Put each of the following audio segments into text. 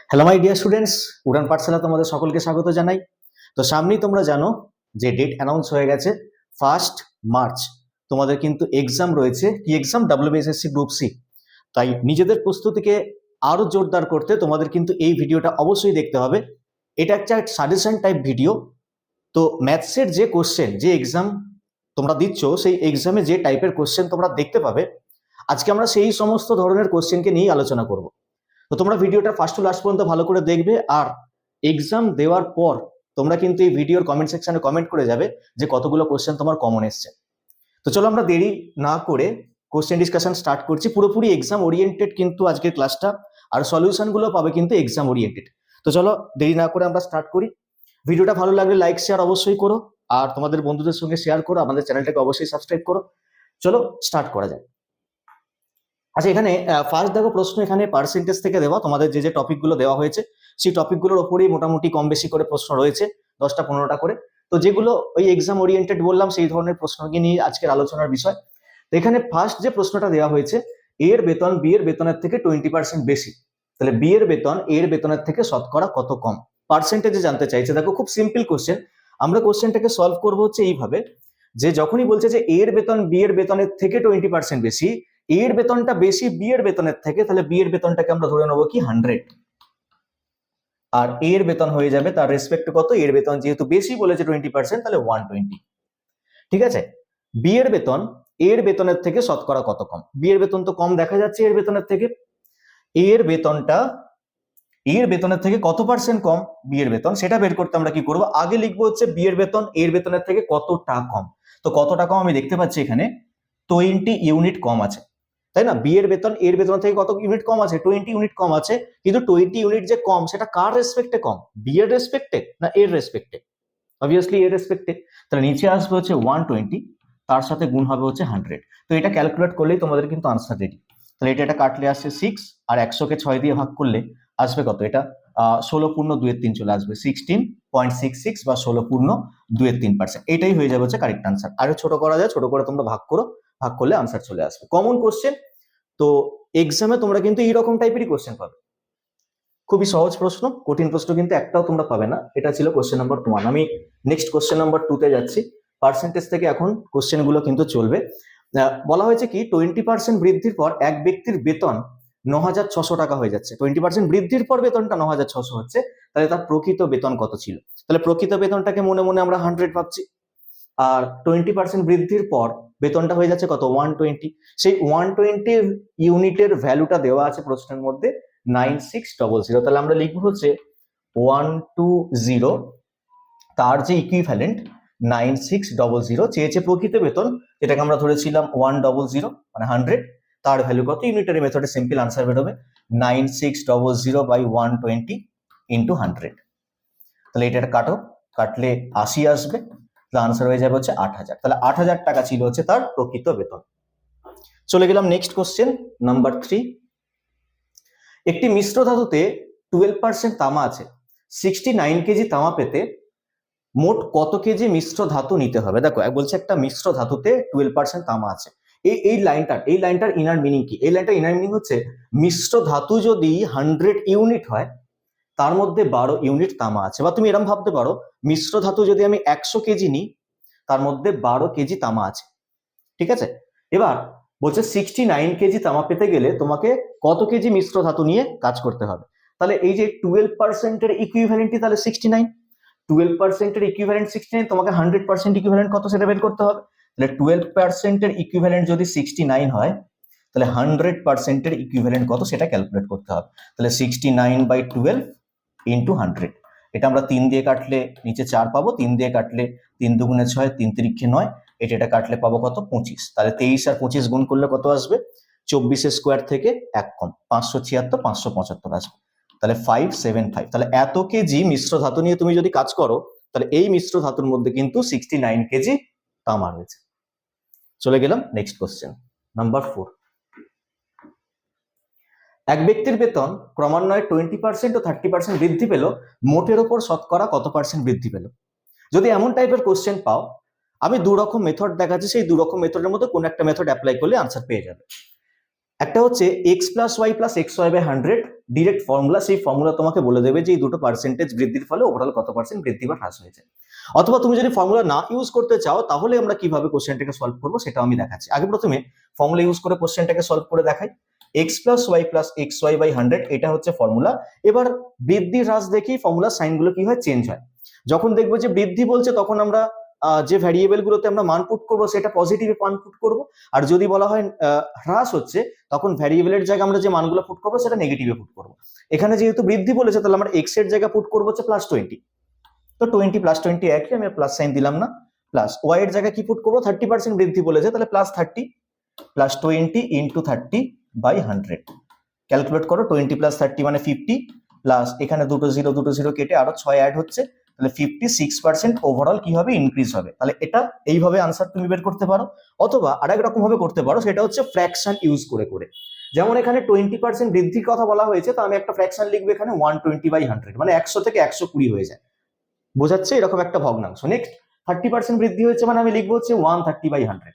Hello my dear students, উড়ান পাঠশালা তোমাদের সকলকে স্বাগত জানাই। তো সামনেই তোমরা জানো যে ডেট অ্যানাউন্স হয়ে গেছে 1 মার্চ। তোমাদের কিন্তু এক্সাম রয়েছে, কি এক্সাম? WBSSC group C. তাই নিজেদের প্রস্তুতিকে আরো জোরদার করতে তোমাদের কিন্তু এই ভিডিওটা অবশ্যই দেখতে হবে। এটা একটা সাজেশন টাইপ ভিডিও। তো ম্যাথসের যে কোশ্চেন, যে এক্সাম তোমরা দিচ্ছ, সেই এক্সামে যে টাইপের কোশ্চেন তোমরা দেখতে পাবে, আজকে আমরা সেই সমস্ত ধরনের কোশ্চেনকে নিয়ে আলোচনা করব। তো তোমরা ভিডিওটা ফার্স্ট টু লাস্ট পর্যন্ত ভালো করে দেখবে, আর এক্সাম দেওয়ার পর তোমরা কিন্তু এই ভিডিওর কমেন্ট সেকশনে কমেন্ট করে যাবে যে কতগুলো কোশ্চেন তোমার কমন এসছে। তো চলো আমরা দেরি না করে কোশ্চেন ডিসকাশন স্টার্ট করছি। পুরোপুরি এক্সাম ওরিয়েন্টেড কিন্তু আজকের ক্লাসটা, আর সলিউশনগুলো পাবে কিন্তু এক্সাম ওরিয়েন্টেড। তো চলো দেরি না করে আমরা স্টার্ট করি। ভিডিওটা ভালো লাগলে লাইক শেয়ার অবশ্যই করো, আর তোমাদের বন্ধুদের সঙ্গে শেয়ার করো, আমাদের চ্যানেলটাকে অবশ্যই সাবস্ক্রাইব করো। চলো স্টার্ট করা যায়। আচ্ছা, এখানে ফার্স্ট দেখো প্রশ্ন এখানে পার্সেন্টেজ থেকে দেওয়া, তোমাদের যে যে টপিকগুলো দেওয়া হয়েছে সেই টপিকগুলোর ওপরেই মোটামুটি কম বেশি করে প্রশ্ন রয়েছে, 10টা 15টা করে। তো যেগুলো ওই এক্সাম ওরিয়েন্টেড বললাম, সেই ধরনের প্রশ্নকে নিয়ে আজকের আলোচনার বিষয়। তো এখানে ফার্স্ট যে প্রশ্নটা দেওয়া হয়েছে, এর বেতন বি এর বেতনের থেকে 20% বেশি, তাহলে বি এর বেতন এর বেতনের থেকে শতকরা কত কম? পার্সেন্টেজে জানতে চাইছে। দেখো খুব সিম্পল কোশ্চেন, আমরা কোশ্চেনটাকে সলভ করবো হচ্ছে এইভাবে, যে যখনই বলছে যে এর বেতন বি এর বেতনের থেকে 20% বেশি, এর বেতনটা বেশি বি এর বেতনের থেকে, তাহলে বি এর বেতনটাকে আমরা ধরে নেবো কি 100, আর এর বেতন হয়ে যাবে তার রেসপেক্ট কত? এর বেতন যেহেতু বেশি বলেছে 20%, তাহলে 120। ঠিক আছে, বি এর বেতন এর বেতনের থেকে শতকরা কত কম? বি এর বেতন তো কম দেখা যাচ্ছে এর বেতনের থেকে, এর বেতনটা এর বেতনের থেকে কত পার্সেন্ট কম বি এর বেতন, সেটা বের করতে আমরা কি করব? আগে লিখবো হচ্ছে বি এর বেতন এর বেতনের থেকে কতটা কম। তো কতটা কম আমি দেখতে পাচ্ছি এখানে 20 ইউনিট কম আছে, তাই না? বি এর বেতন এর বেতন থেকে কত ইউনিট কম আছে? 20 ইউনিট কম আছে। কিন্তু 20 ইউনিট যে কম, সেটা কার রেসপেক্টে কম? বি এর রেসপেক্টে না এর রেসপেক্টে? অবভিয়াসলি এর রেসপেক্টে। তাহলে নিচে আসবে হচ্ছে 120, তার সাথে গুণ হবে হচ্ছে 100। তো এটা ক্যালকুলেট করলেই তোমাদের কিন্তু আনসার রেডি। তাহলে এটা কাটলে আসছে 6, আর 100কে 6 দিয়ে ভাগ করলে আসবে কত? এটা 16 পূর্ণ 2/3 চলে আসবে, 16.66 বা 16 পূর্ণ 2/3%। এটাই হয়ে যাবে হচ্ছে কারেক্ট আনসার। আরো ছোট করা যায়, ছোট করে তোমরা ভাগ করো, ভাগ করলে আনসার চলে আসবে। কমন কোশ্চেন, তো এক্সামে তোমরা কিন্তু এইরকম টাইপেরই কোশ্চেন পাবে। খুবই সহজ প্রশ্ন, কঠিন প্রশ্ন কিন্তু একটাও তোমরা পাবে না। এটা ছিল কোশ্চেন নাম্বার 1। আমি নেক্সট কোশ্চেন নাম্বার 2 তে যাচ্ছি। পার্সেন্টেজ থেকে এখন কোশ্চেন গুলো কিন্তু চলবে। বলা হয়েছে কি 20% বৃদ্ধির পর এক ব্যক্তির বেতন 9,600 টাকা হয়ে যাচ্ছে। 20% বৃদ্ধির পর বেতনটা 9,600 হচ্ছে, তাহলে তার প্রকৃত বেতন কত ছিল? তাহলে প্রকৃত বেতনটাকে মনে মনে আমরা 100 ভাবছি, আর 20% বৃদ্ধির পর বেতনটা হয়ে যাচ্ছে কত? 120। সেই 120 ইউনিটের ভ্যালুটা দেওয়া আছে প্রশ্নের মধ্যে 9600। তাহলে আমরা লিখবো হচ্ছে 120, তার যে ইকুইভ্যালেন্ট 9600 চেয়েছে প্রকৃত বেতন, যেটাকে আমরা ধরেছিলাম 100 মানে 100, তার ভ্যালু কত? ইউনিটারি মেথডে সিম্পল আনসার বেরোবে 9600 বাই 120 ইন্টু 100। তাহলে এটা কাটো, কাটলে 80 আসবে, তাহলে আনসার হয়ে যাবে হচ্ছে 8000। তাহলে 8000 টাকা ছিল হচ্ছে তার প্রকৃত বেতন। চলে গেলাম নেক্সট কোশ্চেন নাম্বার 3। একটি মিশ্র ধাতুতে 12% তামা আছে, 69 কেজি তামা পেতে মোট কত কেজি মিশ্র ধাতু নিতে হবে? দেখো বলছে একটা মিশ্র ধাতুতে 12% তামা আছে। এই লাইনটার ইনার মিনিং কি? এই লাইনটার ইনার মিনিং হচ্ছে মিশ্র ধাতু যদি 100 ইউনিট হয়, তার মধ্যে 12 ইউনিট তামা আছে। বা তুমি এরকম ভাবতে পারো, মিশ্র ধাতু যদি আমি 100 কেজি নিই, তার মধ্যে 12 কেজি তামা আছে। ঠিক আছে, এবার বলছে 69 কেজি তামা পেতে গেলে তোমাকে কত কেজি মিশ্র ধাতু নিয়ে কাজ করতে হবে? তাহলে এই যে 12% এর ইকুইভ্যালেন্টই তাহলে 69, 12% এর ইকুইভ্যালেন্ট 69, তোমাকে 100% ইকুইভ্যালেন্ট কত সেটা বের করতে হবে। তাহলে 12% এর ইকুইভ্যালেন্ট যদি 69 হয়, তাহলে 100% এর ইকুইভ্যালেন্ট কত সেটা ক্যালকুলেট করতে হবে। তাহলে 69/12 ইন্টু 100। এটা আমরা 3 দিয়ে কাটলে নিচে 4 পাবো, 3 দিয়ে কাটলে 3 দুগুণে 6, 3 তিরিক্ষে 9, এটা কাটলে পাবো কত? 25। তাহলে 23 আর 25 গুণ করলে কত আসবে? 24 স্কোয়ার থেকে 1 কম 576, 575 আসবে। তাহলে 575। তাহলে এত কেজি মিশ্র ধাতু নিয়ে তুমি যদি কাজ করো, তাহলে এই মিশ্র ধাতুর মধ্যে কিন্তু 69 কেজি তামা রয়েছে। চলে গেলাম নেক্সট কোশ্চেন নাম্বার 4। এক ব্যক্তির বেতন ক্রমান্বয়ে 20% ও 30% বৃদ্ধি পেল, মোটের ওপর শতকরা কত পার্সেন্ট বৃদ্ধি পেল? যদি এমন টাইপের কোশ্চেন পাও, আমি 2 রকম মেথড দেখাচ্ছি, সেই 2 রকম মেথডের মধ্যে কোন একটা মেথড অ্যাপ্লাই করলে আনসার পেয়ে যাবে। একটা হচ্ছে X plus Y plus X Y by 100 direct formula, সেই ফর্মুলা তোমাকে বলে দেবে যে এই দুটো পার্সেন্টেজ বৃদ্ধির ফলে ওভারঅল কত পার্সেন্ট বৃদ্ধি বা হ্রাস হয়েছে। অথবা তুমি যদি ফর্মুলা না ইউজ করতে চাও তাহলে আমরা কিভাবে কোশ্চেনটাকে সলভ করবো সেটা আমি দেখাচ্ছি। আগে প্রথমে ফর্মুলা ইউজ করে কোশ্চেনটাকে সলভ করে দেখাই। X plus Y plus X Y by 100 এটা হচ্ছে ফর্মুলা। এবার বৃদ্ধি হ্রাস দেখেই ফর্মুলার সাইনগুলো কি হয়, চেঞ্জ হয়। যখন দেখবো যে বৃদ্ধি বলছে তখন আমরা যে ভ্যারিয়েবল গুলোতে আমরা মান পুট করবো সেটা পজিটিভে মান পুট করবো, আর যদি বলা হয় হ্রাস হচ্ছে তখন ভ্যারিয়েবলের জায়গায় আমরা যে মানগুলো পুট করবো সেটা নেগেটিভে পুট করবো। এখানে যেহেতু বৃদ্ধি বলেছে তাহলে আমরা এক্স এর জায়গায় পুট করবো হচ্ছে +20, তো 20 + 20 একই, আমি প্লাস সাইন দিলাম না। প্লাস ওয়াই এর জায়গায় কি পুট করবো, 30% বৃদ্ধি বলেছে তাহলে +30 + 20 × 30/100। ক্যালকুলেট করো, 20 + 30 মানে 50, প্লাস এখানে দুটো জিরো কেটে আরো 6 অ্যাড হচ্ছে, তাহলে 56% ওভারঅল কি হবে, ইনক্রিজ হবে। তাহলে এটা এইভাবে আনসার তুমি বের করতে পারো। অথবা আরেক রকম ভাবে করতে পারো, সেটা হচ্ছে ফ্র্যাকশন ইউজ করে করে। যেমন এখানে 20% বৃদ্ধির কথা বলা হয়েছে, তো আমি একটা ফ্র্যাকশন লিখবো এখানে 120/100, মানে 100 থেকে 120 হয়ে যায়, বোঝাচ্ছে এরকম একটা ভগ্নাংশ। নেক্সট 30% বৃদ্ধি হয়েছে মানে আমি লিখবো হচ্ছে 130/100।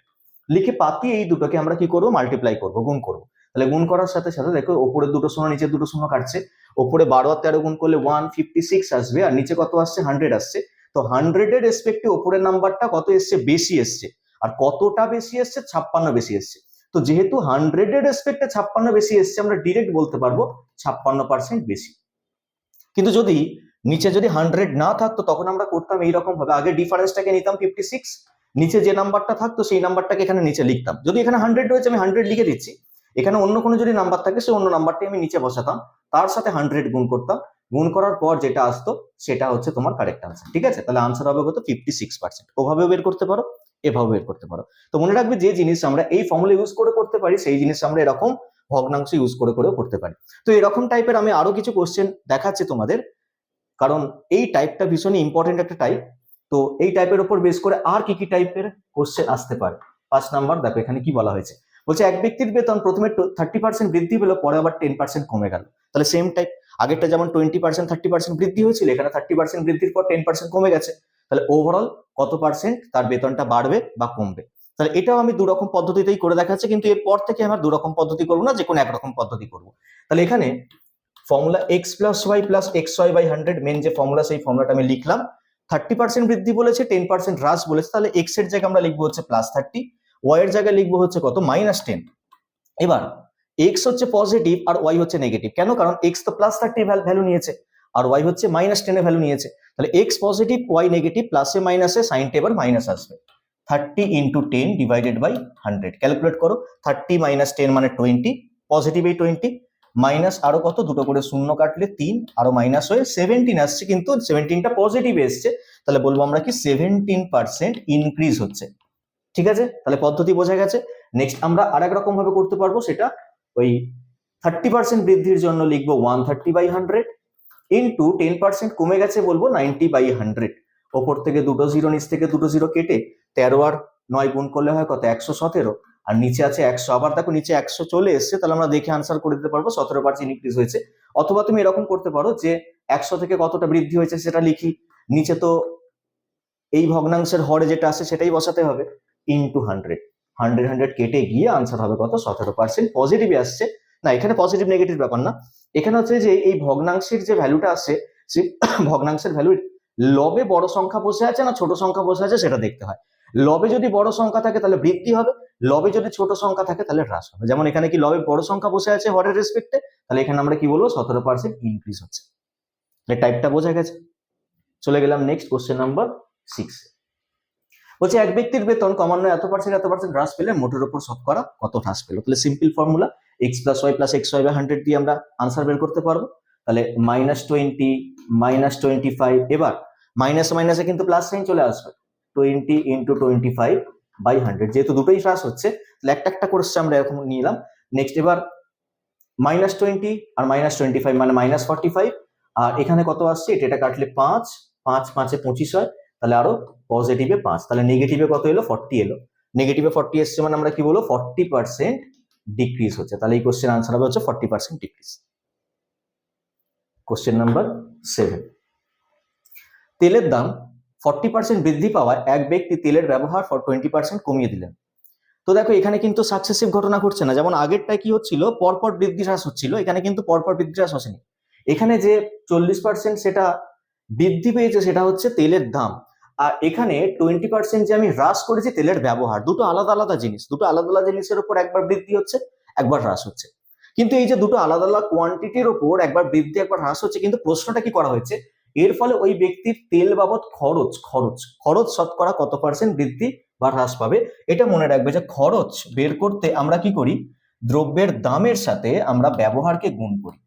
লিখে পাতি এই দুটোকে আমরা কি করবো, মাল্টিপ্লাই করবো, গুণ করবো। তাহলে গুণ করার সাথে সাথে দেখো ওপরে দুটো শূন্য নিচে দুটো শূন্য কাটছে, ওপরে 12 আর 13 গুণ করলে 156 আসবে, আর নিচে কত আসছে, 100 আসছে। তো 100 এর রেসপেক্টে ওপরের নাম্বারটা কত এসছে, বেশি এসছে। আর কতটা বেশি এসছে, 56 বেশি এসছে। তো যেহেতু 100 এর রেসপেক্টে 56 বেশি এসছে, আমরা ডিরেক্ট বলতে পারবো 56% বেশি। কিন্তু যদি নিচে যদি 100 না থাকতো তখন আমরা করতাম এইরকম ভাবে, আগে ডিফারেন্সটাকে নিতাম 56, নিচে যে নাম্বারটা থাকতো সেই নাম্বারটাকে এখানে নিচে লিখতাম। যদি এখানে 100 রয়েছে আমি 100 লিখে দিচ্ছি, এখানে অন্য কোনো যদি নাম্বার থাকে সে অন্য নাম্বারটি আমি নিচে বসাতাম, তার সাথে 100 গুণ করতাম, গুণ করার পর যেটা আসতো সেটা হচ্ছে তোমার কারেক্ট আনসার। ঠিক আছে, তাহলে আনসার হবে কত, 56%। ওভাবেও বের করতে পারো, এভাবে বের করতে পারো। তো মনে রাখবে যে জিনিস আমরা এই ফর্মুলা ইউজ করে করতে পারি সেই জিনিস আমরা এরকম ভগ্নাংশ ইউজ করে করেও করতে পারি। তো এরকম টাইপের আমি আরো কিছু কোশ্চেন দেখাচ্ছি তোমাদের, কারণ এই টাইপটা ভীষণই ইম্পর্টেন্ট একটা টাইপ। তো এই টাইপের উপর বেস করে আর কি কি টাইপের কোশ্চেন আসতে পারে। 5 নাম্বার দেখো এখানে কি বলা হয়েছে, বলছে এক ব্যক্তির বেতন প্রথমে 30% বৃদ্ধি পেলো, পরে আবার 10% কমে গেল। তাহলে সেম টাইপ, আগেরটা যেমন 20% 30% বৃদ্ধি হয়েছিল, এখানে 30% বৃদ্ধির পর 10% কমে গেছে। তাহলে ওভারঅল কত পার্সেন্ট তার বেতনটা বাড়বে বা কমবে। তাহলে এটাও আমি দুরকম পদ্ধতিতেই করে দেখাচ্ছি, কিন্তু এরপর থেকে আমার দুরকম পদ্ধতি করবো না, যে কোনো একরকম পদ্ধতি করবো। তাহলে এখানে formula X plus Y plus X Y by 100 main যে ফর্মুলা, সেই ফর্মুলাটা আমি লিখলাম। 30% বৃদ্ধি বলেছে, 10% হ্রাস বলেছে, তাহলে এক্স এর জায়গায় আমরা লিখবো হচ্ছে +30, ওয়াই এর জায়গায় লিখবো হচ্ছে কত, -10। এবার এক্স হচ্ছে পজিটিভ আর ওয়াই হচ্ছে নেগেটিভ, কেন, কারণ এক্স তো +30 ভ্যালু নিয়েছে আর ওয়াই হচ্ছে -10 এর ভ্যালু নিয়েছে। তাহলে এক্স পজিটিভ ওয়াই নেগেটিভ, প্লাসে মাইনাসে সাইনটা এবার মাইনাস আসবে। 30 × 10 ডিভাইডেড বাই 100, ক্যালকুলেট করো। 30 - 10 মানে 20, পজিটিভ এই 20, মাইনাস আরো কত, দুটো করে শূন্য কাটলে 3, আরো মাইনাস হয়ে 17 আসছে, কিন্তু 17টা পজিটিভ এসছে, তাহলে বলবো আমরা কি 17% ইনক্রিজ হচ্ছে। ঠিক আছে, তাহলে পদ্ধতি বোঝা গেছে। নেক্সট আমরা আরেক রকম ভাবে করতে পারবো, সেটা ওই 30% বৃদ্ধির জন্য লিখবো 130/100 ইন্টু 10% কমে গেছে বলবো 90/100। ওপর থেকে দুটো জিরো, নিচ থেকে দুটো জিরো কেটে 13 আর 9 গুণ করলে হয় কত, 117, আর নিচে আছে 100, আবার দেখো নিচে 100 চলে এসছে, তাহলে আমরা দেখে আনসার করে দিতে পারবো 17% ইনক্রিজ হয়েছে। অথবা তুমি এরকম করতে পারো যে 100 থেকে কতটা বৃদ্ধি হয়েছে সেটা লিখি, নিচে তো এই ভগ্নাংশের হরে যেটা আসে সেটাই বসাতে হবে, ইন্টু 100, 100 কেটে গিয়ে আনসার হবে কত, 17% পজিটিভে আসছে। না, এখানে পজিটিভ নেগেটিভ ব্যাপার না, এখানে হচ্ছে যে এই ভগ্নাংশের যে ভ্যালুটা আসে সেই ভগ্নাংশের ভ্যালুর লবে বড় সংখ্যা বসে আছে না ছোট সংখ্যা বসে আছে সেটা দেখতে হয়। লবে যদি বড় সংখ্যা থাকে তাহলে বৃদ্ধি হবে, লবে যদি ছোট সংখ্যা থাকে তাহলে হ্রাস হবে। যেমন এখানে কি লবে বড় সংখ্যা বসে আছে হরের রেসপেক্টে, তাহলে এখানে আমরা কি বলবো, 17% ইনক্রিজ হচ্ছে। টাইপটা বোঝা গেছে। চলে গেলাম নেক্সট কোশ্চেন নাম্বার 6। বলছে এক ব্যক্তির বেতন ক্রমান্বয়ে এত% হ্রাস পেলে মোটের উপর শতকরা কত হ্রাস পেল। তাহলে simple formula X plus Y plus X Y by 100 দিয়ে আমরা আনসার বের করতে পারবো। তাহলে -20 -25, এবার মাইনাস মাইনাসে কিন্তু প্লাস সাইন চলে আসবে, 20 × 25/100, যেহেতু দুটোই হ্রাস হচ্ছে তাহলে একটা একটা করছে আমরা এরকম নিলাম। নেক্সট এবার -20 আর -25 মানে -45, আর এখানে কত আসছে, এটা কাটলে 5, 5 5 এ 25 হয়, তাহলে আরো পজিটিভে 5, তাহলে নেগেটিভে কত এলো, 40 এলো। নেগেটিভে 40 এসছে মানে আমরা কি বলবো, 40% ডিক্রিজ হচ্ছে। তাহলে এই কোশ্চেন আনসার হবে হচ্ছে 40% ডিক্রিজ। কোশ্চেন নাম্বার 7, তেলের দাম 40% বৃদ্ধি পাওয়ায় এক ব্যক্তি তেলের ব্যবহার 20% কমিয়ে দিলেন। তো দেখো এখানে কিন্তু সাকসেসিভ ঘটনা ঘটছে না, যেমন আগেরটায় কি হচ্ছিল পরপর বৃদ্ধি হ্রাস হচ্ছিল, এখানে কিন্তু পরপর বৃদ্ধি হ্রাস হয়নি। এখানে যে 40% সেটা বৃদ্ধি পেয়েছে সেটা হচ্ছে তেলের দাম, আর এখানে 20% যে আমি হ্রাস করেছি তেলের ব্যবহার। দুটো আলাদা আলাদা জিনিস, দুটো আলাদা আলাদা জিনিসের উপর একবার বৃদ্ধি হচ্ছে একবার হ্রাস হচ্ছে। কিন্তু এই যে দুটো আলাদা আলাদা কোয়ান্টিটির উপর একবার বৃদ্ধি একবার হ্রাস হচ্ছে, কিন্তু প্রশ্নটা কি করা হয়েছে, এর ফলে ওই ব্যক্তির তেল বাবদ খরচ খরচ খরচ শতকরা কত পার্সেন্ট বৃদ্ধি বা হ্রাস পাবে। এটা মনে রাখবে যে খরচ বের করতে আমরা কি করি, দ্রব্যের দামের সাথে আমরা ব্যবহারকে গুণ করি।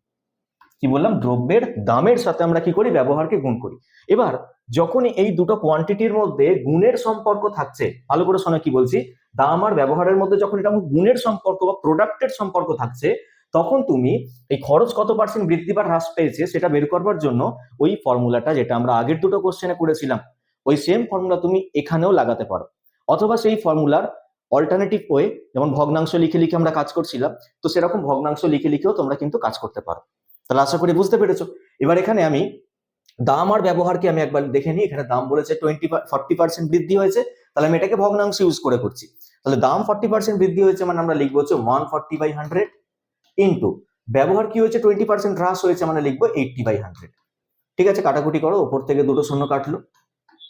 কি বললাম, দ্রব্যের দামের সাথে আমরা কি করি, ব্যবহারকে গুণ করি। এবার যখন এই দুটো কোয়ান্টিটির মধ্যে গুণের সম্পর্ক থাকছে, ভালো করে শোনো কি বলছি, দাম আর ব্যবহারের মধ্যে যখন এটা গুণের সম্পর্ক বা প্রোডাক্টের সম্পর্ক থাকছে, তখন তুমি এই খরচ কত পার্সেন্ট বৃদ্ধি বা হ্রাস পেয়েছে সেটা বের করবার জন্য ওই ফর্মুলাটা যেটা আমরা আগের দুটো কোশ্চেনে করেছিলাম, ওই সেম ফর্মুলা তুমি এখানেও লাগাতে পারো। অথবা সেই ফর্মুলার অল্টারনেটিভ ওয়ে, যেমন ভগ্নাংশ লিখে লিখে আমরা কাজ করছিলাম, তো সেরকম ভগ্নাংশ লিখে লিখেও তোমরা কিন্তু কাজ করতে পারো। তাহলে আশা করি বুঝতে পেরেছো। এবার এখানে আমি দাম আর ব্যবহারকে আমি একবার দেখে নিই। এখানে দাম বলেছে 40% বৃদ্ধি হয়েছে, তাহলে আমি এটাকে ভগ্নাংশ ইউজ করে করছি। তাহলে দাম 40% বৃদ্ধি হয়েছে মানে আমরা লিখবো হচ্ছে 140/100 ইন্টু ব্যবহার কি হয়েছে 20% হ্রাস হয়েছে মানে লিখবো 80/100। ঠিক আছে, কাটাকুটি করো, উপর থেকে দুটো শূন্য কাটলো,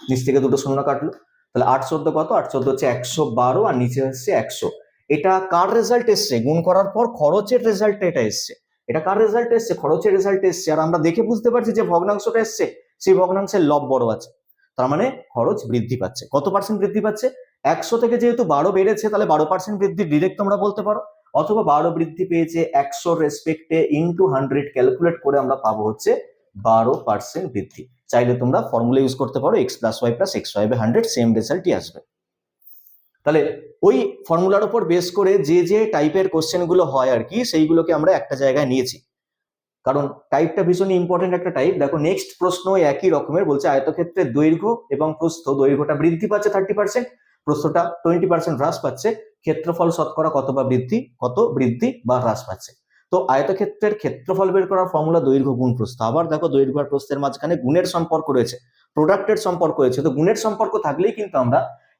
নিচ থেকে দুটো শূন্য কাটলো, তাহলে 8 কত, 8 হচ্ছে 112 আর নিচে হচ্ছে 100। এটা কার রেজাল্ট এসছে, গুণ করার পর খরচের রেজাল্ট এটা এসছে। এটা কার রেজাল্ট এসছে, খরচের রেজাল্ট এসছে। আর আমরা দেখে বুঝতে পারছি যে ভগ্নাংশটা এসছে, সেই ভগ্নাংশের লব বড় আছে, তার মানে খরচ বৃদ্ধি পাচ্ছে। কত পার্সেন্ট বৃদ্ধি পাচ্ছে, 100 থেকে যেহেতু 12 বেড়েছে তাহলে 12% বৃদ্ধি ডিরেক্ট তোমরা বলতে পারো, অথবা 12 বৃদ্ধি পেয়েছে 100 রেসপেক্টে ইন্টু 100 ক্যালকুলেট করে আমরা পাবো হচ্ছে 12% বৃদ্ধি। চাইলে তোমরা ফর্মুলা ইউজ করতে পারো, x + y + xy/100, সেম রেজাল্টই আসবে। তাহলে ওই ফর্মুলার উপর বেস করে যে যে টাইপের কোশ্চেন গুলো হয় আর কি, সেইগুলোকে আমরা একটা জায়গায় নিয়েছি, কারণ টাইপটা ভীষণ ইম্পর্টেন্ট একটা টাইপ। দেখো নেক্সট প্রশ্ন একই রকমের, বলছে আয়তক্ষেত্রের দৈর্ঘ্য এবং প্রস্থ, দৈর্ঘ্যটা বৃদ্ধি পাচ্ছে 30%, প্রস্থটা 20% হ্রাস পাচ্ছে, ক্ষেত্রফল শতকরা কত বৃদ্ধি বা হ্রাস পাচ্ছে। তো আয়তক্ষেত্রের ক্ষেত্রফল বের করার ফর্মুলা দৈর্ঘ্য গুণ প্রস্থ। আবার দেখো দৈর্ঘ্য আর প্রস্থের মাঝখানে গুণের সম্পর্ক রয়েছে, প্রোডাক্টের সম্পর্ক রয়েছে। তো গুণের সম্পর্ক থাকলেই কিন্তু আমরা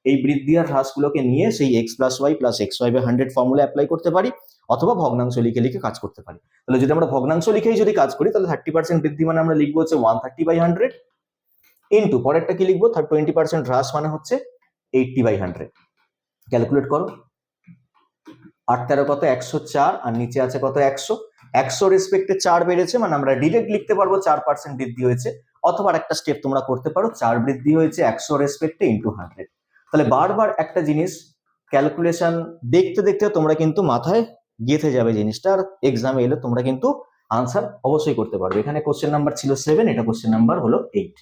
এই বৃদ্ধি আর হ্রাসগুলোকে নিয়ে সেই x + y + xy/100 formula apply করতে পারি, অথবা ভগ্নাংশ লিখে লিখে কাজ করতে পারি। তাহলে যদি আমরা ভগ্নাংশ লিখেই যদি কাজ করি, তাহলে 30% বৃদ্ধি মানে আমরা লিখবো হচ্ছে 130/100 ইন্টু পরেরটা কি লিখবো, 20% হ্রাস মানে হচ্ছে 80/100। ক্যালকুলেট করো, 8 কত, 104, আর নিচে আছে কত, 100 রেসপেক্টে 4 বেড়েছে মানে আমরা ডিরেক্ট লিখতে পারবো 4% বৃদ্ধি হয়েছে, অথবা একটা স্টেপ তোমরা করতে পারো, 4 বৃদ্ধি হয়েছে 100 রেসপেক্টে ইন্টু 100। তাহলে বারবার একটা জিনিস ক্যালকুলেশন দেখতে দেখতে তোমরা কিন্তু মাথায় গেঁথে যাবে জিনিসটা, আর এক্সামে এলে তোমরা কিন্তু আনসার অবশ্যই করতে পারবে। এখানে কোশ্চেন নাম্বার ছিল 7, এটা কোশ্চেন নাম্বার হলো 8।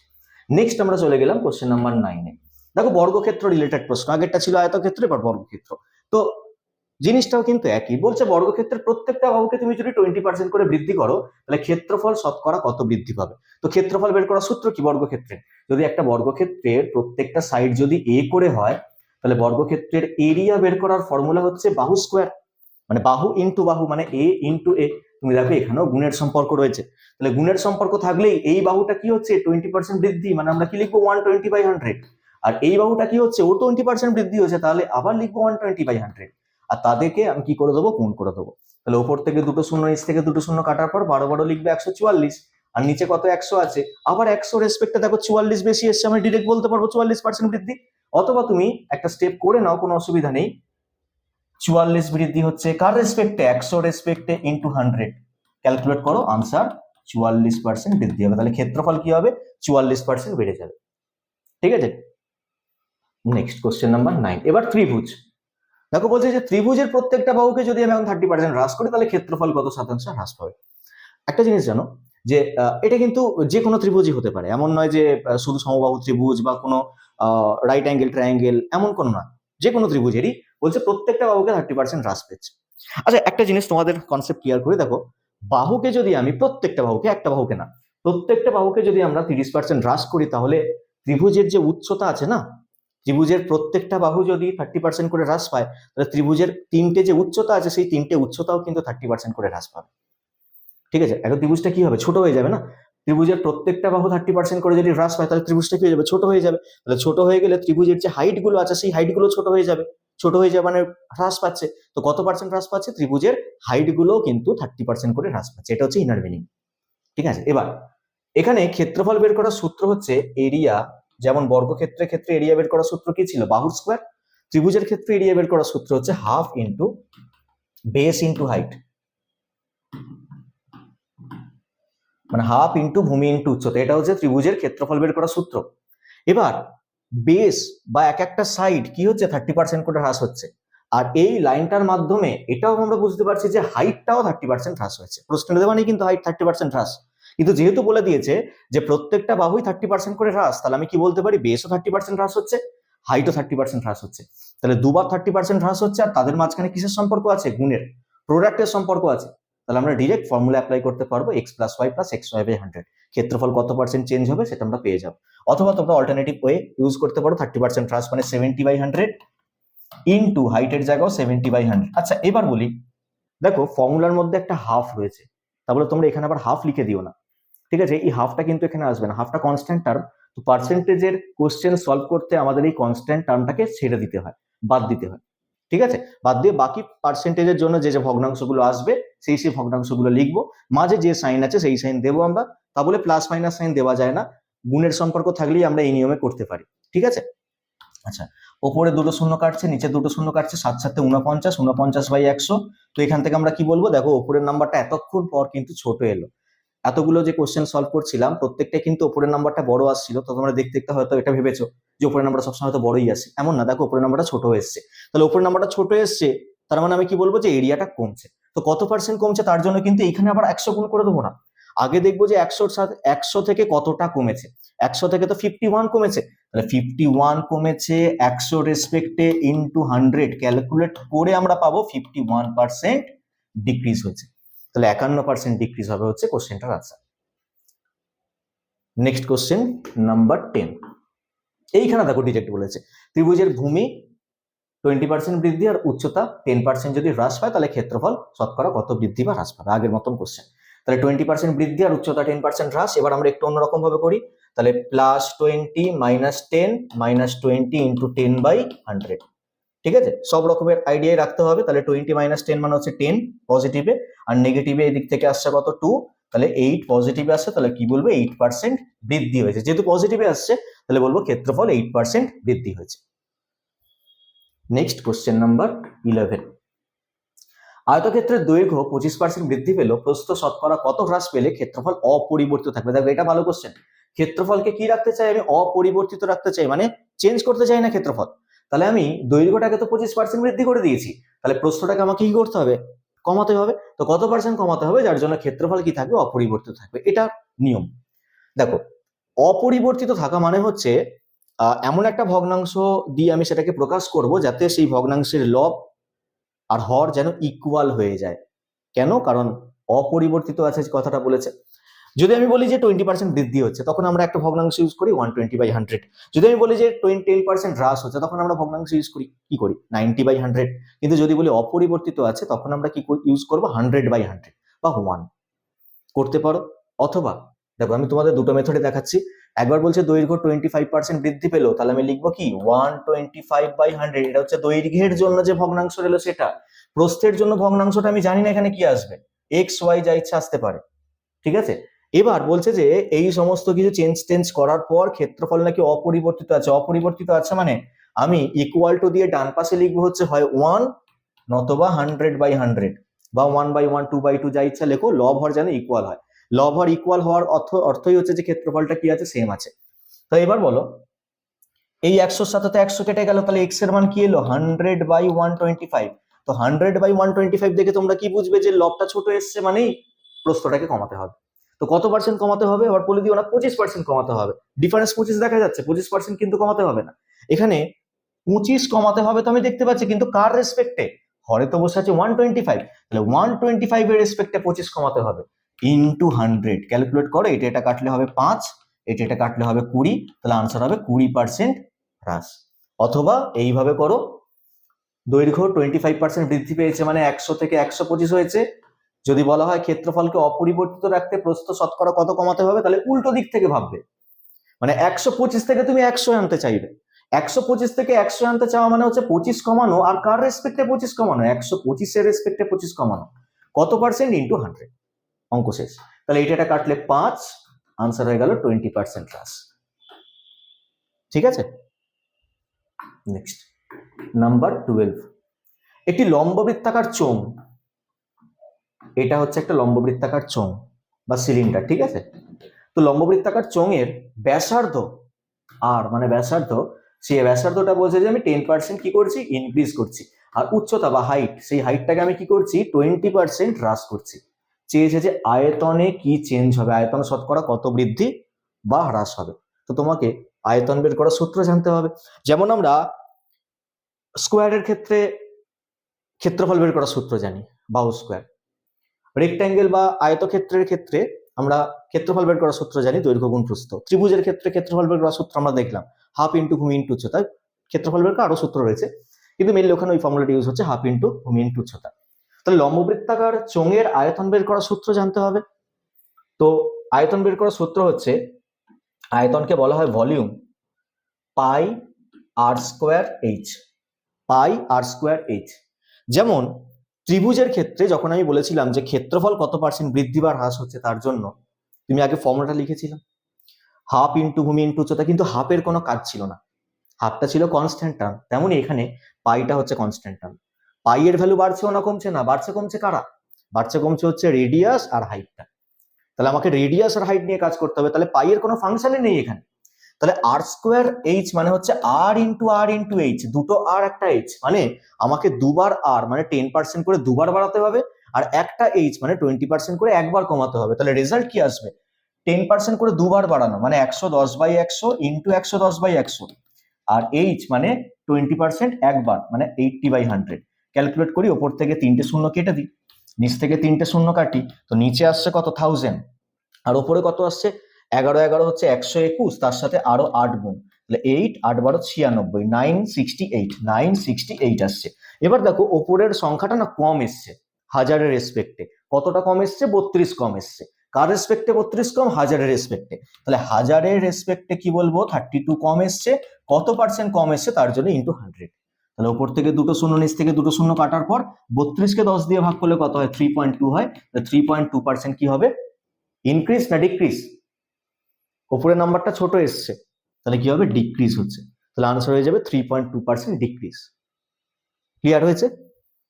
নেক্সট আমরা চলে গেলাম কোশ্চেন নাম্বার 9-এ। দেখো বর্গক্ষেত্র রিলেটেড প্রশ্ন, আগেরটা ছিল আয়তক্ষেত্র, এবার বর্গক্ষেত্র। তো জিনিসটাও কিন্তু একই, বলছে বর্গক্ষেত্রের প্রত্যেকটা বাহুকে তুমি যদি 20% করে বৃদ্ধি করো, তাহলে ক্ষেত্রফল শতকরা কত বৃদ্ধি পাবে। তো ক্ষেত্রফল বের করার সূত্র কি বর্গক্ষেত্রে, যদি একটা বর্গক্ষেত্রের প্রত্যেকটা সাইড যদি a করে হয়, তাহলে বর্গক্ষেত্রের এরিয়া বের করার ফর্মুলা হচ্ছে বাহু স্কোয়ার, মানে বাহু ইন্টু বাহু মানে a ইন্টু a। তুমি দেখো এখানেও গুণের সম্পর্ক রয়েছে, তাহলে গুণের সম্পর্ক থাকলেই এই বাহুটা কি হচ্ছে 20% বৃদ্ধি মানে আমরা কি লিখবো 120/100, আর এই বাহুটা কি হচ্ছে ও 20% বৃদ্ধি হচ্ছে, তাহলে আবার লিখবো 120/100, আর তাদেরকে আমি কি করে দেবো, গুণ করে দেবো। তাহলে ওপর থেকে দুটো শূন্য, নিচ থেকে দুটো শূন্য কাটার পর 12 লিখবে 144, আর নিচে কত 100 আছে, আবার 100 রেসপেক্টে দেখো 44 বেশি এসছে, আমি ডিরেক্ট বলতে পারবো 44% বৃদ্ধি। অথবা তুমি একটা স্টেপ করে নাও, কোনো অসুবিধা নেই, 44 বৃদ্ধি হচ্ছে কার রেসপেক্টে, 100 রেসপেক্টে ইন্টু 100, ক্যালকুলেট করো, আনসার 44% বৃদ্ধি হবে। তাহলে ক্ষেত্রফল কি হবে, 44% বেড়ে যাবে। ঠিক আছে, নেক্সট কোশ্চেন নাম্বার 9। এবার ত্রিভুজ। দেখো বলছে যে ত্রিভুজের প্রত্যেকটা বাহুকে যদি আমি এখন 30% হ্রাস করি, তাহলে ক্ষেত্রফল কত শতাংশ হ্রাস পাবে। একটা জিনিস জানো যে এটা কিন্তু যে কোনো ত্রিভুজই হতে পারে, এমন নয় যে শুধু সমবাহু ত্রিভুজ বা কোনো রাইট অ্যাঙ্গেল ট্রায়াঙ্গেল, এমন কোনো না, যে কোনো ত্রিভুজেরই বলছে প্রত্যেকটা বাহুকে 30% হ্রাস পেয়েছে। আচ্ছা একটা জিনিস তোমাদের কনসেপ্ট ক্লিয়ার করে দেখো, বাহুকে যদি আমি প্রত্যেকটা বাহুকে, একটা বাহুকে না, প্রত্যেকটা বাহুকে যদি আমরা 30% হ্রাস করি, তাহলে ত্রিভুজের যে উচ্চতা আছে না, ত্রিভুজের প্রত্যেকটা বাহু যদি 30% করে হ্রাস পায়, তাহলে ত্রিভুজের তিনটে যে উচ্চতা আছে সেই তিনটে উচ্চতাও কিন্তু 30% করে হ্রাস পাবে। ঠিক আছে, এখন ত্রিভুজটা কি হবে, ছোট হয়ে যাবে না। ত্রিভুজের প্রত্যেকটা বাহু 30% করে যদি হ্রাস পায়, তাহলে ত্রিভুজটা কি হয়ে যাবে, ছোট হয়ে যাবে। তাহলে ছোট হয়ে গেলে ত্রিভুজের যে হাইট গুলো আছে সেই হাইট গুলো ছোট হয়ে যাবে। ছোট হয়ে যাবে মানে হ্রাস পাচ্ছে। তো কত পার্সেন্ট হ্রাস পাচ্ছে? ত্রিভুজের হাইট গুলো কিন্তু 30% করে হ্রাস পাচ্ছে। এটা হচ্ছে ইনার মিনিং। ঠিক আছে, এবার এখানে ক্ষেত্রফল বের করার সূত্র হচ্ছে এরিয়া। যেমন বর্গক্ষেত্রের ক্ষেত্রে এরিয়া বের করার সূত্র কি ছিল? বাহুর স্কোয়ার। ত্রিভুজের ক্ষেত্রে এরিয়া বের করার সূত্র হচ্ছে half into base into height, মানে হাফ ইন্টু ভূমি ইন্টু উচ্চতা। এটা হচ্ছে ত্রিভুজের ক্ষেত্রফল বের করার সূত্র। এবার বেস বা এক একটা সাইড কি হচ্ছে 30% করে হ্রাস হচ্ছে, আর এই লাইনটার মাধ্যমে এটাও আমরা বুঝতে পারছি যে হাইটটাও 30% হ্রাস হয়েছে। প্রশ্ন দেওয়া নেই কিন্তু হাইট 30% হ্রাস, কিন্তু যেহেতু বলে দিয়েছে যে প্রত্যেকটা বাহুই 30% করে হ্রাস, তাহলে আমি কি বলতে পারি? বেসও 30% হ্রাস হচ্ছে, হাইটও 30% হ্রাস হচ্ছে। তাহলে দুবার 30% হ্রাস হচ্ছে, আর তাদের মাঝখানে কিসের সম্পর্ক আছে? গুণের, প্রোডাক্টের সম্পর্ক আছে। তাহলে আমরা ডিরেক্ট ফর্মুলা অ্যাপ্লাই করতে পারবো x plus Y plus X Y by 100। ক্ষেত্রফল কত পার্সেন্ট চেঞ্জ হবে সেটা আমরা পেয়ে যাবো। অথবা তোমরা অল্টারনেটিভ ওয়ে ইউজ করতে পারো, 30% হ্রাস মানে 70/100 ইন্টু হাইটের জায়গাও 70/100। আচ্ছা এবার বলি, দেখো ফর্মুলার মধ্যে একটা হাফ রয়েছে, তাহলে তোমরা এখানে আবার হাফ লিখে দিও না। ঠিক আছে, এই হাফটা কিন্তু এখানে আসবে না, হাফটা কনস্ট্যান্ট টার্ম। তো পার্সেন্টেজের কোশ্চেন সলভ করতে আমাদের এই কনস্ট্যান্ট টার্মটাকে ছেড়ে দিতে হয়, বাদ দিতে হয়। ঠিক আছে, বাদ দিয়ে বাকি পার্সেন্টেজের জন্য যে যে ভগ্নাংশগুলো আসবে সেই সেই ভগ্নাংশগুলো লিখবো। মাঝে যে সাইন আছে সেই সাইন দেবো আমরা। তা বলে প্লাস মাইনাস সাইন দেওয়া যায় না, গুণের সম্পর্ক থাকলেই আমরা এই নিয়মে করতে পারি। ঠিক আছে, আচ্ছা ওপরে দুটো শূন্য কাটছে, নিচে দুটো শূন্য কাটছে, 7 7 49, 49/100। তো এখান থেকে আমরা কি বলবো? দেখো ওপরের নাম্বারটা এতক্ষণ পর কিন্তু ছোট এলো। এতগুলো যে কোশ্চেন সলভ করছিলাম প্রত্যেকটা কিন্তু উপরের নাম্বারটা বড় আসছিল, তো তোমরা দেখতে দেখতে হয়তো এটা ভেবেছো যে উপরের নাম্বারটা সবসময় তো বড়ই আসে, এমন না। দেখো উপরের নাম্বারটা ছোট এসছে, তাহলে উপরের নাম্বারটা ছোট এসছে তার মানে আমি কি বলবো? যে এরিয়াটা কমছে। তো কত পার্সেন্ট কমছে তার জন্য কিন্তু এখানে আবার 100 গুণ করে দেবো না, আগে দেখবো যে 100 সাথে 100 থেকে কতটা কমেছে। 100 থেকে তো 51 কমেছে, তাহলে 51 কমেছে 100 রেসপেক্টে ইন্টু 100 ক্যালকুলেট করে আমরা পাবো 51% ডিক্রিজ হয়েছে। তাহলে 51% ডিক্রিজ হবে হচ্ছে কোশ্চেনটার আনসার। Next question number 10। এইখানে দেখো ডিরেক্ট বলেছে ত্রিভুজের ভূমি 20% বৃদ্ধি আর উচ্চতা 10% যদি হ্রাস পায় তাহলে ক্ষেত্রফল শতকরা কত বৃদ্ধি বা হ্রাস পাবে? আগের মতন কোশ্চেন। তাহলে 20% বৃদ্ধি আর উচ্চতা 10% হ্রাস। এবার আমরা একটু অন্যরকম ভাবে করি, তাহলে +20 -10 -20 ইন্টু 10/100। ঠিক আছে, সব রকমের আইডিয়াই রাখতে হবে। তাহলে 20 - 10 মানে হচ্ছে 10 পজিটিভে, আর নেগেটিভে এদিক থেকে আসছে কত? 2। তাহলে 8 পজিটিভে আসছে, তাহলে কি বলবো? 8% বৃদ্ধি হয়েছে। যেহেতু পজিটিভে আসছে তাহলে বলবো ক্ষেত্রফল 8% বৃদ্ধি হয়েছে। Next question number 11। আয়তক্ষেত্রের দৈর্ঘ্য 25% বৃদ্ধি পেল, প্রস্থ শতকরা কত হ্রাস পেলে ক্ষেত্রফল অপরিবর্তিত থাকবে? দেখো এটা ভালো কোশ্চেন। ক্ষেত্রফলকে কি রাখতে চাই আমি? অপরিবর্তিত রাখতে চাই, মানে চেঞ্জ করতে চাই না ক্ষেত্রফল। তাহলে আমি দৈর্ঘ্যটাকে তো 25% বৃদ্ধি করে দিয়েছি, তাহলে প্রস্থটাকে আমাকে কি করতে হবে? কমাতে হবে। তো কত পার্সেন্ট কমাতে হবে? যার জন্য ক্ষেত্রফল কি থাকবে? অপরিবর্তিত থাকবে। এটা নিয়ম। দেখো অপরিবর্তিত থাকা মানে হচ্ছে এমন একটা ভগ্নাংশ দিয়ে আমি সেটাকে প্রকাশ করব যাতে সেই ভগ্নাংশের লব আর হর যেন ইকুয়াল হয়ে যায়। কেন? কারণ অপরিবর্তিত আছে কথাটা বলেছে। যদি আমি বলি যে 20% বৃদ্ধি হচ্ছে, তখন আমরা একটা ভগ্নাংশ ইউজ করি 120/100। যদি আমি বলি যে 10% হ্রাস হচ্ছে, তখন আমরা ভগ্নাংশ ইউজ করি কি করি? 90/100। কিন্তু যদি বলি অপরিবর্তিত আছে, তখন আমরা কি ইউজ করবো? 100/100 বা 1 করতে পারো। অথবা দেখো আমি তোমাদের দুটো মেথডে দেখাচ্ছি। একবার বলছে দৈর্ঘ্য 25% বৃদ্ধি পেলো, তাহলে আমি লিখবো কি? 125/100। এটা হচ্ছে দৈর্ঘ্যের জন্য যে ভগ্নাংশ এলো সেটা। প্রস্থের জন্য ভগ্নাংশটা আমি জানি না এখানে কি আসবে, এক্স ওয়াই যা ইচ্ছা আসতে পারে। ঠিক আছে, এবার বলছে যে এই সমস্ত কিছু চেঞ্জ করার পর ক্ষেত্রফল নাকি অপরিবর্তিত আছে। অপরিবর্তিত আছে মানে আমি ইকুয়াল টু দিয়ে ডান পাশে লিখবো হচ্ছে হয় 1 নতবা 100/100 বা 1/1 2/2 যা ইচ্ছা লেখো, লব হর যেন ইকুয়াল হয়। লব হর ইকুয়াল হওয়ার অর্থই হচ্ছে যে ক্ষেত্রফলটা কি আছে? সেম আছে। তো এবার বলো এই 100 সাথে তো 100 কেটে গেল, তাহলে এক্স এর মান কি এলো? 100/125। তো 100/125 দেখে তোমরা কি বুঝবে? যে লবটা ছোট এসছে মানেই প্রস্থটাকে কমাতে হবে। তো কত পার্সেন্ট কমাতে হবে? আবার বলে দিও না, 25% কমাতে হবে। ডিফারেন্স 25 দেখা যাচ্ছে, 25% কিন্তু কমাতে হবে না। এখানে 25 কমাতে হবে তো আমি দেখতে পাচ্ছি, কিন্তু কার রেসপেক্টে? হরে তো বসে আছে 125, তাহলে 125 এর রেসপেক্টে 25 কমাতে হবে ইন্টু 100। ক্যালকুলেট করো, এটা কাটলে হবে 5, এটা কাটলে হবে 20, তাহলে আনসার হবে 20% হ্রাস। অথবা এইভাবে করো, দৈর্ঘ্য 25% বৃদ্ধি পেয়েছে মানে 100 থেকে 125 হয়েছে। যদি বলা হয় ক্ষেত্রফলকে অপরিবর্তিত রাখতে প্রস্থ শতকরা কত কমাতে হবে, তাহলে উল্টো দিক থেকে ভাববে, মানে 125 থেকে তুমি 100 আনতে চাইবে। 125 থেকে 100 আনতে চাওয়া মানে হচ্ছে 25 কমানো, আর কার রেসপেক্টে 25 কমানো? 125 এর রেসপেক্টে 25 কমানো। কত পার্সেন্ট? ইন্টু 100, অঙ্ক শেষ। তাহলে এটা কাটলে 5, আনসার হয়ে গেল 20% হ্রাস। ঠিক আছে, নেক্সট নাম্বার 12, একটি লম্ববৃত্তাকার চোঙ, এটা হচ্ছে একটা লম্ববৃত্তাকার চোঙ বা সিলিন্ডার, ঠিক আছে। তো লম্ববৃত্তাকার চোঙের ব্যাসার্ধ আর মানে ব্যাসার্ধ, সেই ব্যাসার্ধটা বলছে যে আমি 10% কি করছি? ইনক্রিজ করছি। আর উচ্চতা বা হাইট, সেই হাইটটাকে আমি কি করছি? 20% হ্রাস করছি। চেয়েছে যে আয়তনে কি চেঞ্জ হবে, আয়তন শতকরা কত বৃদ্ধি বা হ্রাস হবে। তো তোমাকে আয়তন বের করার সূত্র জানতে হবে। যেমন আমরা স্কোয়ারের ক্ষেত্রে ক্ষেত্রফল বের করার সূত্র জানি, বাহু স্কোয়ার। রেক্ট্যাঙ্গেল বা আয়তক্ষেত্রের ক্ষেত্রে আমরা ক্ষেত্রফল বের করার সূত্র জানি, দৈর্ঘ্য গুণ প্রস্থ। ত্রিভুজের ক্ষেত্রে ক্ষেত্রফল বের করার সূত্র আমরা দেখলাম, হাফ ইন্টু ভূমি ইন্টু উচ্চতা। ক্ষেত্রফল বের করার আরো সূত্র রয়েছে, কিন্তু মেনলি ওখানে ওই ফর্মুলাটি ইউজ হচ্ছে, হাফ ইন্টু ভূমি ইন্টু উচ্চতা। তাহলে লম্ববৃত্তাকার চোঙের আয়তন বের করার সূত্র জানতে হবে। তো আয়তন বের করার সূত্র হচ্ছে, আয়তনকে বলা হয় ভলিউম, পাই আর স্কোয়ার এইচ, পাই আর স্কোয়ার এইচ। যেমন ত্রিভুজের ক্ষেত্রে যখন আমি বলেছিলাম যে ক্ষেত্রফল কত পার্সেন্ট বৃদ্ধি বা হ্রাস হচ্ছে, তার জন্য তুমি আগে ফর্মুলাটা লিখেছিলাম, হাফ ইন্টু ভূমি ইন্টু উচ্চতা, কিন্তু হাফের কোনো কাজ ছিল না, হাফটা ছিল কনস্ট্যান্ট টার্ম। তেমনি এখানে পাইটা হচ্ছে কনস্ট্যান্ট টার্ম। পাই এর ভ্যালু বাড়ছেও না কমছে না, বাড়ছে কমছে কারা? বাড়ছে কমছে হচ্ছে রেডিয়াস আর হাইটটা। তাহলে আমাকে রেডিয়াস আর হাইট নিয়ে কাজ করতে হবে, তাহলে পাই এর কোনো ফাংশনই নেই এখানে। তাহলে আর স্কোয়ার এইচ মানে হচ্ছে আর ইন্টু এইচ, দুটো আর একটা এইচ, মানে আমাকে দুবার আর মানে 10% করে দুবার বাড়াতে হবে, আর একটা এইচ মানে 20% করে একবার কমাতে হবে। তাহলে রেজাল্ট কি আসবে? 10% করে দুবার বাড়ানো মানে 110/100 ইন্টু 110/100, আর এইচ মানে 20% একবার মানে 80/100। ক্যালকুলেট করি, ওপর থেকে 3টে শূন্য কেটে দিই, নিচ থেকে 3টে শূন্য কাটি, তো নিচে আসছে কত? 1000, আর ওপরে কত আসছে? 11 11 হচ্ছে 121, তার সাথে আরো 8 গুণ, তাহলে 8 8 12 96, 968 আসছে। এবার দেখো ওপরের সংখ্যাটা না কম এসছে হাজারের রেসপেক্টে। কতটা কম এসছে? 32 কম এসছে। কার রেসপেক্টে 32 কম? হাজারের রেসপেক্টে। তাহলে হাজারের রেসপেক্টে কি বলবো? 32 কম এসছে। কত পার্সেন্ট কম এসছে তার জন্য ইন্টু 100। তাহলে ওপর থেকে দুটো শূন্য, নিচ থেকে দুটো শূন্য কাটার পর 32কে 10 দিয়ে ভাগ করলে কত হয়? 3.2 হয়। 3.2% কি হবে? ইনক্রিজ না ডিক্রিজ? উপরের নাম্বারটা ছোট এসছে, তাহলে কি হবে? ডিক্রিজ হচ্ছে। তাহলে আনসার হয়ে যাবে 3.2% ডিক্রিজ। ক্লিয়ার হয়েছে?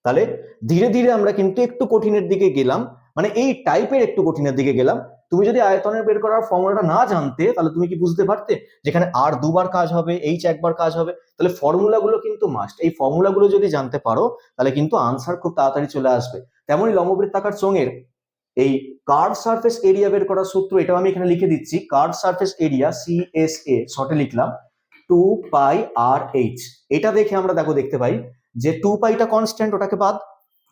তাহলে ধীরে ধীরে আমরা কিন্তু একটু কঠিনের দিকে গেলাম, মানে এই টাইপের একটু কঠিনের দিকে গেলাম। তুমি যদি আয়তনের বের করার ফর্মুলাটা না জানতে, তাহলে তুমি কি বুঝতে পারতে যেখানে আর দুবার কাজ হবে, এইচ একবার কাজ হবে? তাহলে ফর্মুলাগুলো কিন্তু মাস্ট, এই ফর্মুলাগুলো যদি জানতে পারো তাহলে কিন্তু আনসার খুব তাড়াতাড়ি চলে আসবে। তেমনই লম্ববৃত্তাকার চোঙের এই কার্ভ সারফেস এরিয়া বের করার সূত্র, এটাও আমি এখানে লিখে দিচ্ছি। কার্ভ সারফেস এরিয়া CSA, শর্টে লিখলাম 2πRH। এটা দেখে আমরা দেখতে পাই যে 2πটা কনস্ট্যান্ট, ওটাকে বাদ,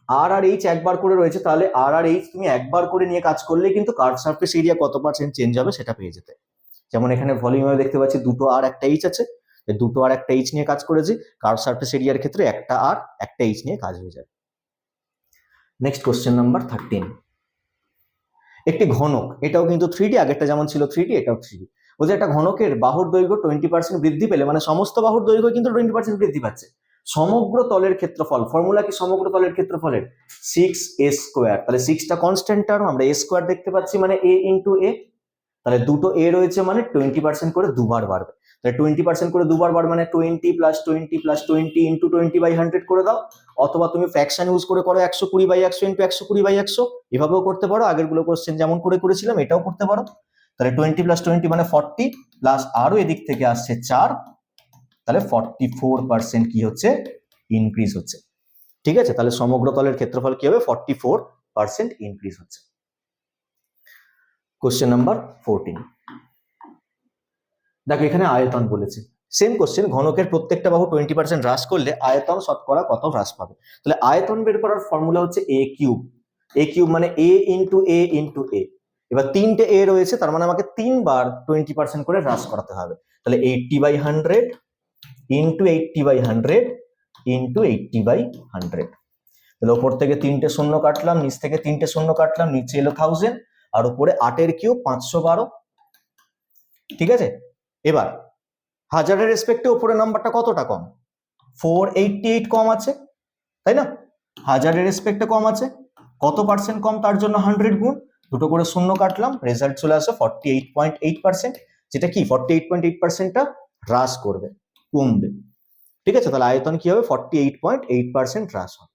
আর এইচ একবার করে রয়েছে, তাহলে আর এইচ তুমি একবার করে নিয়ে কাজ করলে কিন্তু কার্ভ সারফেস এরিয়া কত পার্সেন্ট চেঞ্জ হবে সেটা পেয়ে যেতে। যেমন এখানে ভলিউমে দেখতে পাচ্ছি দুটো আর একটা এইচ আছে, দুটো আর একটা এইচ নিয়ে কাজ করেছি। কার্ভ সারফেস এরিয়ার ক্ষেত্রে একটা আর একটা এইচ নিয়ে কাজ হয়ে যাবে। নেক্সট কোশ্চেন নাম্বার 13, একটি ঘনক, এটাও কিন্তু 3D, আগেরটা যেমন ছিল 3D, এটাও 3D। বলছে একটা ঘনকের বাহুর দৈর্ঘ্য 20% বৃদ্ধি পেলে, মানে সমস্ত বাহুর দৈর্ঘ্য কিন্তু 20% বৃদ্ধি পাচ্ছে, সমগ্র তলের ক্ষেত্রফল, ফর্মুলা কি সমগ্র তলের ক্ষেত্রফলের? 6a²। তাহলে 6টা কনস্ট্যান্ট টার্ম, আমরা a² দেখতে পাচ্ছি মানে a ইন্টু a, তাহলে দুটো a রয়েছে মানে 20% করে দুবার বাড়বে। তাহলে 20% করে দুবার বাড়বে মানে 20 + 20 + 20 ইন্টু 20/100 করে দাও, অথবা তুমি ফ্র্যাকশন ইউজ করে করো 120/100 ইন্টু 120/100, এভাবেও করতে পারো। আগের গুলো কোশ্চেন যেমন করে করেছিলাম এটাও করতে পারো। তাহলে 20 + 20 মানে 40, প্লাস আরো এদিক থেকে আসছে 4, তাহলে 44% কি হচ্ছে? ইনক্রিজ হচ্ছে। ঠিক আছে, তাহলে সমগ্র তলের ক্ষেত্রফল কি হবে? 44% ইনক্রিজ হচ্ছে। কোশ্চেন নাম্বার 14, দেখো এখানে আয়তন বলেছে, সেম কোশ্চেন, ঘনকের প্রত্যেকটা বাহু 20% হ্রাস করলে আয়তন শতকরা কত হ্রাস পাবে? তাহলে আয়তন বের করার ফর্মুলা হচ্ছে a³ মানে a into a into a। এবার 3টে a রয়েছে, তার মানে আমাকে 3বার 20% করে হ্রাস করাতে হবে। তাহলে 80/100 ইন্টু 80/100 ইন্টু 80/100। তাহলে ওপর থেকে 3টে শূন্য কাটলাম, নিচ থেকে 3টে শূন্য কাটলাম, নিচে এলো 1000, আর উপরে 8 এর কিউব 512। ঠিক আছে, এবার হাজারের রেসপেক্টে উপরের নাম্বারটা কতটা কম? 488 কম আছে, তাই না? হাজারের রেসপেক্টে কম আছে, কত পার্সেন্ট কম? তার জন্য 100 গুণ, দুটো করে শূন্য কাটলাম, রেজাল্ট চলে আসে 48.8%, যেটা কি 48.8%টা হ্রাস করবে, কমবে। ঠিক আছে, তাহলে আয়তন কি হবে? 48.8% হ্রাস হবে।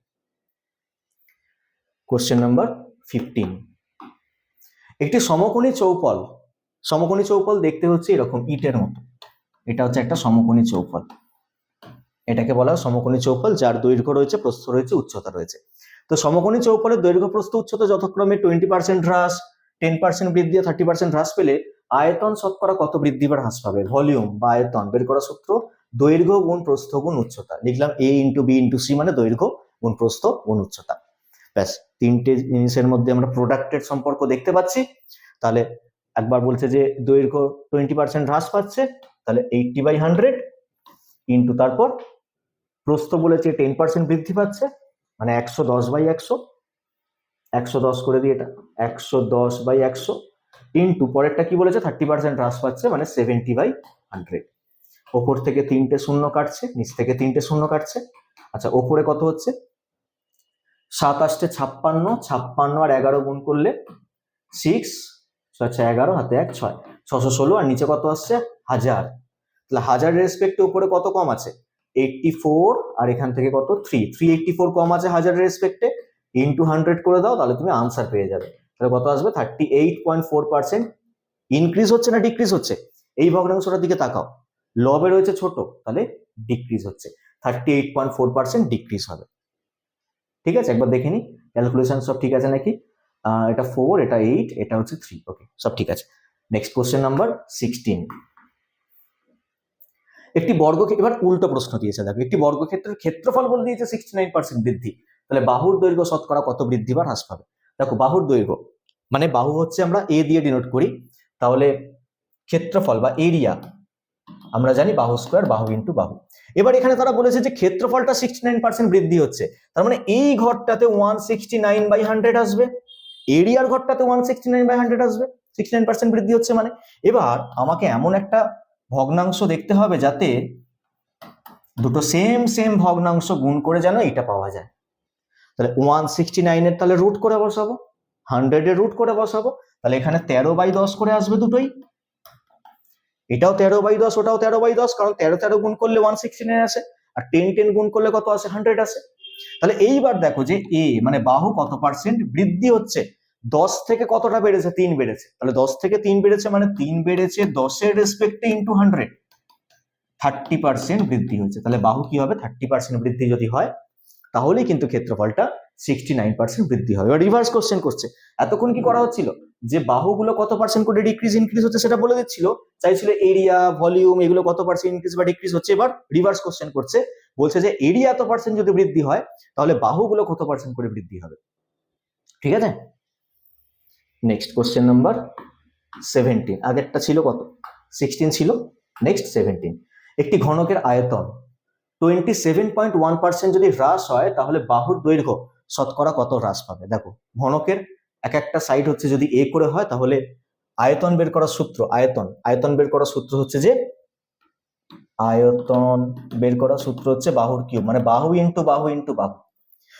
কোশ্চেন নাম্বার 15, একটি সমকোণী চৌপল, সমকোণী চৌপল দেখতে হচ্ছে এরকম ইটের মতো, এটা হচ্ছে একটা সমকোণী চৌপল, এটাকে বলা হয় সমকোণী চৌপল, যার দৈর্ঘ্য রয়েছে, প্রস্থ রয়েছে, উচ্চতা রয়েছে। তো সমকোণী চৌপলের দৈর্ঘ্য, প্রস্থ, উচ্চতা যথাক্রমে 20% হ্রাস, 10% বৃদ্ধি, 30% হ্রাস পেলে আয়তন শতকরা কত বৃদ্ধি বা হ্রাস পাবে? ভলিউম বা আয়তন বের করার সূত্র দৈর্ঘ্য গুণ প্রস্থ গুণ উচ্চতা, লিখলাম a into B into C, মানে দৈর্ঘ্য গুণ প্রস্থ গুণ উচ্চতা। ব্যাস, তিনটে জিনিসের মধ্যে আমরা প্রোডাক্টের সম্পর্ক দেখতে পাচ্ছি। তাহলে একবার বলছে যে দৈর্ঘ্য 20% হ্রাস পাচ্ছে, তাহলে 80/100 ইন্টু তারপর প্রস্থ বলেছে 10% বৃদ্ধি পাচ্ছে, মানে 110/100, 110 করে দিই, এটা 110/100 ইন্টু পরেরটা কি বলেছে 30% হ্রাস পাচ্ছে, মানে 70/100। ওপর থেকে 3টে শূন্য কাটছে, নিচ থেকে 3টে শূন্য কাটছে। আচ্ছা, ওপরে কত হচ্ছে? 7 8 56, 56 আর 11 গুণ করলে 6, 6 11, হাতে 1 6, 616, আর নিচে কত আসছে? 1000। তাহলে হাজারের রেসপেক্টে উপরে কত কম আছে? 84, আর এখান থেকে কত? 384 কম আছে হাজারের রেসপেক্টে, ইন্টু 100 করে দাও, তাহলে তুমি আনসার পেয়ে যাবে। তাহলে কত আসবে? 38.4% ইনক্রিজ হচ্ছে না ডিক্রিজ হচ্ছে? এই ভগ্নাংশটার দিকে তাকাও, লবে রয়েছে ছোট, তাহলে ডিক্রিজ হচ্ছে, 38.4% ডিক্রিজ হবে। ঠিক আছে, একবার দেখে নি ক্যালকুলেশন সব ঠিক আছে নাকি? এটা 4, এটা 8, এটা হচ্ছে 3, ওকে, সব ঠিক আছে। নেক্সট কোশ্চেন নাম্বার 16, একটি এবার উল্টো প্রশ্ন দিয়েছে, দেখো, একটি বর্গক্ষেত্রের ক্ষেত্রফল বলে দিয়েছে 69% বৃদ্ধি, তাহলে বাহুর দৈর্ঘ্য শতকরা কত বৃদ্ধি বা হ্রাস পাবে? দেখো, বাহুর দৈর্ঘ্য মানে বাহু হচ্ছে আমরা এ দিয়ে ডিনোট করি, তাহলে ক্ষেত্রফল বা এরিয়া আমরা জানি বাহু স্কোয়ার, বাহু ইন্টু বাহু। এবার এখানে তারা বলেছে যে ক্ষেত্রফলটা 69% বৃদ্ধি হচ্ছে, তার মানে এই ঘরটাতে 169/100 আসবে, এরিয়ার ঘরটাতে 169/100 আসবে, 69% বৃদ্ধি হচ্ছে মানে। এবার আমাকে এমন একটা ভগ্নাংশ দেখতে হবে যাতে দুটো সেম সেম ভগ্নাংশ গুণ করে যেন এটা পাওয়া যায়। তাহলে 169 এর তাহলে রুট করে বসাবো, 100 এর রুট করে বসাবো, তাহলে এখানে 13/10 করে আসবে দুটোই, এটাও 13/10, ওটাও 13/10, কারণ 13 13 গুণ করলে 169 আসে, আর 10 10 গুণ করলে কত আসে? 100 আসে। তাহলে এইবার দেখো যে এ মানে বাহু কত পার্সেন্ট বৃদ্ধি হচ্ছে? 10 থেকে কতটা বেড়েছে? 3 বেড়েছে, তাহলে 10 থেকে 3 বেড়েছে মানে 3 বেড়েছে 10 এর রেসপেক্টে ইন্টু 100, 30% বৃদ্ধি হচ্ছে। তাহলে বাহু কি হবে? 30% বৃদ্ধি যদি হয় তাহলেই কিন্তু ক্ষেত্রফলটা 69% বৃদ্ধি হবে। এবার রিভার্স কোশ্চেন করছে, এতক্ষণ কি করা হচ্ছিল? যে বাহুগুলো কত পার্সেন্ট করে ডিক্রিজ ইনক্রিজ হচ্ছে সেটা বলে দিচ্ছিল, চাইছিল এরিয়া, ভলিউম, এগুলো কত পার্সেন্ট ইনক্রিজ বা ডিক্রিজ হচ্ছে। এবার রিভার্স কোশ্চেন করছে, বলছে যে এরিয়া এত পার্সেন্ট যদি বৃদ্ধি হয় তাহলে বাহুগুলো কত পার্সেন্ট করে বৃদ্ধি হবে। ঠিক আছে, নেক্সট কোশ্চেন নাম্বার 17, আগেরটা ছিল কত? 16 ছিল, নেক্সট 17, একটি ঘনকের আয়তন 27.1% যদি হ্রাস হয় তাহলে বাহুর দৈর্ঘ্য শতকরা কত হ্রাস পাবে? দেখো, ঘনকের এক একটা সাইড হচ্ছে যদি এ করে হয় তাহলে আয়তন বের করার সূত্র, আয়তন বের করার সূত্র হচ্ছে যে আয়তন বের করার সূত্র হচ্ছে বাহুর কিউব, মানে বাহু ইন্টু বাহু ইন্টু বাহু।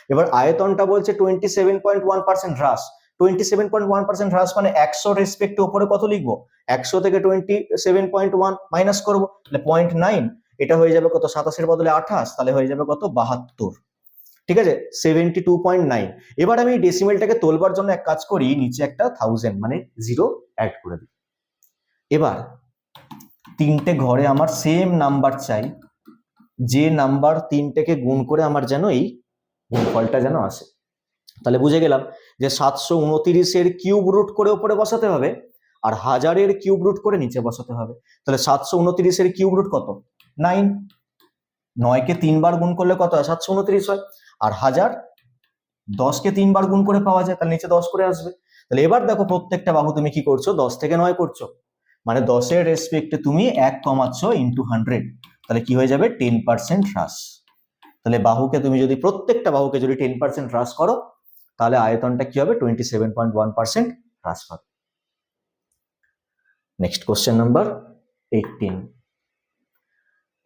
এবার আয়তনটা বলছে 27.1% হ্রাস, 27.1% হ্রাস মানে 100 রেসপেক্টে উপরে কত লিখবো? 100 থেকে 27.1 মাইনাস করবো, তাহলে 0.9, এটা হয়ে যাবে কত? 27 এর বদলে 28, তাহলে হয়ে যাবে কত? 72। ঠিক আছে, 72.9। এবার আমি ডেসিমেলটাকে তোলবার জন্য এক কাজ করি, নিচে একটা 1000 মানে 0 অ্যাড করে দিই। এবার তিনটে ঘরে আমার সেম নাম্বার চাই, যে নাম্বার তিনটেকে গুণ করে আমার যেন এই গুণফলটা যেন আসে। তাহলে বুঝে গেলাম যে 729 এর কিউব রুট করে উপরে বসাতে হবে, আর 1000 কিউব রুট করে নিচে বসাতে হবে। তাহলে 729 এর কিউব রুট কত? 9, 9 কে 3 বার গুণ করলে কত হয়? 729 হয়। আর 1000 10 কে 3 বার গুণ করে পাওয়া যায়, তাহলে নিচে 10 করে আসবে। তাহলে এবার দেখো প্রত্যেকটা বাহু তুমি কি করছো? 10 থেকে 9 করছো, মানে 10 এর রেসপেক্টে তুমি 1 কমাচ্ছ ইন্টু 100, তাহলে কি হয়ে যাবে? 10% হ্রাস। তাহলে বাহুকে তুমি যদি প্রত্যেকটা বাহুকে যদি 10% হ্রাস করো তাহলে আয়তনটা কি হবে? 27.1% হ্রাস পাবে। নেক্সট কোশ্চেন নাম্বার 18,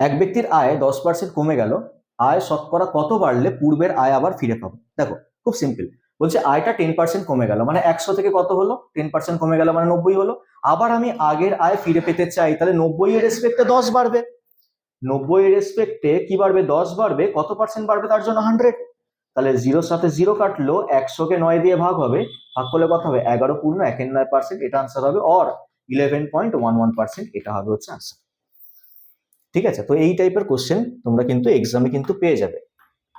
এক ব্যক্তির আয় 10% কমে গেল, আয় শতকরা কত বাড়লে পূর্বের আয় আবার ফিরে পাবো? দেখো খুব সিম্পল, বলছে আয়টা 10% কমে গেল মানে 100 থেকে কত হলো, 10% কমে গেল মানে 90 হলো। আবার আমি আগের আয় ফিরে পেতে চাই, তাহলে 90 এর রেসপেক্টে 10 বাড়বে, 90 এর রেসপেক্টে কি বাড়বে, 10 বাড়বে, কত পার্সেন্ট বাড়বে তার জন্য 100। তাহলে 0 সাথে 0 কাটলো, 100 কে 9 দিয়ে ভাগ হবে, ভাগ করলে কত হবে, 11 পূর্ণ 1/9%, এটা আনসার হবে, অর 11.11%, এটা হবে হচ্ছে আনসার। ঠিক আছে, তো এই টাইপের কোশ্চেন তোমরা কিন্তু এক্সামে কিন্তু পেয়ে যাবে।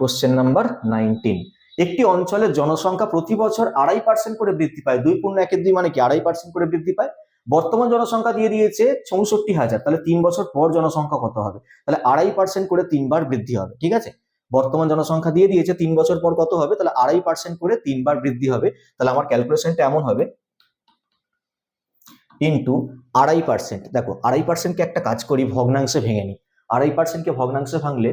কোশ্চেন নাম্বার 19, একটি অঞ্চলের জনসংখ্যা প্রতি বছর 2.5% করে বৃদ্ধি পায়, 2 পূর্ণ 1/2 মানে কি 2.5% করে বৃদ্ধি পায়। বর্তমান জনসংখ্যা দিয়ে দিয়েছে 64,000, তাহলে 3 বছর পর জনসংখ্যা কত হবে, তাহলে 2.5% করে 3 বার বৃদ্ধি হবে। ঠিক আছে, বর্তমান জনসংখ্যা দিয়ে দিয়েছে 3 বছর পর কত হবে, তাহলে 2.5% করে 3 বার বৃদ্ধি হবে। তাহলে আমার ক্যালকুলেশনটা এমন হবে, ইন্টু 2.5%। দেখো 2.5%কে একটা কাজ করি, ভগ্নাংশে ভেঙে নিই। 2.5%কে ভগ্নাংশে ভাঙলে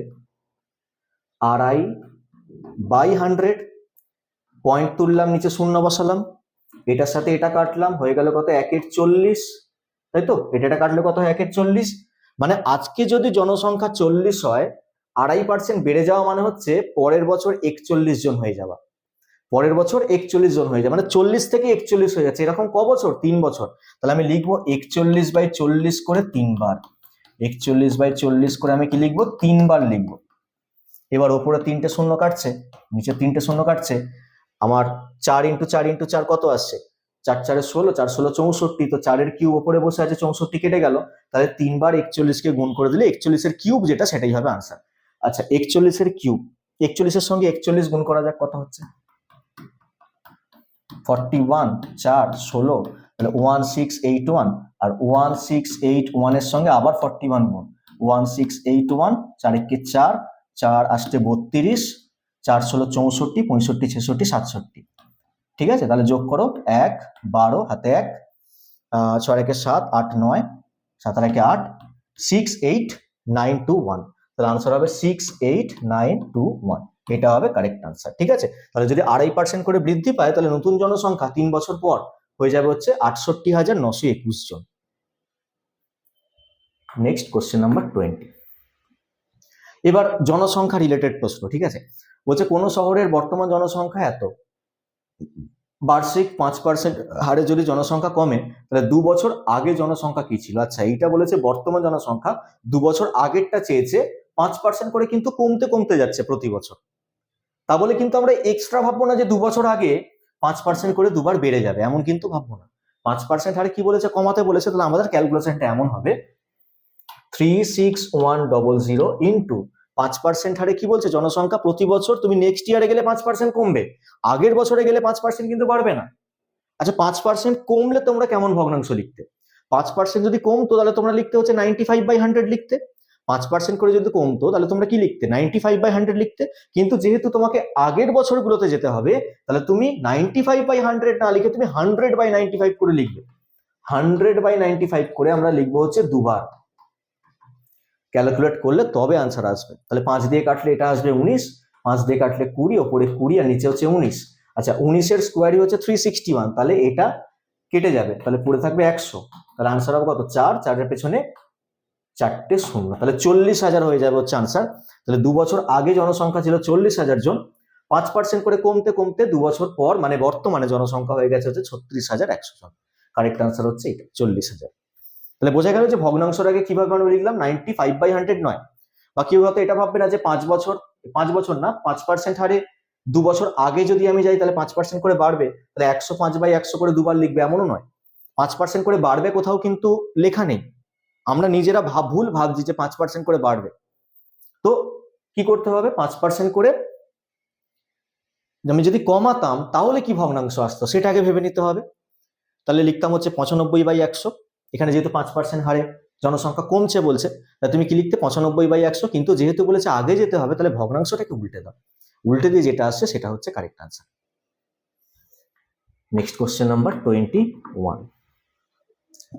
2.5/100, পয়েন্ট তুললাম, নিচে শূন্য বসালাম, এটার সাথে এটা কাটলাম, হয়ে গেল কত, 1/40, তাই তো, এটা কাটলে কত হয়, 1/40। মানে আজকে যদি জনসংখ্যা 40 হয়, 2.5% বেড়ে যাওয়া মানে হচ্ছে পরের বছর 41 জন হয়ে যাওয়া, পরের বছর 41 জন হয়ে যাবে, মানে 40 থেকে 41 হয়ে যাচ্ছে, এরকম ক বছর, 3 বছর। তাহলে আমি লিখবো 41/40 করে 3 বার, 41/40 করে আমি কি লিখবো, 3 বার লিখবো। এবার ওপরে 3টে শূন্য কাটছে, নিচে 3টে শূন্য কাটছে, আমার 4 × 4 × 4 কত আসছে, 4 × 4 = 16, 4 × 16 = 64, তো 4 এর কিউব ওপরে বসে আছে, 64 কেটে গেল, তাহলে 3 বার 41 কে গুণ করে দিলে 41 এর কিউব যেটা সেটাই হবে আনসার। আচ্ছা 41 এর কিউব, 41 এর সঙ্গে 41 গুণ করা যাক, কত হচ্ছে 41, 4, 16, তাহলে 1681, আর 1681 এর সঙ্গে আবার 41 গুণ, 1681, 4 × 4, 4 আসছে 32, 4 × 16 = 64, 65, 66, 67। ঠিক আছে, তাহলে যোগ করো, 1, 12, হাতে 1, 6 × 7, 8, 9, 7 × 8, 68921, তাহলে আনসার হবে 68921, এটা হবে কারেক্ট আনসার। ঠিক আছে, তাহলে যদি 2.5% করে বৃদ্ধি পায়, তাহলে নতুন জনসংখ্যা 3 বছর পর হয়ে যাবে হচ্ছে 68,921 জন। নেক্সট কোশ্চেন নাম্বার 20, এবার জনসংখ্যা রিলেটেড প্রশ্ন। ঠিক আছে, বলছে কোন শহরের বর্তমান জনসংখ্যা এত, বার্ষিক 5% হারে যদি জনসংখ্যা কমে, তাহলে 2 বছর আগে জনসংখ্যা কি ছিল। আচ্ছা এইটা বলেছে বর্তমান জনসংখ্যা 2 বছর আগেরটা চেয়েছে, 5% করে কিন্তু কমতে কমতে যাচ্ছে প্রতি বছর। তা বলে কিন্তু আমরা এক্সট্রা ভাববো না যে 2 বছর আগে 5% করে দুবার বেড়ে যাবে, এমন কিন্তু ভাববো না। 5% হারে কি বলেছে, কমাতে বলেছে, তাহলে আমাদের ক্যালকুলেশনটা এমন হবে, 36100 ইন্টু 5% হারে কি বলছে, জনসংখ্যা প্রতি বছর তুমি নেক্সট ইয়ারে গেলে 5% কমবে, আগের বছরে গেলে 5% কিন্তু বাড়বে না। আচ্ছা 5% কমলে তোমরা কেমন ভগ্নাংশ লিখতে, 5% যদি কমতো তাহলে তোমরা লিখতে হচ্ছে 95/100 লিখতে, 5% করে যদি কমতো তাহলে তোমরা কি লিখতে, 95/100 লিখতে। কিন্তু যেহেতু তোমাকে আগের বছরগুলোতে যেতে হবে, তাহলে তুমি 95/100 না লিখে তুমি 100/95 করে লিখবে, 100/95 করে আমরা লিখবো হচ্ছে দুবার, ক্যালকুলেট করলে তবে আনসার আসবে। তাহলে 5 দিয়ে কাটলে এটা আসবে 19, 5 দিয়ে কাটলে 20, ওপরে 20 আর নিচে হচ্ছে 19। আচ্ছা 19 এর স্কোয়ারই হচ্ছে 361, তাহলে এটা কেটে যাবে, তাহলে পড়ে থাকবে 100, তাহলে আনসার হবে কত, 4, 4 এর পেছনে 4টে শূন্য, তাহলে 40,000 হয়ে যাবে হচ্ছে আনসার। তাহলে 2 বছর আগে জনসংখ্যা ছিল 40,000 জন, 5% করে কমতে কমতে 2 বছর পর মানে বর্তমানে জনসংখ্যা হয়ে গেছে হচ্ছে 36,100 জন। কারেক্ট আনসার হচ্ছে এটা 40,000। তাহলে বোঝা গেল যে ভগ্নাংশের আগে কিভাবে আমরা লিখলাম 95/100 নয়। বা কেউ হয়তো এটা ভাববে না যে 5 বছর না, 5% হারে 2 বছর আগে যদি আমি যাই তাহলে 5% করে বাড়বে, তাহলে 105/100 করে দুবার লিখবে, এমনও নয়। 5% করে বাড়বে কোথাও কিন্তু লেখা নেই, আমরা নিজেরা ভুল ভাবছি যে 5% করে বাড়বে। তো কি করতে হবে, 5% করে আমি যদি কমাতাম তাহলে কি ভগ্নাংশ আসতো সেটা আগে ভেবে নিতে হবে। তাহলে লিখতাম হচ্ছে 95/100, এখানে যেহেতু 5% হারে জনসংখ্যা কমছে বলছে, তাহলে তুমি কি লিখতে 95/100, কিন্তু যেহেতু বলেছে আগে যেতে হবে তাহলে ভগ্নাংশটাকে উল্টে দাও, উল্টে দিয়ে যেটা আসছে সেটা হচ্ছে correct answer. Next question number 21,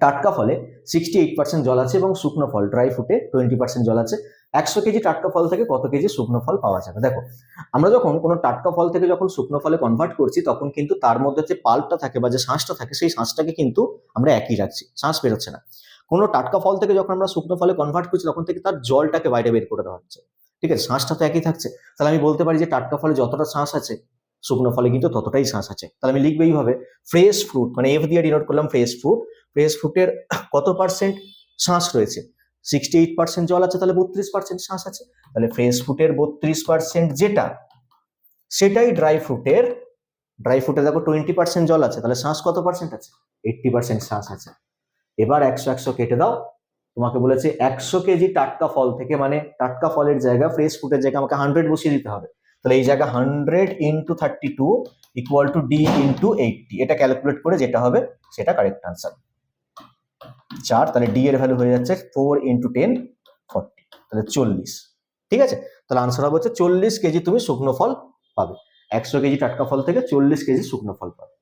টাটকা ফলে 68% জল আছে এবং শুকনো ফল ড্রাই ফ্রুটে 20% জল আছে, 100 কেজি টাটকা ফল থেকে কত কেজি শুকনো ফল পাওয়া যাবে। দেখো আমরা যখন কোনো টাটকা ফল থেকে যখন শুকনো ফলে কনভার্ট করছি, তখন কিন্তু তার মধ্যে যে পাল্পটা থাকে বা যে শাঁসটা থাকে সেই শাঁসটাকে কিন্তু আমরা একই রাখছি, শাঁস বেরোচ্ছে না। কোনো টাটকা ফল থেকে যখন আমরা শুকনো ফলে কনভার্ট করছি তখন থেকে তার জলটাকে বাইরে বের করে দেওয়া হচ্ছে, ঠিক আছে, শ্বাসটা তো একই থাকছে। তাহলে আমি বলতে পারি যে টাটকা ফলে যতটা শ্বাস আছে শুকনো ফলে কিন্তু ততটাই শ্বাস আছে। তাহলে আমি লিখবো এইভাবে, ফ্রেশ ফ্রুট মানে এফ দিয়ে ডিনোট করলাম ফ্রেশ ফ্রুট, ফ্রেশ ফ্রুটের কত পার্সেন্ট শ্বাস রয়েছে, 68% জল আছে, তাহলে 32% শ্বাস আছে। তাহলে ফ্রেশ ফ্রুটের 32% যেটা, সেটাই ড্রাই ফ্রুটের দেখো 20% জল আছে, তাহলে শ্বাস কত পার্সেন্ট আছে, 80% শ্বাস আছে। এবার 100 কেটে দাও, তোমাকে বলেছে 100 কেজি টাটকা ফল থেকে, মানে টাটকা ফলের জায়গা ফ্রেশ ফ্রুটের জায়গা আমাকে 100 বসিয়ে দিতে হবে। তাহলে এই জায়গা 100 into 32 equal to D into 80, এটা ক্যালকুলেট করে যেটা হবে সেটা কারেক্ট আনসার 4। তাহলে ডি এর ভ্যালু হয়ে যাচ্ছে 4 ইন্টু 10 40, তাহলে 40। ঠিক আছে, তাহলে আনসার হবে হচ্ছে 40 কেজি তুমি শুকনো ফল পাবে, 100 কেজি টাটকা ফল থেকে 40 কেজি শুকনো ফল পাবে।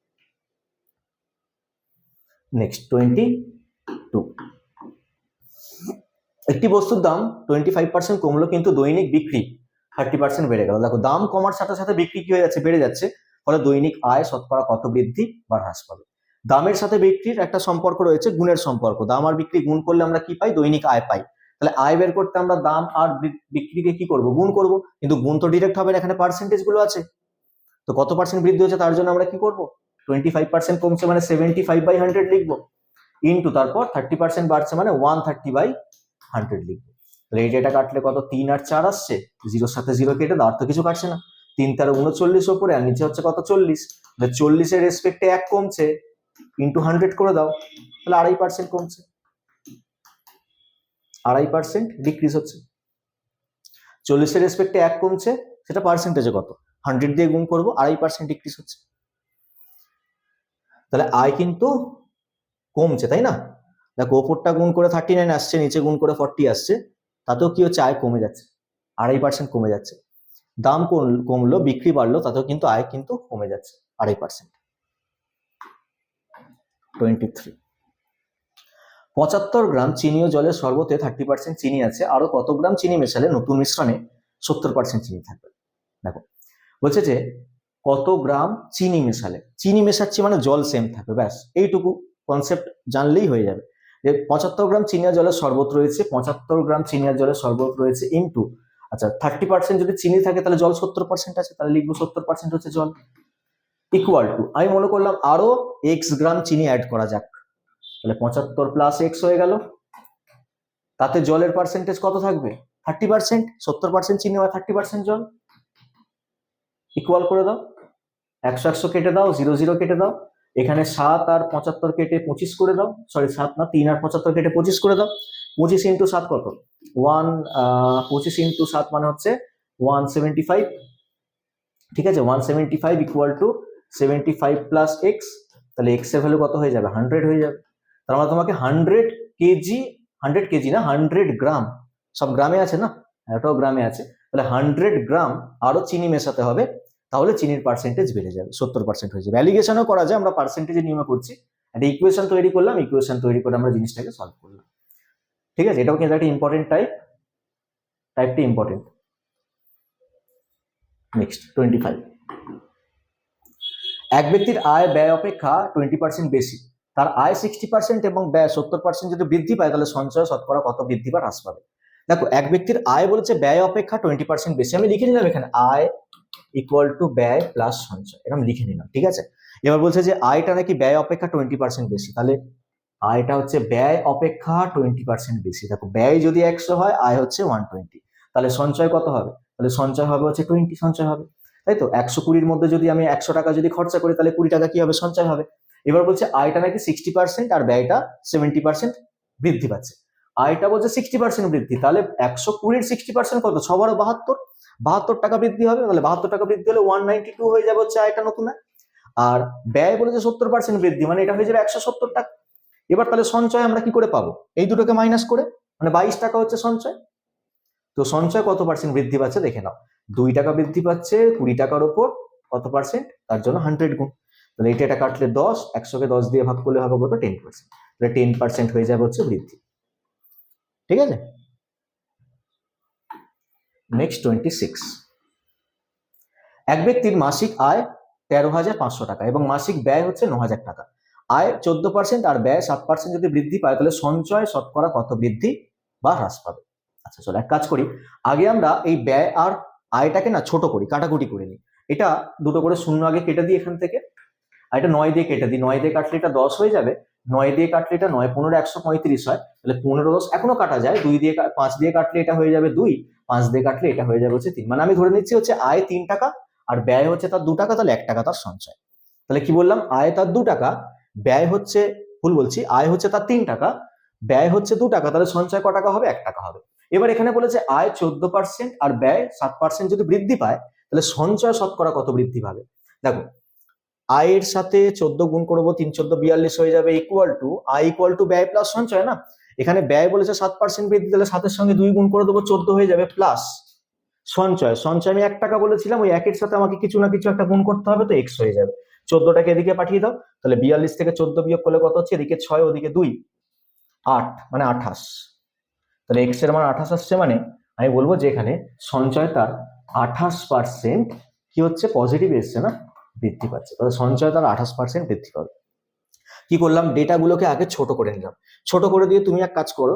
নেক্সট 22, একটি বস্তুর দাম 25% কমলো কিন্তু দৈনিক বিক্রি 30% বেড়ে গেল। দেখো দাম কমার সাথে সাথে বিক্রি কি হয়ে যাচ্ছে, বেড়ে যাচ্ছে, ফলে দৈনিক আয় শতকরা কত বৃদ্ধি বা হ্রাস পাবে। দামের সাথে বিক্রির একটা সম্পর্ক রয়েছে, গুণের সম্পর্ক, দাম আর বিক্রি গুণ করলে আমরা কি পাই, দৈনিক আয় পাই। তাহলে আয় বের করতে আমরা দাম আর বিক্রিকে কি করব, গুণ করব, কিন্তু গুণ তো ডিরেক্ট হবে না, এখানে পার্সেন্টেজ গুলো আছে, তো কত পার্সেন্ট বৃদ্ধি হচ্ছে তার জন্য আমরা কি করব, 25% কমছে মানে 75/100 লিখবো, ইন্টু তারপর 30% বাড়ছে মানে 130/100 লিখবো। তাহলে এটা কাটলে কত, 3 আর 4 আসছে, 0-র সাথে 0 কেটে দাও, আর তো কিছু কাটছে না, 3 × 39 ওপরে আর নিচে হচ্ছে কত, 40, তাহলে 40 এর রেসপেক্টে 1 কমছে, ইন্টু 100 করে দাও, তাহলে 2.5% কমছে, 2.5% ডিক্রিজ হচ্ছে। 40 এর রেসপেক্টে 1 কমছে, সেটা পার্সেন্টেজে কত, 100 দিয়ে গুণ করবো, 2.5% ডিক্রিজ হচ্ছে। তাহলে আয় কিন্তু কমছে, তাই না? দেখো ওপরটা গুণ করে 39 আসছে, নিচে গুণ করে 40 আসছে, তাতেও কি হচ্ছে, আয় কমে যাচ্ছে, 2.5% কমে যাচ্ছে। দাম কমলো, বিক্রি বাড়লো, তাতেও কিন্তু আয় কিন্তু কমে যাচ্ছে 2.5%। 23, 75 গ্রাম চিনি ও জলের শরবতে 30% চিনি আছে, আরো কত গ্রাম চিনি মেশালে নতুন মিশ্রণে 70% চিনি থাকবে। দেখো বলছে যে কত গ্রাম চিনি মেশালে, চিনি মেশাচ্ছি মানে জল সেম থাকবে, ব্যাস এইটুকু কনসেপ্ট জানলেই হয়ে যাবে। যে 75 গ্রাম চিনি আর জলের শরবত রয়েছে, 75 গ্রাম চিনি আর জলের শরবত রয়েছে ইন্টু, আচ্ছা 30% যদি চিনি থাকে তাহলে জল 70% আছে, তাহলে লিখবো 70% হচ্ছে জল, ইকুয়াল টু, আমি মনে করলাম আরো x গ্রাম চিনি অ্যাড করা যাক, তাহলে 75 প্লাস x হয়ে গেল, তাতে জলের পার্সেন্টেজ কত থাকবে, 30%, 70% চিনি আর 30% জল, ইকুয়াল করে দাও, 100 কেটে দাও, 0 কেটে দাও, এখানে 7 আর 75 কেটে 25 করে দাও, সরি 7 না 3 আর 75 কেটে 25 করে দাও, 25 ইন্টু 7 কত, 25 ইন্টু 7 মানে হচ্ছে 175, ঠিক আছে, 175 ইকুয়াল টু 75 প্লাস এক্স, তাহলে এক্স এর ভ্যালু কত হয়ে যাবে, 100 হয়ে যাবে। তার মানে তোমাকে 100 কেজি, 100 কেজি না 100 গ্রাম, সব গ্রামে আছে না, এটাও গ্রামে আছে, তাহলে 100 গ্রাম আরো চিনি মেশাতে হবে, তাহলে চিনির পার্সেন্টেজ বেড়ে যাবে, 70% হয়ে যাবে। অ্যালিগেশনও করা যায়, আমরা পার্সেন্টেজের নিয়মে করছি, একটা ইকুয়েশন তৈরি করলাম, ইকুয়েশন তৈরি করে আমরা জিনিসটাকে সলভ করলাম, ঠিক আছে, এটাও কিন্তু একটা ইম্পর্টেন্ট টাইপটা ইম্পর্টেন্ট। নেক্সট 25, এক ব্যক্তির আয় ব্যয় অপেক্ষা 20% বেশি, তার আয় 60% এবং ব্যয় 70% যদি বৃদ্ধি পায়, তাহলে সঞ্চয় শতকরা কত বৃদ্ধি বা হ্রাস পাবে। দেখো এক ব্যক্তির আয় বলেছে ব্যয় অপেক্ষা 20% বেশি, আমি লিখে নিলাম এখানে আয় ইকুয়াল টু ব্যয় প্লাস সঞ্চয়, এরকম লিখে নিলাম, ঠিক আছে। এবার বলছে যে আয়টা নাকি ব্যয় অপেক্ষা 20% বেশি, তাহলে আয়টা হচ্ছে ব্যয় অপেক্ষা 20% বেশি। দেখো ব্যয় যদি 100 হয়, আয় হচ্ছে 120, তাহলে সঞ্চয় কত হবে, তাহলে সঞ্চয় হবে হচ্ছে 20 সঞ্চয় হবে, তাই তো। 120-র মধ্যে যদি আমি 100 টাকা যদি খরচা করি, তাহলে 20 টাকা কি হবে, সঞ্চয় হবে। এবার বলছে আয়টা নাকি 60% আর ব্যয়টা 70% বৃদ্ধি পাচ্ছে, আয়টা বলছে 60% বৃদ্ধি, তাহলে 120-র 60% কত, 6×72, 72 টাকা বৃদ্ধি হবে, তাহলে 72 টাকা বৃদ্ধি হলে 192 হয়ে যাবে হচ্ছে আয়টা নতুন আয়। আর ব্যয় বলেছে 70% বৃদ্ধি, মানে এটা হয়ে যাবে 170 টাকা। এবার তাহলে সঞ্চয় আমরা কি করে পাবো, এই দুটোকে মাইনাস করে, মানে 22 টাকা হচ্ছে সঞ্চয়। তো সঞ্চয় কত পার্সেন্ট বৃদ্ধি পাচ্ছে দেখে নাও, 2 টাকা বৃদ্ধি পাচ্ছে 20 টাকার উপর, কত পার্সেন্ট, তার জন্য 100 গুণ, তাহলে এটা কাটলে 10, 100-কে 10 দিয়ে ভাগ করলে হবে কত, 10%, তাহলে 10% হয়ে যাবে হচ্ছে বৃদ্ধি, ঠিক আছে। নেক্সট 26, এক ব্যক্তির মাসিক আয় 13,500 টাকা এবং মাসিক ব্যয় হচ্ছে 9,000 টাকা, আয় 14% আর ব্যয় 7% যদি বৃদ্ধি পায় তাহলে সঞ্চয় শতকরা কত বৃদ্ধি বা হ্রাস পাবে। আচ্ছা চলো এক কাজ করি, আগে আমরা এই ব্যয় আর আয়টাকে না ছোট করি, কাটাকুটি করে নিই। এটা দুটো করে শূন্য আগে কেটে দিই এখান থেকে, আর এটা 9 দিয়ে কেটে দিই। 9 দিয়ে কাটলে এটা 10 হয়ে যাবে, 9 দিয়ে কাটলে এটা 9 15 135 হয়, তাহলে 15 10 এখনো কাটা যায়। 2 দিয়ে 5 দিয়ে কাটলে এটা হয়ে যাবে 2, 5 দিয়ে কাটলে এটা হয়ে যাবে হচ্ছে 3। মানে আমি ধরে নিচ্ছি হচ্ছে আয় 3 টাকা আর ব্যয় হচ্ছে তার 2 টাকা, তাহলে 1 টাকা তার সঞ্চয়। তাহলে কি বললাম, আয় তার 2 টাকা, ব্যয় হচ্ছে, ভুল বলছি, আয় হচ্ছে তার 3 টাকা, ব্যয় হচ্ছে 2 টাকা, তাহলে সঞ্চয় ক টাকা হবে, 1 টাকা হবে। এবার এখানে বলেছে আয় 14% আর ব্যয় 7% যদি বৃদ্ধি পায় তাহলে সঞ্চয় শতকরা কত বৃদ্ধি পাবে। দেখো আয়ের সাথে 14 গুণ করবো, 3 14 42 হয়ে যাবে, ইকুয়াল টু আয় ইকুয়াল টু ব্যয় প্লাস সঞ্চয় না। এখানে ব্যয় বলেছে 7% বৃদ্ধি, তাহলে 7-এর সঙ্গে 2 গুণ করে দেবো, 14 হয়ে যাবে, প্লাস সঞ্চয়, সঞ্চয় আমি 1 টাকা বলেছিলাম, ওই 1 এর সাথে আমাকে কিছু না কিছু একটা গুণ করতে হবে, তো x হয়ে যাবে। 14টাকে এদিকে পাঠিয়ে দাও, তাহলে 42 থেকে 14 বিয়োগ করলে কত হচ্ছে, এদিকে 6 ওদিকে 2, 8 মানে 28, তাহলে x এর মান 28 আসছে। মানে আমি বলবো যে এখানে সঞ্চয় তার 28% কি হচ্ছে, পজিটিভ এসছে না, বৃদ্ধি পাচ্ছে, তাহলে সঞ্চয় তার 28% বৃদ্ধি পাবে। কি করলাম, ডেটাগুলোকে আগে ছোট করে নিলাম, ছোট করে দিয়ে তুমি এক কাজ করো,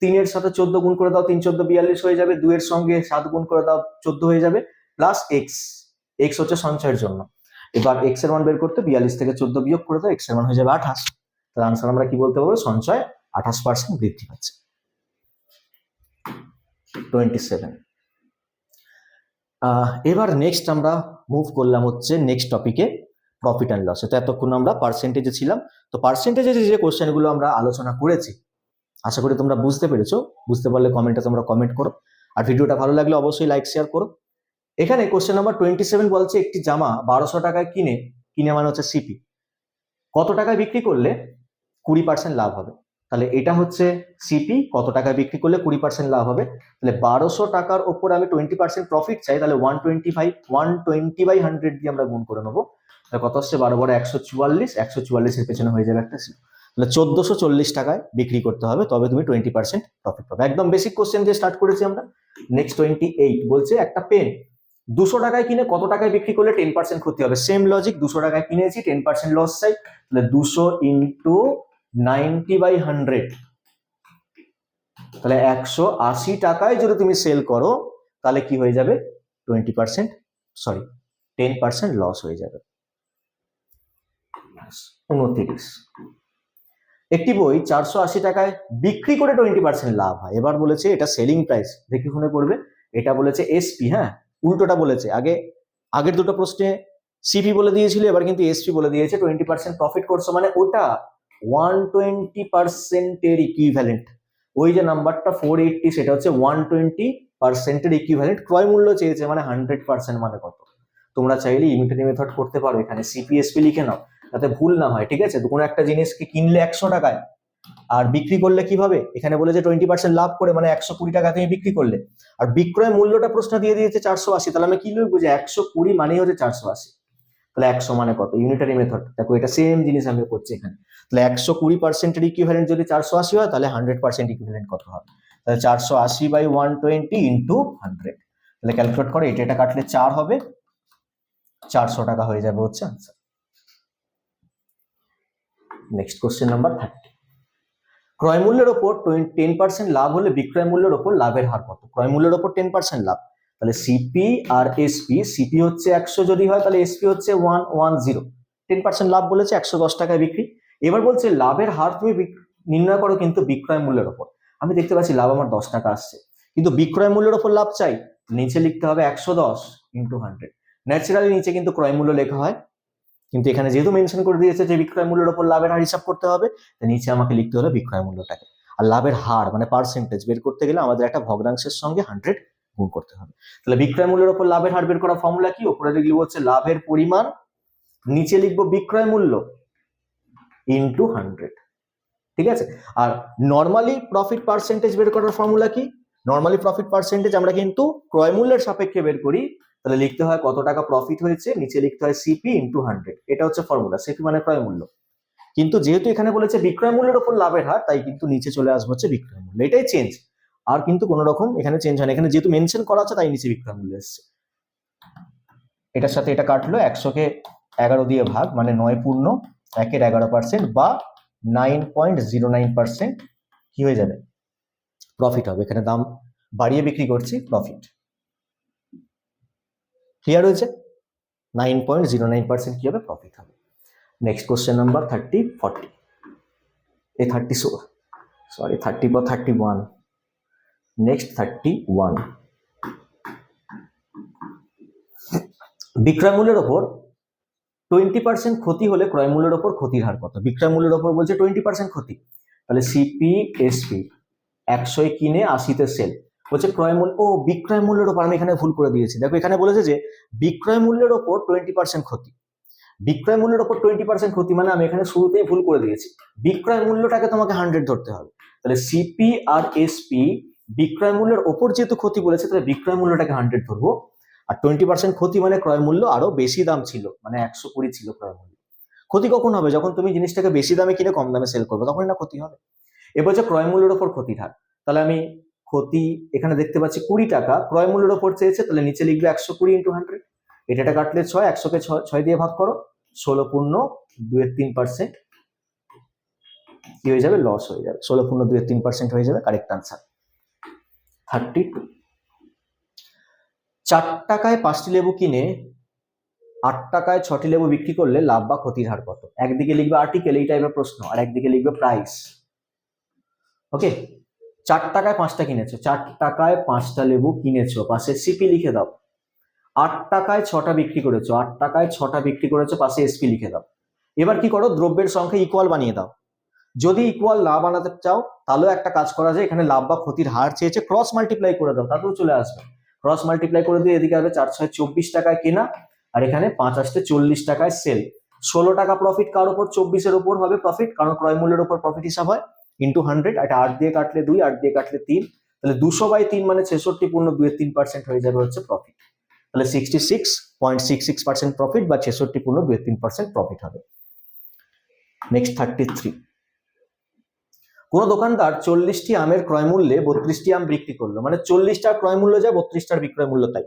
3 এর সাথে 14 গুণ করে দাও, 3 14 42 হয়ে যাবে, 2 এর সঙ্গে 7 গুণ করে দাও, 14 হয়ে যাবে, প্লাস এক্স, এক্স হচ্ছে সঞ্চয়ের জন্য। এবার এক্স এর মান বের করতে 42 থেকে 14 বিয়োগ করে দাও, এক্স এর মান হয়ে যাবে 28। তাহলে আনসার আমরা কি বলতে পারবো, সঞ্চয় 28% বৃদ্ধি পাচ্ছে। 27। এবার নেক্সট আমরা মুভ করলাম হচ্ছে নেক্সট টপিকে, প্রফিট অ্যান্ড লস। তো এতক্ষণ আমরা পার্সেন্টেজে ছিলাম, তো পার্সেন্টেজে যে কোশ্চেনগুলো আমরা আলোচনা করেছি আশা করি তোমরা বুঝতে পেরেছো। বুঝতে পারলে কমেন্টে তোমরা কমেন্ট করো, আর ভিডিওটা ভালো লাগলে অবশ্যই লাইক শেয়ার করো। এখানে কোশ্চেন নাম্বার 27 বলছে একটি জামা 1200 টাকায় কিনে মানে হচ্ছে সিপি, কত টাকায় বিক্রি করলে 20% লাভ হবে। তাহলে এটা হচ্ছে সিপি, কত টাকায় বিক্রি করলে 20% লাভ হবে। তাহলে 1200 টাকার ওপর আমি 20% প্রফিট চাই, তাহলে 120/100 দিয়ে আমরা গুণ করে নেবো, তাহলে কত হচ্ছে, 12 12 144, 144 এর পেছনে হয়ে যাবে একটা সিপি, তাহলে 1440 টাকায় বিক্রি করতে হবে, তবে তুমি 20% প্রফিট পাবে। একদম বেসিক কোশ্চেন দিয়ে স্টার্ট করেছি আমরা। নেক্সট 28 বলছে একটা পেন 200 টাকায় কিনে কত টাকায় বিক্রি করলে 10% ক্ষতি হবে। সেম লজিক, 200 টাকায় কিনেছি, 10% লস চাই, তাহলে 200 ইন্টু 90/100, তাহলে 180 টাকায় যদি তুমি সেল করো তাহলে কি হয়ে যাবে, 10% লস হয়ে যাবে। 29, একটি বই 480 টাকায় বিক্রি করে 20% লাভ হয়। এবার বলেছে এটা সেলিং প্রাইস, দেখে শুনে পড়বে। এটা বলেছে এসপি, হ্যাঁ উল্টোটা বলেছে, আগের দুটো প্রশ্নে সিপি বলে দিয়েছিল, এবার কিন্তু এসপি বলে দিয়েছে। 20% প্রফিট করছো মানে ওটা 120% এর ইকুইভ্যালেন্ট। ওই যে নাম্বারটা 480 সেটা হচ্ছে 120% এর ইকুইভ্যালেন্ট। ক্রয় মূল্য চেয়েছে মানে 100% মানে কত। তোমরা চাইলে ইউনিটারি মেথড করতে পারো, এখানে সিপিএসপি লিখে নাও যাতে ভুল না হয়, ঠিক আছে। কোনো একটা জিনিসকে কিনলে 100 টাকায় আর বিক্রি করলে কিভাবে, এখানে বলে যে 20% লাভ করে মানে 120 টাকা তুমি বিক্রি করলে, আর বিক্রয় মূল্যটা প্রশ্ন দিয়ে দিয়েছে 480, তাহলে আমি কি লিখবো যে 120 মানেই হচ্ছে 480, তাহলে 100 মানে কত, ইউনিটারি মেথড। দেখো এটা সেম জিনিস আমি করছি এখানে, তাহলে 120% এর ইকুইভ্যালেন্ট যদি 480 হয় তাহলে 100% ইকুইভ্যালেন্ট কত হবে, তাহলে 480/120 ইন্টু 100, তাহলে ক্যালকুলেট করে এটা কাটলে 4 হবে, 400 টাকা হয়ে যাবে হচ্ছে আনসার। নেক্সট কোশ্চেন নাম্বার 30, ক্রয় মূল্যের ওপর 10% লাভ হলে বিক্রয় মূল্যের ওপর লাভের হার কত। ক্রয় মূল্যের ওপর 10% লাভ, তাহলে সিপি আর এসপি, সিপি হচ্ছে 100 যদি হয় তাহলে এসপি হচ্ছে 110, 10% লাভ বলেছে, 110 টাকায় বিক্রি। এবার বলছে লাভের হার তুমি নির্ণয় করো কিন্তু বিক্রয় মূল্যের ওপর। আমি দেখতে পাচ্ছি লাভ আমার 10 টাকা আসছে, কিন্তু বিক্রয় মূল্যের ওপর লাভ চাই, নিচে লিখতে হবে 110 ইন্টু 100। ন্যাচারালি নিচে কিন্তু ক্রয় মূল্য লেখা হয়, কিন্তু এখানে যেহেতু মেনশন করে দিয়েছে যে বিক্রয় মূল্যের উপর লাভের হার হিসাব করতে হবে, নিচে আমাকে লিখতে হলো বিক্রয় মূল্যটাকে। আর লাভের হার মানে পার্সেন্টেজ বের করতে গেলে আমাদের একটা ভগ্নাংশের সঙ্গে 100 গুণ করতে হবে। তাহলে বিক্রয় মূল্যের উপর লাভের হার বের করার ফর্মুলা কি, উপরে লিখবো হচ্ছে লাভের পরিমাণ, নিচে লিখবো বিক্রয় মূল্য ইন্টু 100, ঠিক আছে। আর নর্মালি প্রফিট পার্সেন্টেজ বের করার ফর্মুলা কি, নর্মালি প্রফিট পার্সেন্টেজ আমরা কিন্তু ক্রয় মূল্যের সাপেক্ষে বের করি, তাহলে লিখতে হয় কত টাকা প্রফিট হয়েছে, নিচে লিখতে হয় সিপি ইন্টু 100, এটা হচ্ছে ফর্মুলা। সিপি মানে ক্রয় মূল্য, কিন্তু যেহেতু এখানে বলেছে বিক্রয় মূল্যের উপর লাভের হার, তাই কিন্তু নিচে চলে আসবে হচ্ছে বিক্রয় মূল্য, এটাই চেঞ্জ, আর কিন্তু কোনো রকম এখানে চেঞ্জ হয় না। এখানে যেহেতু মেনশন করা আছে তাই নিচে বিক্রয় মূল্য এসছে। এটার সাথে এটা কাটলো, 100 কে 11 দিয়ে ভাগ মানে 9 পূর্ণ 1-এর 11% বা 9.09% কি হয়ে যাবে, প্রফিট হবে। এখানে দাম বাড়িয়ে বিক্রি করছি, প্রফিট। ক্লিয়ার হয়েছে? 9.09% কি হবে, প্রফিট হবে। নেক্সট কোশ্চেন নাম্বার 30 পর 31। নেক্সট 31, বিক্রয় মূল্যের ওপর 20% ক্ষতি হলে ক্রয় মূল্যের ওপর ক্ষতির হার কত? বিক্রয় মূল্যের ওপর বলছে 20% ক্ষতি, তাহলে সিপি এসপি 100 কিনে 80-তে সেল, বলছে ক্রয় মূল্য, ও বিক্রয় মূল্যের ওপর আমি এখানে ভুল করে দিয়েছি। দেখো এখানে বলেছে যে বিক্রয় মূল্যের ওপর 20% ক্ষতি, বিক্রয় মূল্যের ওপর 20% ক্ষতি মানে আমি এখানে শুরুতেই ভুল করে দিয়েছি। বিক্রয় মূল্যটাকে তোমাকে 100 ধরতে হবে, তাহলে সিপি আর এসপি বিক্রয় মূল্যের ওপর যেহেতু ক্ষতি বলেছে, তাহলে বিক্রয় মূল্যটাকে 100 ধরবো। আর 20% ক্ষতি মানে ক্রয় মূল্য আরো বেশি দাম ছিল, মানে 120 ছিল ক্রয় মূল্য। ক্ষতি কখন হবে? যখন তুমি জিনিসটাকে বেশি দামে কিনে কম দামে সেল করবে, তখনই না ক্ষতি হবে। এবার হচ্ছে ক্রয় মূল্যের ওপর ক্ষতির হার, তাহলে আমি ক্ষতি এখানে দেখতে পাচ্ছি 20 টাকা ক্রয় মূল্যের ওপর চেয়েছে, তাহলে নিচে লিখবে 120 × 100, এটা কাটলে 6, 100-কে 6 দিয়ে ভাগ করো, 16.23% কি হয়ে যাবে, লস হয়ে যাবে, 16.23% হয়ে যাবে কারেক্ট আনসার। 32, 4 টাকায় 5টি লেবু কিনে 8 টাকায় 6টি লেবু বিক্রি করলে লাভ বা ক্ষতির হার কত? একদিকে লিখবে আর্টিকেল, এই টাইপের প্রশ্ন, আর একদিকে লিখবে প্রাইস। ওকে, 4 টাকায় 5টা কিনেছো, 4 টাকায় 5টা লেবু কিনেছো, পাশে সিপি লিখে দাও। 8 টাকায় 6টা বিক্রি করেছো, 8 টাকায় 6টা বিক্রি করেছো, পাশে এসপি লিখে দাও। এবার কি করো, দ্রব্যের সংখ্যা ইকুয়াল বানিয়ে দাও। যদি ইকুয়াল না বানাতে চাও তাহলেও একটা কাজ করা যায়, এখানে লাভ বা ক্ষতির হার চেয়েছে, ক্রস মাল্টিপ্লাই করে দাও, তাতেও চলে আসবে। ক্রস মাল্টিপ্লাই করে দিয়ে এদিকে হবে 4 × 6 = 24 টাকায় কেনা, আর এখানে 5 × 8 = 40 টাকায় সেল। 16 টাকা প্রফিট কার উপর? 24-এর উপর হবে প্রফিট, কারণ ক্রয় মূল্যের উপর প্রফিট হিসাব হয়, ইন্টু 100, এটা 8 দিয়ে কাটলে 2, 8 দিয়ে কাটলে 3, তাহলে 200/3 মানে 66.23% হয়ে যাবে হচ্ছে প্রফিট। তাহলে 66.66% প্রফিট বা 66.23% প্রফিট হবে। নেক্সট 33, কোন দোকানদার 40টি আমের ক্রয় মূল্যে 32টি আম বিক্রি করলো, মানে 40টার ক্রয় মূল্য যা 32টার বিক্রয় মূল্য তাই,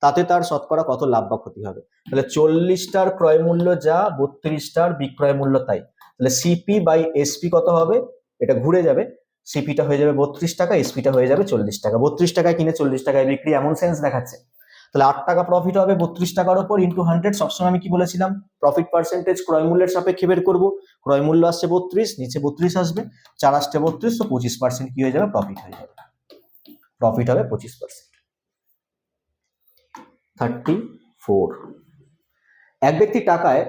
তাতে তার শতকরা কত লাভ বা ক্ষতি হবে? তাহলে 40টার ক্রয় মূল্য যা 32টার বিক্রয় মূল্য তাই, তাহলে সিপি বাই এসপি কত হবে? এটা ঘুরে যাবে, সিপিটা হয়ে যাবে 32 টাকা, এসপিটা হয়ে যাবে 40 টাকা। 32 টাকায় কিনে 40 টাকায় বিক্রি, এমন সেন্স দেখাচ্ছে। তাহলে 8 টাকা প্রফিট হবে 32 টাকার উপর, ইন্টু 100। সবসময় আমি কি বলেছিলাম, প্রফিট পার্সেন্টেজ ক্রয় মূল্যের সাপেক্ষে বের করবো। ক্রয় মূল্য আসছে 32, নিচে 32 আসবে, 4 আসছে 32, তো 25% কি হয়ে যাবে, প্রফিট হয়ে যাবে। প্রফিট হবে 25%। 34, এক ব্যক্তি টাকায়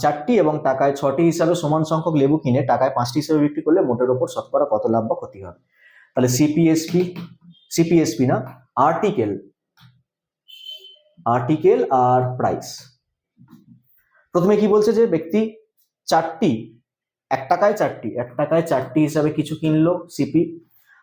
4টি এবং টাকায় 6টি হিসাবে সমান সংখ্যক লেবু কিনে টাকায় 5টি হিসাবে বিক্রি করলে মোটের উপর শতকরা কত লাভ বা ক্ষতি হবে? তাহলে সিপিএসপি না, আর্টিকেল আর প্রাইস। প্রথমে কি বলছে, যে ব্যক্তি 4টি, 1 টাকায় 4টি হিসাবে কিছু কিনলো সিপি,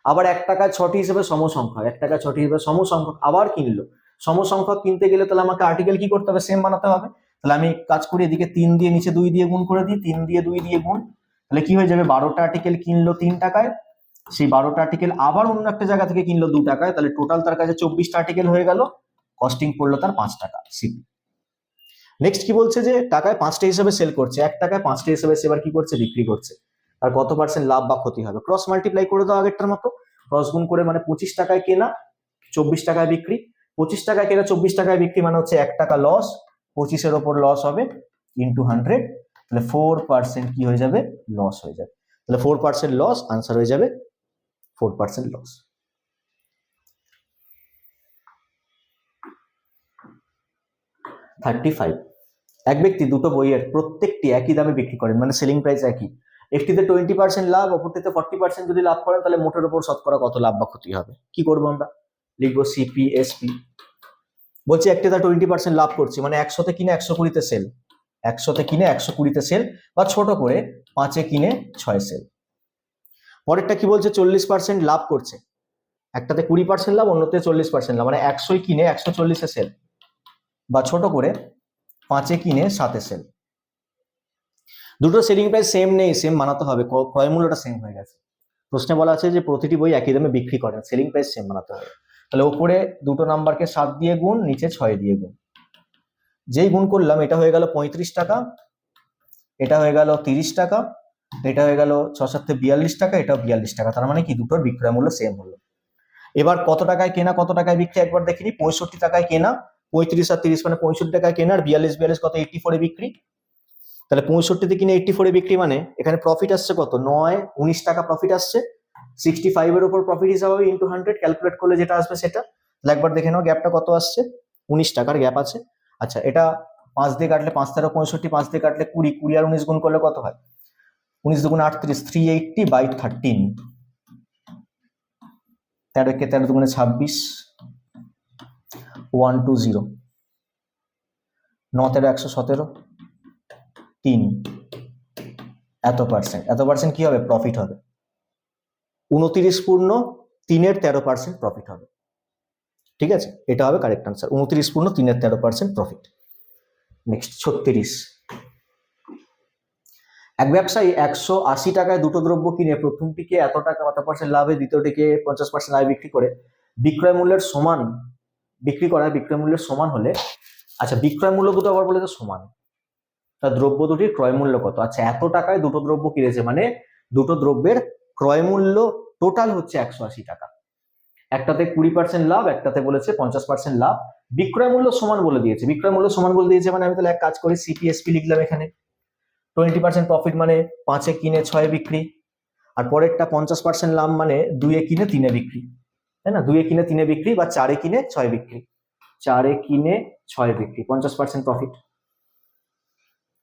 আবার 1 টাকায় 6টি হিসাবে সমসংখ্যক, 1 টাকায় 6টি হিসাবে সমসংখ্যক আবার কিনলো। সমসংখ্যক কিনতে গেলে তাহলে আমাকে আর্টিকেল কি করতে হবে, সেম বানাতে হবে। তাহলে আমি কাজ করি, এদিকে 3 দিয়ে নিচে 2 দিয়ে গুণ করে দিই, 3 দিয়ে 2 দিয়ে গুণ, তাহলে কি হয়ে যাবে, 12টা আর্টিকেল কিনলো 3 টাকায়, সেই 12টা আর্টিকেল আবার অন্য একটা জায়গা থেকে কিনলো 2 টাকায়, তাহলে টোটাল তার কাছে 24টা আর্টিকেল হয়ে গেল, কস্টিং পড়লো তার 5 টাকা সিপি। নেক্সট কি বলছে, যে টাকায় 5টা হিসাবে সেল করছে, 1 টাকায় 5টা হিসাবে সে এবার কি করছে, বিক্রি করছে, আর কত পার্সেন্ট লাভ বা ক্ষতি হবে? ক্রস মাল্টিপ্লাই করে দাও আগেরটার মতো, ক্রস গুণ করে, মানে 25 টাকায় কেনা 24 টাকায় বিক্রি, 25 টাকায় কেনা 24 টাকায় বিক্রি, মানে হচ্ছে 1 টাকা লস, 25-এর ওপর লস হবে, ইন্টু 100, তাহলে 4% কি হয়ে যাবে, লস হয়ে যাবে। তাহলে 4% লস, আনসার হয়ে যাবে 4% লস। 35, এক ব্যক্তি দুটো বইয়ের প্রত্যেকটি একই দামে বিক্রি করেন, মানে সেলিং প্রাইস একই, একটিতে 20% লাভ, অপরটিতে 40% যদি লাভ করেন, তাহলে মোটের উপর শতকরা কত লাভ বা ক্ষতি হবে? কি করবো আমরা, লিখবো সিপিএসপি। বলছি একটিতে 20% লাভ করছি, মানে 100তে কিনে 120-তে সেল, 100তে কিনে 120-তে সেল, বা ছোট করে 5-এ কিনে 6 সেল। পরেরটা কি বলছে, 40% লাভ করছে, একটাতে 20% লাভ, অন্যতে 40% লাভ, মানে 100 কিনে 140-এ সেল, বা ছোট করে 5-এ কিনে 7-এ সেল। দুটো সেলিং প্রাইস সেম নেই, সেম বানাতে হবে, ক্রয় মূল্যটা সেম হয়ে গেছে। প্রশ্নে বলা আছে যে প্রতিটি বই একই দামে বিক্রি করেন, সেলিং প্রাইস সেম বানাতে হবে। তাহলে উপরে দুটো নাম্বারকে 7 দিয়ে গুণ, নিচে 6 দিয়ে গুণ, যেই গুণ করলাম এটা হয়ে গেল 35 টাকা, এটা হয়ে গেল 30 টাকা, এটা হয়ে গেল 6 × 7 = 42 টাকা, এটাও 42 টাকা। তার মানে কি দুটোর বিক্রয় মূল্য সেম হলো। এবার কত টাকায় কেনা কত টাকায় বিক্রি একবার দেখে নিই। 65 টাকায় কেনা, 35 আর 30 মানে 65 টাকায় কেনা, আর 42 কত 84 এ বিক্রি। তাহলে 65 কিনে 84 এ বিক্রি, মানে এখানে প্রফিট আসছে কত 19 টাকা প্রফিট আসছে। 65 এর উপর প্রফিট হিসাবে ইন্টু 100 ক্যালকুলেট করলে যেটা আসবে সেটা। তাহলে একবার দেখে নাও গ্যাপটা কত আসছে, 19 টাকার গ্যাপ আছে। আচ্ছা, এটা 5 দিয়ে কাটলে 5 × 13 = 65, 5 দিয়ে কাটলে 20, 20 আর 19 গুণ করলে কত হয়, 19 × 2 = 38, 380/13, 13 × 13 = 26, 120, 9 × 13 = 117, 3, এত পার্সেন্ট কি হবে, প্রফিট হবে। 29.3 প্রফিট হবে। ঠিক আছে, এটা হবে কারেক্ট আনসার, 29.3 প্রফিট। নেক্সট 36, এক ব্যবসায়ী 180 টাকায় দুটো দ্রব্য কিনে প্রথমটিকে এত টাকা কত পার্সেন্ট লাভে, দ্বিতীয়টিকে 50% লাভে বিক্রি করে বিক্রয় মূল্যের সমান বিক্রয় মূল্যের সমান হলে, আচ্ছা বিক্রয় মূল্য দুটো আবার বলে তো সমান, তা দ্রব্য দুটির ক্রয় মূল্য কত। আচ্ছা, এত টাকায় দুটো দ্রব্য কিনেছে মানে দুটো দ্রব্যের ক্রয় মূল্য টোটাল হচ্ছে 180 টাকা। একটাতে 20% লাভ, একটাতে বলেছে 50% লাভ। বিক্রয় মূল্য সমান বলে দিয়েছে, মানে আমি তাহলে এক কাজ করি, সিপিএসপি লিখলাম এখানে। 20% প্রফিট মানে 5 এ কিনে 6 এ বিক্রি, আর পরেরটা 50% লাভ মানে 2 এ কিনে 3 এ বিক্রি, তাই না? 2 এ কিনে 3 এ বিক্রি বা 4 এ কিনে 6 এ বিক্রি, 4 এ কিনে 6 এ বিক্রি, 50% প্রফিট।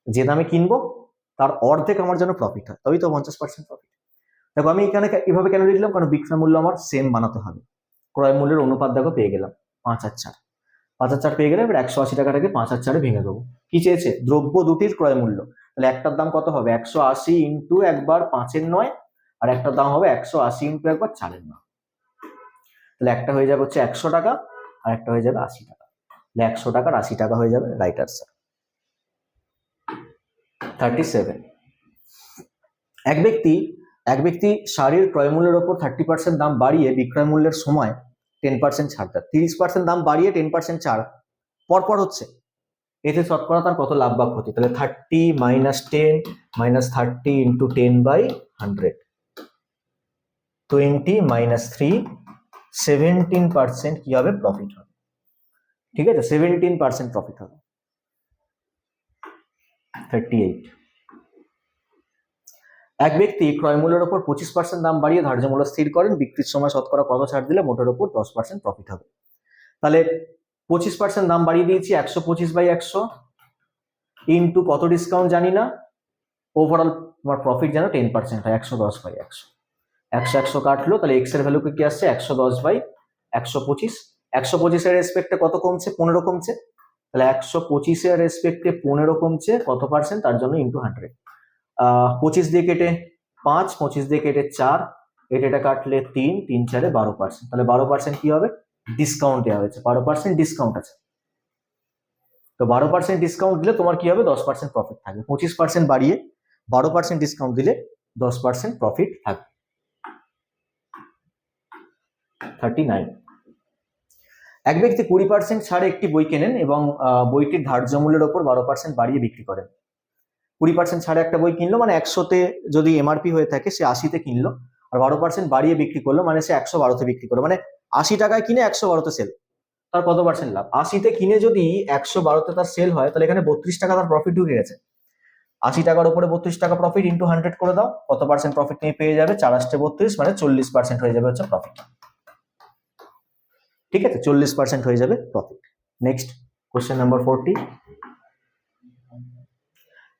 যে দামে কিনবো তার অর্ধেক আমার যেন প্রফিট হয়, তবেই তো 50% প্রফিট। দেখো আমি এখানে এভাবে কেন লিখলাম, কারণ বিক্রয় মূল্য আমার সেম বানাতে হবে। ক্রয় মূল্যের অনুপাত দেখো পেয়ে গেলাম 5 আর 4, 5 আর 4 পেয়ে গেলে এবার 180 টাকাটাকে 5 আর 4 ভেঙে দেবো। কি চেয়েছে, দ্রব্য দুটির ক্রয় মূল্য। তাহলে একটার দাম কত হবে, 180 ইন্টু একবার 5 এর 9, আর একটার দাম হবে 180 ইন্টু একবার 4 এর 9। তাহলে একটা হয়ে যাবে হচ্ছে 100 টাকা, আর একটা হয়ে যাবে 80 টাকা। তাহলে 100 টাকার 80 টাকা হয়ে যাবে, রাইট আনসার। 37, এক ব্যক্তি শাড়ির ক্রয় মূল্যের উপর 30% দাম বাড়িয়ে বিক্রয় মূল্যের সময় 10% ছাড় দেয়। 30% দাম বাড়িয়ে 10% ছাড় পরপর হচ্ছে, এতে শতকরা তার কত লাভ বা ক্ষতি। তাহলে 30 - 10 - 30 × 10/100, 20 - 3, 17% কি হবে, প্রফিট হবে। ঠিক আছে, 17% প্রফিট হবে। 38, এক ব্যক্তি ক্রয় মূল্যের উপর 25% দাম বাড়িয়ে ধার্য মূল্য স্থির করেন, বিক্রির সময় শতকরা কত ছাড় দিলে মোটের উপর 10% প্রফিট হবে। তাহলে 25% দাম বাড়িয়ে দিয়েছি, 125/100 ইন্টু কত ডিসকাউন্ট জানি না, ওভারঅল তোমার প্রফিট যেন 10% হয়, 110/100। 100 কাটলো, তাহলে এক্স এর ভ্যালু কি আসছে, 110/125। 125 এর রেসপেক্টে কত কমছে, 15 কমছে। তাহলে 125 এর রেসপেক্টে 15 কমছে, কত পার্সেন্ট, তার জন্য ইন্টু 100। 25 দিয়ে কেটে 5, 25 দিয়ে কেটে 4, এটা কাটলে 3, 3 × 4 = 12%। তাহলে 12% কি হবে, ডিসকাউন্ট দেওয়া হয়েছে, 12% ডিসকাউন্ট আছে। তো 12% ডিসকাউন্ট দিলে তোমার কি হবে, 10% প্রফিট থাকবে। 25% বাড়িয়ে 12% ডিসকাউন্ট দিলে 10% প্রফিট থাকবে। 39, এক ব্যক্তি 20% ছাড়ে একটি বই কেনেন এবং বইটির ধার্য মূল্যের উপর 12% বাড়িয়ে বিক্রি করেন। 20% ছাড়ে একটা বই কিনলো, মানে 100-তে যদি এমআরপি হয়ে থাকে সে 80-তে কিনলো, আর 12% বাড়িয়ে বিক্রি করলো, মানে সে 112-তে বিক্রি করলো, মানে 80 টাকায় কিনে 112-তে সেল, তার কত পার্সেন্ট লাভ। 80-তে কিনে যদি 112-তে তার সেল হয়, তাহলে এখানে 32 টাকা তার প্রফিট ঢুকে গেছে। 80 টাকার উপরে 32 টাকা প্রফিট ইন্টু 100 করে দাও, কত পার্সেন্ট প্রফিট নিয়ে পেয়ে যাবে, 4 × 8 = 32, মানে 40% হয়ে যাবে হচ্ছে প্রফিট। ঠিক আছে, 40% হয়ে যাবে প্রফিট। নেক্সট কোশ্চেন নাম্বার 40,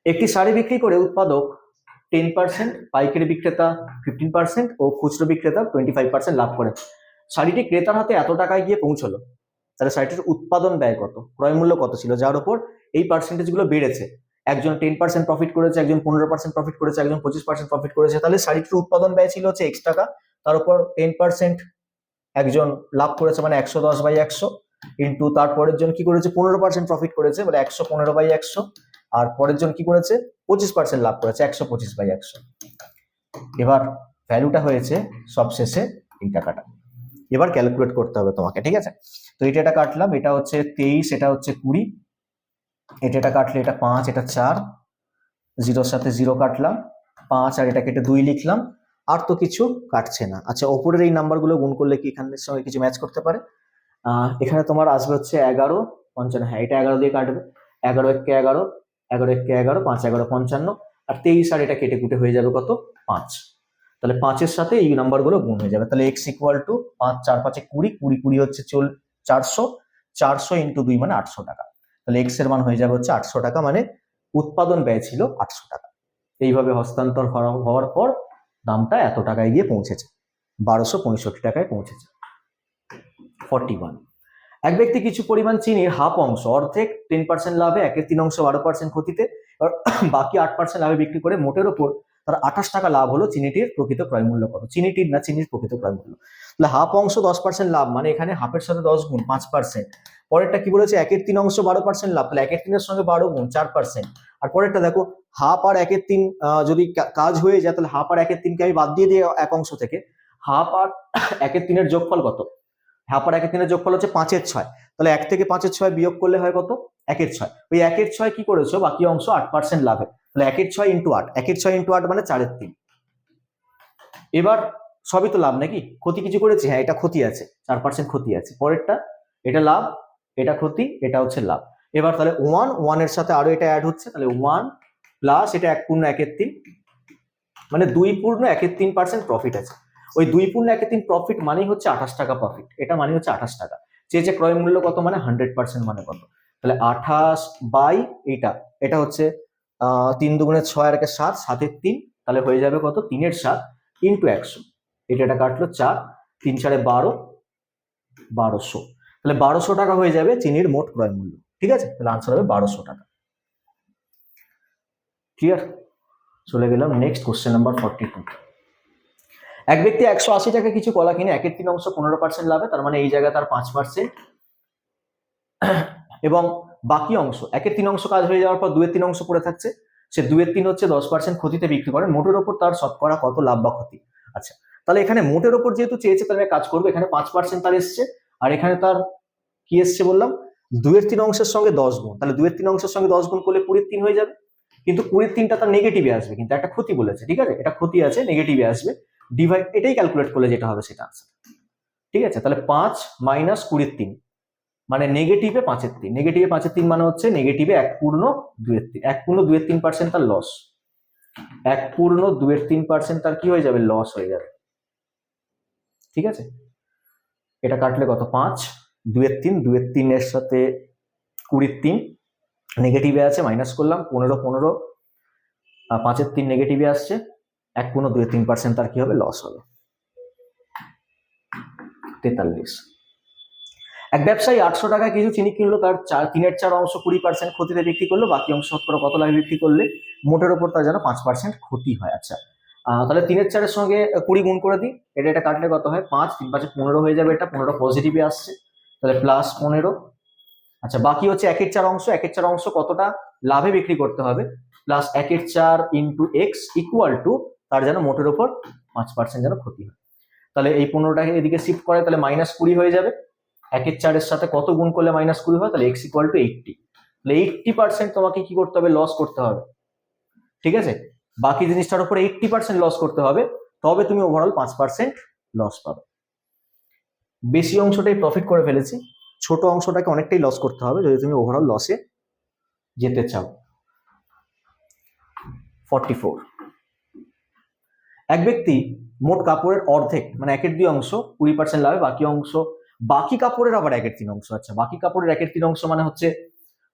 একটি শাড়ি বিক্রি করে উৎপাদক 10%, পাইকারি বিক্রেতা 15% ও খুচরো বিক্রেতা 25% লাভ করেন। শাড়িটি ক্রেতার হাতে এত টাকায় গিয়ে পৌঁছলো, তাহলে শাড়িটির উৎপাদন ব্যয় কত, ক্রয় মূল্য কত ছিল, যার উপর এই পার্সেন্টেজ গুলো বেড়েছে। একজন 10% প্রফিট করেছে, একজন 15% প্রফিট করেছে, একজন 25% প্রফিট করেছে। তাহলে শাড়িটির উৎপাদন ব্যয় ছিল হচ্ছে X টাকা, তার উপর 10% একজন লাভ করেছে, মানে 110/100 ইন্টু তারপরের জন কি করেছে, 15% প্রফিট করেছে, বলে 115/100, আর পরের জন কি করেছে, 25% লাভ করেছে, 125/100। এবার ভ্যালুটা হয়েছে সবশেষে এই টাকাটা। এবার ক্যালকুলেট করতে হবে তোমাকে, ঠিক আছে। তো এটা কাটলাম, এটা হচ্ছে 23, এটা হচ্ছে 20, এটা কাটলে এটা 5, এটা 4, জিরোর সাথে জিরো কাটলাম, 5 আর এটা কেটে 2 লিখলাম, আর তো কিছু কাটছে না। আচ্ছা, ওপরের এই নাম্বারগুলো গুণ করলে কি এখানের সঙ্গে কিছু ম্যাচ করতে পারে? এখানে তোমার আসবে হচ্ছে 11 55, হ্যাঁ এটা 11 দিয়ে কাটবে, 11 একে 11, 11 একে 11, 5 11 55, আর 23 আর এটা কেটে কুটে হয়ে যাবে কত? 5। তাহলে 5-এর সাথে এই নাম্বারগুলো গুণ হয়ে যাবে। তাহলে x ইকুয়াল টু 5 4 5 20, 20 20 হচ্ছে 400, 400 ইন্টু 2 মানে 800 টাকা। তাহলে x এর মান হয়ে যাবে হচ্ছে 800 টাকা, মানে উৎপাদন ব্যয় ছিল 800 টাকা। এইভাবে হস্তান্তর হওয়ার পর দামটা এত টাকায় গিয়ে পৌঁছেছে, 1265 টাকায় পৌঁছেছে। 41, এক ব্যক্তি কিছু পরিমাণ চিনির হাফ অংশ অর্ধেক 10% লাভে 1/3 অংশ 12% ক্ষতিতে এবার বাকি 8% লাভে বিক্রি করে মোটের ওপর তার 28 টাকা লাভ হলো। চিনিটির প্রকৃত ক্রয় মূল্য কত? চিনিটির না, চিনির প্রকৃত ক্রয় মূল্য। তাহলে হাফ অংশ 10% লাভ, মানে এখানে হাফের সাথে 10 গুণ 5%। পরেরটা কি বলেছে? 1/3 অংশ 12% লাভ, তাহলে 1/3 সঙ্গে 12 গুণ 4%। আর পরেরটা দেখো, হাফ আর 1/3 যদি কাজ হয়ে যায় তাহলে হাফ আর 1/3 কে আমি বাদ দিয়ে দিই এক অংশ থেকে, হাফ আর 1/3 এর যোগফল কত? হাফ আর 1/3 এর যোগফল হচ্ছে 5/6। তাহলে 1 থেকে 5/6 বিয়োগ করলে হয় কত? 1/6। ওই 1/6 কি করেছো? বাকি অংশ 8% লাভে, তাহলে 1/6 ইন্টু 8, 1/6 ইন্টু 8 মানে 4/3। এবার সবই তো লাভ নাকি? ক্ষতি কিছু করেছি? হ্যাঁ, এটা ক্ষতি আছে, 4% ক্ষতি আছে। পরেরটা এটা লাভ, এটা ক্ষতি, এটা হচ্ছে লাভ। এবার তাহলে 1 এর সাথে আরো এটা অ্যাড হচ্ছে, তাহলে 1 প্লাস এটা 1/1/3, মানে 2/1/3% প্রফিট আছে। ওই 2/1/3 প্রফিট মানেই হচ্ছে 28 টাকা প্রফিট, এটা মানে হচ্ছে 28 টাকা। যে ক্রয় মূল্য কত মানে 100% মানে কত? তাহলে 28 বাই এটা হচ্ছে 3 দুগুণে 6 আর 1 7, 7 3, তাহলে হয়ে যাবে কত? 3 7 ইন্টু 100, এটা কাটলো 4, 3 4 12, 1200। তাহলে 1200 টাকা হয়ে যাবে চিনির মোট ক্রয় মূল্য। ঠিক আছে, তাহলে আনসার হবে 1200 টাকা। ক্লিয়ার? চলে গেলাম নেক্সট কোশ্চেন নাম্বার 42। এক ব্যক্তি 180 টাকা কিছু কলা কিনে 1/3 অংশ 15% লাভে, তার মানে এই জায়গায় তার 5%, এবং বাকি অংশ 1/3 অংশ কাজ হয়ে যাওয়ার পর 2/3 অংশ পড়ে থাকছে, সে 2/3 হচ্ছে 10% ক্ষতিতে বিক্রি করে। মোটের ওপর তার শতকরা কত লাভ বা ক্ষতি? আচ্ছা, তাহলে এখানে মোটের ওপর যেহেতু চেয়েছে তাহলে কাজ করবে, এখানে 5% তার এসছে, আর এখানে তার কি এসছে বললাম? 2/3 অংশের সঙ্গে 10 গুণ, তাহলে 2/3 অংশের সঙ্গে 10 গুণ করলে 20/3 হয়ে যাবে। কিন্তু 20/3টা তার নেগেটিভে আসবে, কিন্তু একটা ক্ষতি বলেছে, ঠিক আছে, এটা ক্ষতি আছে, নেগেটিভে আসবে, ডিভাইড এটাই ক্যালকুলেট করলে যেটা হবে সেটা আনসার। ঠিক আছে, তাহলে 5 মাইনাস 20/3 মানে নেগেটিভে 5/3, নেগেটিভে 5/3 মানে হচ্ছে নেগেটিভে 1/2/3, 1/2/3% তার লস, 1/2/3% তার কি হয়ে যাবে? লস হয়ে যাবে। ঠিক আছে, এটা কাটলে কত? 5 2/3, 2/3 এর সাথে 20/3 নেগেটিভে আছে, মাইনাস করলাম 15 15, 5/3 নেগেটিভে আসছে, 1/2/3% তার কি হবে? লস হবে। 43, এক ব্যবসায়ী 800 টাকা কিছু চিনি কিনলো, তার 3/4 অংশ 20% ক্ষতিতে বিক্রি করলো, বাকি অংশ শতকরা কত লাভে বিক্রি করলে মোটের ওপর তার যেন 5% ক্ষতি হয়। আচ্ছা, তাহলে 3/4 সঙ্গে 20 গুণ করে দিই, এটা কাটলে কত হয়? 5 3 5 15 হয়ে যাবে, এটা 15 পজিটিভে আসছে, তাহলে প্লাস 15। আচ্ছা, বাকি হচ্ছে 1/4 অংশ, 1/4 অংশ কতটা লাভে বিক্রি করতে হবে, plus 1/4 into x equal to তার যেন মোটের ওপর 5% যেন ক্ষতি হয়। তাহলে এই 15টাকে এদিকে শিফট করে, তাহলে -20 হয়ে যাবে। 1/4 এর সাথে কত গুণ করলে -20 হয়? তাহলে x ইকুয়াল টু 80, তাহলে 80% তোমাকে কি করতে হবে? লস করতে হবে। ঠিক আছে, বাকি জিনিসটার উপরে 80% লস করতে হবে, তবে তুমি ওভারঅল 5% লস পাবে। বেশি অংশটাই প্রফিট করে ফেলেছি, ছোট অংশটাকে অনেকটাই লস করতে হবে যদি তুমি ওভারঅল লসে যেতে চাও। 44, এক ব্যক্তি মোট কাপড়ের অর্ধেক মানে 1/2 অংশ 20% লাভে, বাকি কাপড়ের আবার 1/3 অংশ। আচ্ছা, বাকি কাপড়ের 1/3 অংশ মানে হচ্ছে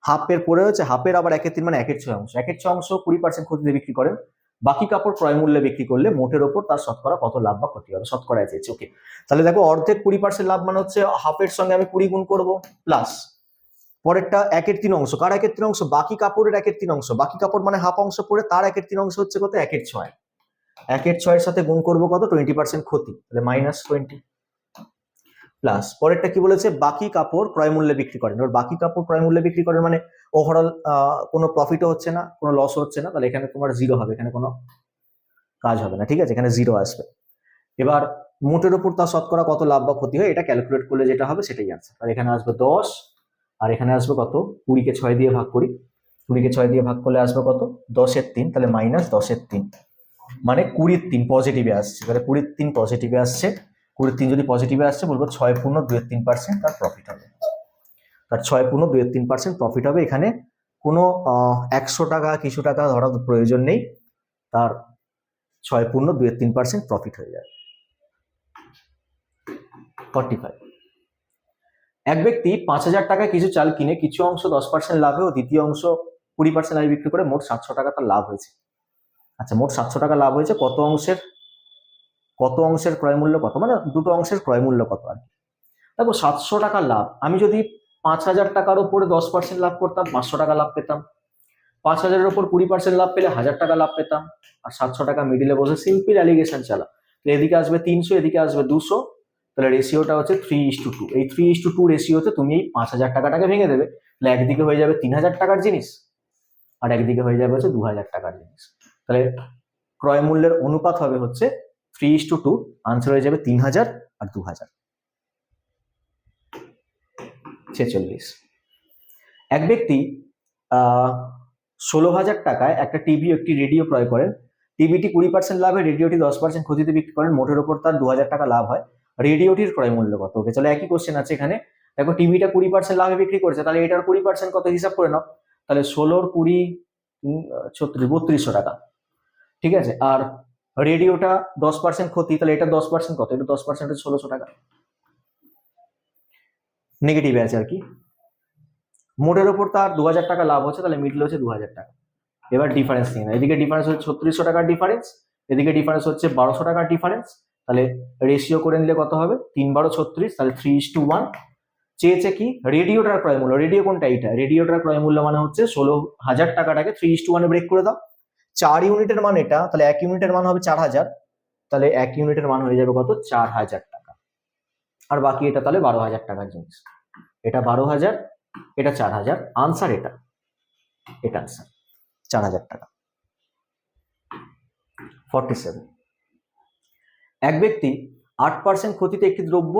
হাফের পরে হচ্ছে, হাফের আবার 1/3 মানে 1/6 অংশ, 1/6 অংশ 20% ক্ষতিতে বিক্রি করেন, বাকি কাপড় ক্রয় মূল্যে বিক্রি করলে মোটের ওপর তার শতকরা কত লাভ বা ক্ষতি হবে? শতকরা চেয়েছে। ওকে, তাহলে দেখো অর্ধেক 20% লাভ মানে হচ্ছে হাফের সঙ্গে আমি 20 গুণ করবো, প্লাস পরেরটা 1/3 অংশ, কার 1/3 অংশ? বাকি কাপড়ের 1/3 অংশ, বাকি কাপড় মানে হাফ অংশ পরে তার 1/3 অংশ হচ্ছে কত? 1/6, 1/6 এর সাথে গুণ করবো কত? 20% ক্ষতি, তাহলে -20, প্লাস পরেরটা কি বলেছে? বাকি কাপড় ক্রয় মূল্যে বিক্রি করেন। এবার বাকি কাপড় ক্রয় মূল্যে বিক্রি করেন মানে ওভারঅল কোনো প্রফিটও হচ্ছে না, কোনো লস হচ্ছে না, তাহলে এখানে তোমার 0 হবে, এখানে কোনো কাজ হবে না। ঠিক আছে, এখানে 0 আসবে। এবার মোটের উপর তার শতকরা কত লাভ বা ক্ষতি হয় এটা ক্যালকুলেট করলে যেটা হবে সেটাই আনসার। আর এখানে আসবে 10, আর এখানে আসবে কত? 20 কে 6 দিয়ে ভাগ করি, 20কে 6 দিয়ে ভাগ করলে আসবে কত? 10-3, তাহলে -10-3, মানে 20-3 পজিটিভে আসছে। তাহলে 20-3 পজিটিভে আসছে, 20-3 যদি পজিটিভে আসছে বলবো 6.2-3% তার প্রফিট হবে। তার 6.2-3% প্রফিট হবে। এখানে কোনো 100 টাকা কিছু টাকা ধরার প্রয়োজন নেই, তার 6.2-3% প্রফিট হয়ে যায়। 45, এক ব্যক্তি 5,000 টাকায় কিছু চাল কিনে কিছু অংশ 10% লাভে ও দ্বিতীয় অংশ 20% লাভে বিক্রি করে মোট 700 টাকা তার লাভ হয়েছে। আচ্ছা, মোট 700 টাকা লাভ হয়েছে, কত অংশের ক্রয় মূল্য কত, মানে দুটো অংশের ক্রয় মূল্য কত আর কি। দেখো 700 টাকা লাভ, আমি যদি 5,000 টাকার উপরে 10% লাভ করতাম 500 টাকা লাভ পেতাম, 5,000-এর উপর 20% লাভ পেলে 1,000 টাকা লাভ পেতাম, আর 700 টাকা মিডিলে বসে সিম্পল অ্যালিগেশন চালা। এদিকে আসবে 300, এদিকে আসবে 200, তাহলে রেশিওটা হচ্ছে 3:2। এই 3:2 রেশিওতে তুমি এই 5,000 টাকাটাকে ভেঙে দেবে, তাহলে একদিকে হয়ে যাবে 3,000 টাকার জিনিস আর একদিকে হয়ে যাবে হচ্ছে 2,000 টাকার জিনিস। তাহলে ক্রয় মূল্যের অনুপাত হবে হচ্ছে 3:2, আনসার হয়ে যাবে 3,000 আর 2,000। 46, এক ব্যক্তি 16,000 টাকায় একটা টিভি একটি রেডিও ক্রয় করেন। টিভিটি 20% লাভে, রেডিওটি 10% ক্ষতিতে বিক্রি করেন, মোটের ওপর তার 2,000 টাকা লাভ হয়। রেডিওটির ক্রয় মূল্য কত? ওকে, চলো একই কোশ্চেন আছে এখানে। দেখো টিভিটা 20% লাভে বিক্রি করছে, তাহলে এটার 20% কত হিসাব করে নাও। তাহলে 16 20 36 3200 টাকা, ঠিক আছে। আর রেডিওটা 10% ক্ষতি, তাহলে এটা 10% কত? এটা 10% 1600 টাকা। নেগেটিভ আছে আর কি। মোটের ওপর তার 2,000 টাকা লাভ হচ্ছে, তাহলে মিডল হচ্ছে 2,000 টাকা। এবার ডিফারেন্স নিয়ে না, এদিকে ডিফারেন্স হচ্ছে 3600 টাকার ডিফারেন্স, এদিকে ডিফারেন্স হচ্ছে 1,200 টাকার ডিফারেন্স। তাহলে রেশিও করে নিলে কত হবে? 3 × 36, তাহলে 3:1। চেয়েছে কি? রেডিওটার ক্রয় মূল্য। রেডিও কোনটা? এইটা। রেডিওটার ক্রয় মূল্য মানে হচ্ছে 16,000 টাকাটাকে 3:1 ব্রেক করে দাও। 4 ইউনিটের মান এটা, তাহলে 1 ইউনিটের মান হবে 4,000, তাহলে 1 ইউনিটের মান হয়ে যাবে কত? 4,000 টাকা। আর বাকি এটা তাহলে 12,000 টাকার জিনিস। এটা 12,000, এটা 4,000, আনসার এটা আনসার 4,000 টাকা। 47, এক ব্যক্তি 8% ক্ষতিতে একটি দ্রব্য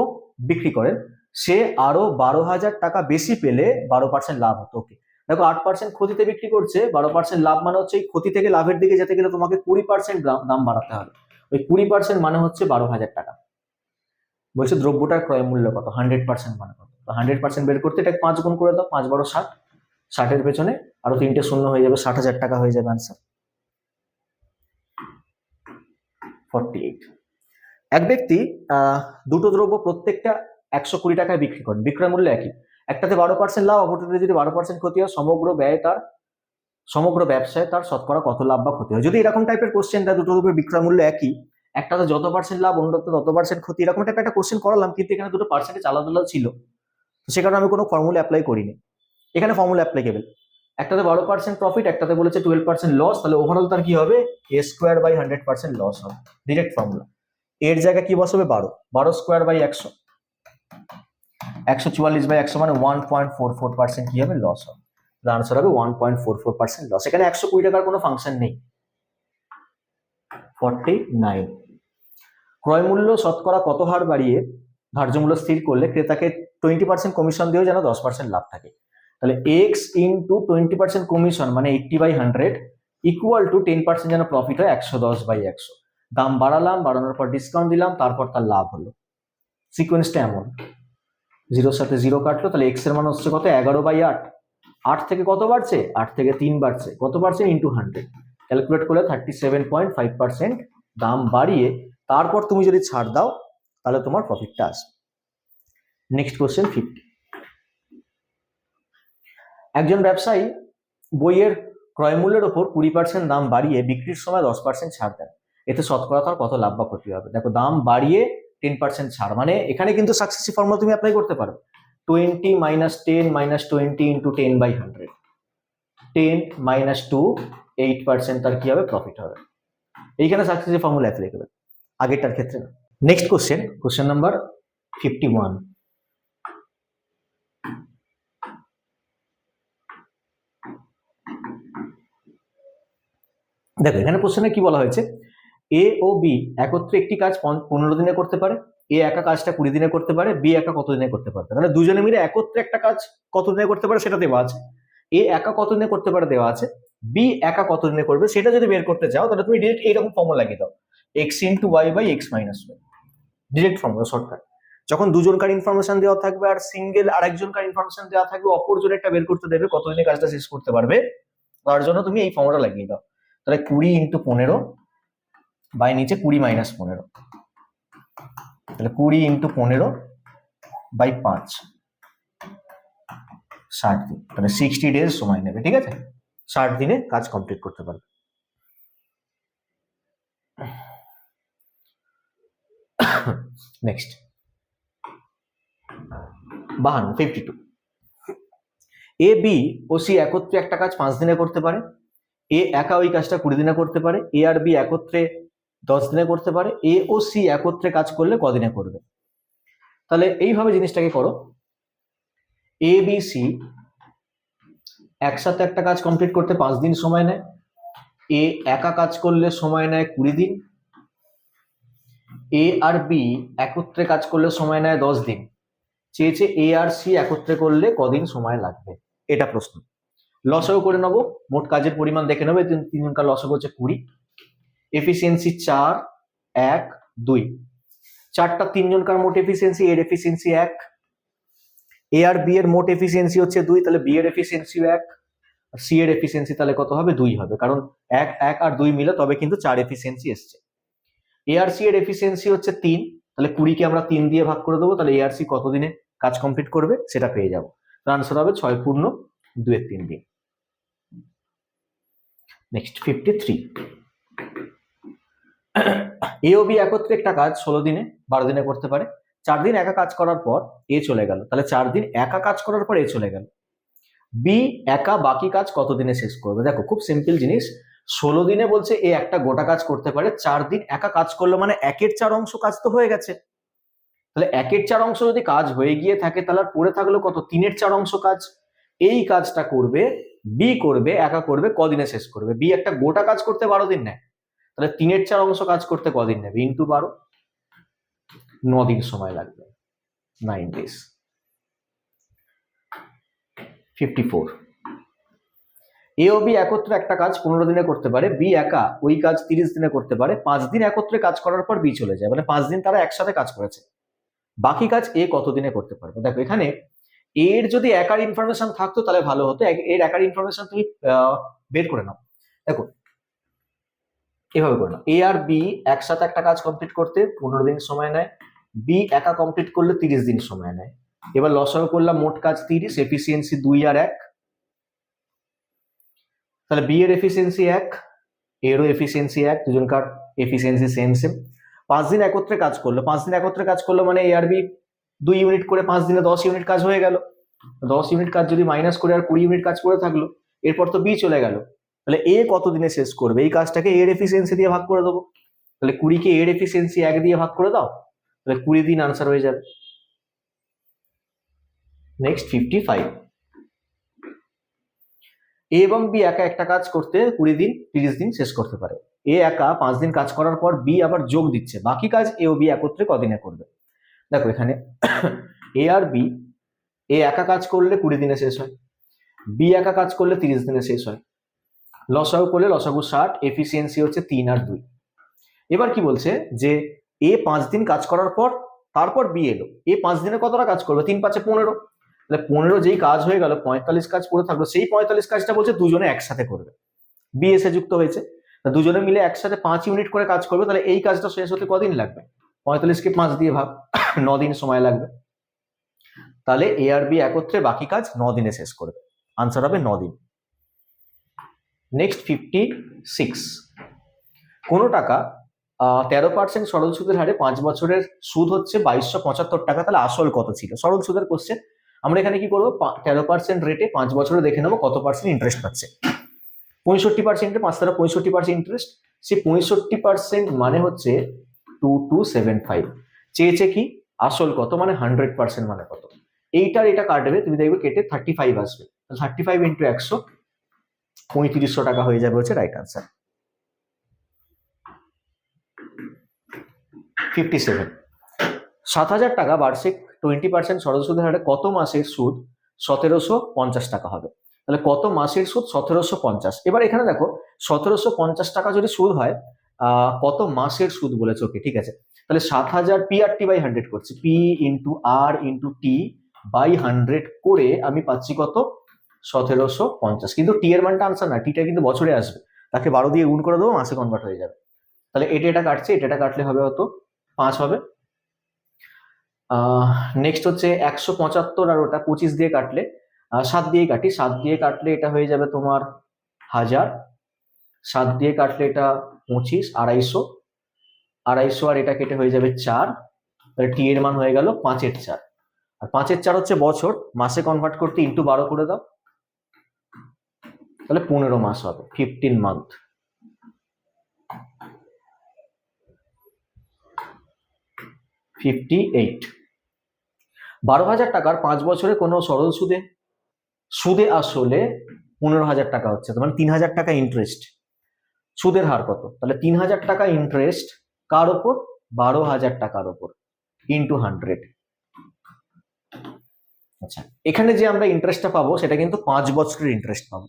বিক্রি করেন, সে আরো 12,000 টাকা বেশি পেলে 12% লাভ হতো। ওকে, দেখো 8% ক্ষতিতে বিক্রি করছে, 12% লাভ মানে হচ্ছে এই ক্ষতি থেকে লাভের দিকে যেতে গেলে তোমাকে 20% দাম বাড়াতে হবে। ওই 20% মানে হচ্ছে 12,000 টাকা। বলছে দ্রব্যটার ক্রয় মূল্য কত? 100% মানে কত? তো 100% বের করতে এটাকে 5 গুণ করে দাও, 5 × 60, 60-এর পেছনে আরো 3টে শূন্য হয়ে যাবে, 60,000 টাকা হয়ে যাবে আনসার। 48, এক ব্যক্তি দুটো দ্রব্য প্রত্যেকটা 120 টাকায় বিক্রি করেন, বিক্রয় মূল্য একই। একটাতে 12% লাভ, অপরটাতে যদি 12% ক্ষতি হয়, সমগ্র ব্যবসায় তার শতকরা কত লাভ বা ক্ষতি হয়। যদি এরকম টাইপের কোশ্চেন দেয়, দুটো দ্রব্যের বিক্রয় মূল্য একই, একটাতে যত পার্সেন্ট লাভ, অন্যটাতে তত পার্সেন্ট ক্ষতি, এরকম টাইপের একটা কোশ্চেন করালাম, কিন্তু এখানে দুটো পার্সেন্টেজ আলাদা আলাদা ছিল, তো সে কারণে আমি কোনো ফর্মুলা অ্যাপ্লাই করিনি। এখানে ফর্মুলা অ্যাপ্লিকেবল। একটাতে 12% প্রফিট, একটাতে বলেছে 12% লস, তাহলে ওভারঅল তার কি হবে? a²/100% লস হবে। Direct formula. এর জায়গায় কি বসাবে? 12 স্কোয়ার/100, 144/100 মানে 1.44% কি হবে? লস হবে। আনসার হবে 1.44% লস। এখানে 120 টাকার কোনো ফাংশন নেই। 49, ক্রয় মূল্য শতকরা কত হার বাড়িয়ে ধার্য মূল্য স্থির করলে ক্রেতাকে 20% কমিশন দিয়েও যেন 10% লাভ থাকে। তাহলে x × 20% কমিশন মানে 80/100 ইকুয়াল টু 10% যেন প্রফিট হয় 110/100। দাম বাড়ানোর পর ডিসকাউন্ট দিলাম, তারপর তার লাভ হলো। সিকোয়েন্সটা এমন, 0-র সাথে 0 কাটলো, তাহলে x এর মান হচ্ছে কত? 11/8। 8 থেকে কত বাড়ছে? 8 থেকে 3 বাড়ছে। কত বাড়ছে? × 100। ক্যালকুলেট করলে 37.5% দাম বাড়িয়ে তারপর তুমি যদি ছাড় দাও, তাহলে তোমার প্রফিটটা আসবে। নেক্সট কোশ্চেন 50, একজন ব্যবসায়ী বইয়ের ক্রয় মূল্যের উপর 20% দাম বাড়িয়ে বিক্রির সময় 10% ছাড় দেন, এতে শতকরা তার কত লাভ বা ক্ষতি হবে? দেখো দাম বাড়িয়ে 10% ছাড়, মানে এখানে কিন্তু সাকসেসিভ ফর্মুলা তুমি অ্যাপ্লাই করতে পারো। 20 - 10 - 20 × 10/100, 10 - 2 8% তার কি হবে? প্রফিট হবে। এইখানে সাকসেসিভ ফর্মুলা অ্যাপ্লাই করবে, আগেরটার ক্ষেত্রে না। নেক্সট কোশ্চেন নাম্বার 51, দেখো এখানে কোশ্চেনে কি বলা হয়েছে? এ ও বি একত্রে একটি কাজ 15 দিনে করতে পারে, এ একা কাজটা 20 দিনে করতে পারে, বি একা কত দিনে করতে পারবে। তাহলে দুজনে মিলে একত্রে একটা কাজ কত দিনে করতে পারে সেটা দেওয়া আছে, এ একা কত দিনে করতে পারে দেওয়া আছে, বি একা কত দিনে করবে সেটা যদি বের করতে চাও তাহলে তুমি ডিরেক্ট এইরকম ফর্মুলা লাগিয়ে দাও, X into Y by X minus Y, direct formula, shortcut. যখন দুজনকার ইনফরমেশন দেওয়া থাকবে আর সিঙ্গেল আরেকজনকার ইনফরমেশন দেওয়া থাকবে, অপরজনেরটা বের করতে দেবে কতদিনে কাজটা শেষ করতে পারবে, তার জন্য তুমি এই ফর্মুলা লাগিয়ে দাও। তাহলে 20 ইন্টু 15 বাই নিচে 20 মাইনাস 15, তাহলে 20 ইন্টু 15 বাই 5, 60 দিন, তাহলে 60 ডেজ সময় নেবে, ঠিক আছে, 60 দিনে কাজ কমপ্লিট করতে পারবে। Next 52, A B O C একত্রে একটা কাজ 5 দিনে করতে পারে, এ একা ওই কাজটা 20 দিনে করতে পারে, এ আর বি একত্রে 10 দিনে করতে পারে, এ ও সি একত্রে কাজ করলে কদিনে করবে। তাহলে এইভাবে জিনিসটাকে করো, এ বি সি একসাথে একটা কাজ কমপ্লিট করতে 5 দিন সময় নেয়, এ একা কাজ করলে সময় নেয় 20 দিন, এ আর বি একত্রে কাজ করলে সময় নেয় 10 দিন, চেয়েছে এ আর সি একত্রে করলে কদিন সময় লাগবে, এটা প্রশ্ন। লসাগু করে নেবো, মোট কাজের পরিমাণ দেখে নেবো, তিনজনকার লসাগু হচ্ছে 20, এফিসিয়েন্সি 4, 1, 2, চারটা তিনজনকার মোট এফিসিয়েন্সি, এর এফিসিয়েন্সি 1, এ আর বি এর মোট এফিসিয়েন্সি হচ্ছে 2, তাহলে বি এর এফিসিয়েন্সি 1, আর সি এর এফিসিয়েন্সি তাহলে কত হবে, 2 হবে, কারণ 1, 1 আর 2 মিলে তবে কিন্তু 4 এফিসিয়েন্সি এসছে। এ আর সি এর এফিসিয়েন্সি হচ্ছে 3, তাহলে 20 কে আমরা 3 দিয়ে ভাগ করে দেবো, তাহলে এ আর সি কতদিনে কাজ কমপ্লিট করবে সেটা পেয়ে যাবো। আনসার হবে 6 পূর্ণ 2-3 দিন। নেক্সট 53, এ ও বি একত্রে একটা কাজ 16 দিনে 12 দিনে করতে পারে, 4 দিন একা কাজ করার পর এ চলে গেল, তাহলে 4 দিন একা কাজ করার পর এ চলে গেল, বি একা বাকি কাজ কত দিনে শেষ করবে। দেখো খুব সিম্পল জিনিস, 16 দিনে বলছে এ একটা গোটা কাজ করতে পারে, 4 দিন একা কাজ করলো মানে 1/4 অংশ কাজ তো হয়ে গেছে, তাহলে 1/4 অংশ যদি কাজ হয়ে গিয়ে থাকে তাহলে আর পড়ে থাকলো কত, 3/4 অংশ কাজ। এই কাজটা করবে বি, করবে একা করবে কদিনে শেষ করবে, বি একটা গোটা কাজ করতে 12 দিন নেয়, তাহলে 3/4 অংশ কাজ করতে কদিন নেবে, ইন্টু 12, 9 দিন সময় লাগবে, 9 days। 54, এ ও বি একত্রে একটা কাজ 15 দিনে করতে পারে, বি একা ওই কাজ 30 দিনে করতে পারে, 5 দিন একত্রে কাজ করার পর বি চলে যায়, মানে 5 দিন তারা একসাথে কাজ করেছে, বাকি কাজ এ কতদিনে করতে পারবে। দেখো এখানে এর যদি একার ইনফরমেশন থাকতো তাহলে ভালো হতো, এর একার ইনফরমেশন তুমি বের করে নাও। দেখো এভাবে করে নাও, এ আর বি একসাথে একটা কাজ কমপ্লিট করতে 15 দিন সময় নেয়, বি একা কমপ্লিট করলে 30 দিন সময় নেয়। এবার লসাগু করলাম, মোট কাজ 30, এফিসিয়েন্সি 2 আর 1, তাহলে বি এর এফিসিয়েন্সি 1, এরও এফিসিয়েন্সি 1, দুজনকার এফিসিয়েন্সি সেম সেম। 5 দিন একত্রে কাজ করলো, 5 দিন একত্রে কাজ করলো মানে এ আর বি 2 ইউনিট করে 5 দিনে 10 ইউনিট কাজ হয়ে গেল, 10 ইউনিট কাজ যদি মাইনাস করে আর 20 ইউনিট কাজ করে থাকলো, এরপর তো বি চলে গেল, তাহলে এ কত দিনে শেষ করবে, এই কাজটাকে এর এফিসিয়েন্সি দিয়ে ভাগ করে দেবো, তাহলে 20 কে এর এফিসিয়েন্সি 1 দিয়ে ভাগ করে দাও, তাহলে 20 দিন আনসার হয়ে যাবে। নেক্সট 55, এ এবং বি একা একটা কাজ করতে 20 দিন 30 দিন শেষ করতে পারে, এ একা 5 দিন কাজ করার পর বি আবার যোগ দিচ্ছে, বাকি কাজ এ ও বি একত্রে কদিনে করবে। দেখো এখানে এ আর বি, এ একা কাজ করলে 20 দিনে শেষ হয়, বি একা কাজ করলে 30 দিনে শেষ হয়, লসাগু করলে লসাগু 60, এফিসিয়েন্সি হচ্ছে 3 আর 2। এবার কি বলছে যে এ 5 দিন কাজ করার পর তারপর বি এলো, এ 5 দিনে কতটা কাজ করবে, 3 5 15, তাহলে 15 যেই কাজ হয়ে গেল 45 কাজ পড়ে থাকলো, সেই 45 কাজটা বলছে দুজনে একসাথে করবে, বি এসে যুক্ত হয়েছে, দুজনে মিলে একসাথে 5 ইউনিট করে কাজ করবে, তাহলে এই কাজটা শেষ হতে কদিন লাগবে, 45 কে 5 দিয়ে ভাগ, 9 দিন সময় লাগবে, তাহলে এ আর বি একত্রে বাকি কাজ 9 দিনে শেষ করবে, আনসার হবে 9 দিন। নেক্সট 56, কোনো টাকা 13% সরল সুদের হারে 5 বছরের সুদ হচ্ছে 2275 টাকা, তাহলে আসল কত ছিল, সরল সুদের কোশ্চেন। আমরা এখানে কি করবো, 13% রেটে 5 বছরে দেখে নেবো কত পার্সেন্ট ইন্টারেস্ট পাচ্ছে, 65%, 5 দ্বারা 65% ইন্টারেস্ট, সেই 65% মানে হচ্ছে 2275, চেয়েছে কি আসল কত মানে 100% মানে কত, এইটার এটা কাটবে তুমি দেখবে কেটে 35 আসবে, 35 ইন্টু 100, 3500 টাকা হয়ে যাবে, হচ্ছে রাইট আনসার। 57, 7000 টাকা বার্ষিক 20% সরল সুদের হারে কত মাসের সুদ 1750 টাকা হবে। তাহলে কত মাসের সুদ? 1750। এবার এখানে দেখো 1750 টাকা যদি সুদ হয়, কত মাসের সুদ বলেছে, ওকে ঠিক আছে। তাহলে 7000 PRT বাই 100 করছি, P into R into T by 100 করে আমি পাচ্ছি কত? 1750। কিন্তু টি এর মানটা আনসার না, টিটা কিন্তু বছরে আসবে, তাকে 12 দিয়ে গুণ করে দেবো, মাসে কনভার্ট হয়ে যাবে। তাহলে এটা কাটছে, এটা কাটলে হবে হতো 5 হবে। নেক্সট হচ্ছে 175, আর ওটা 25 দিয়ে কাটলে 7 দিয়ে কাটি, 7 দিয়ে কাটলে এটা হয়ে যাবে তোমার 1000, 7 দিয়ে কাটলে এটা 25, 250, 250 আর এটা কেটে হয়ে যাবে 4। তাহলে টি এর মান হয়ে গেল 5-এর 4, আর 5-এর 4 হচ্ছে বছর, মাসে কনভার্ট করতে ইন্টু 12 করে দাও, তাহলে 15 মাস হবে, 15 মান্থ। $58। 12,000 টাকার 5 বছরে কোনো সরল সুদে সুদে আসলে 15,000 টাকা হচ্ছে, মানে 3,000 টাকা ইন্টারেস্ট। সুদের হার কত? তাহলে 3,000 টাকা ইন্টারেস্ট কার ওপর? 12,000 টাকার ওপর, ইন্টু 100। আচ্ছা, এখানে যে আমরা ইন্টারেস্টটা পাবো সেটা কিন্তু 5 বছরের ইন্টারেস্ট পাবো।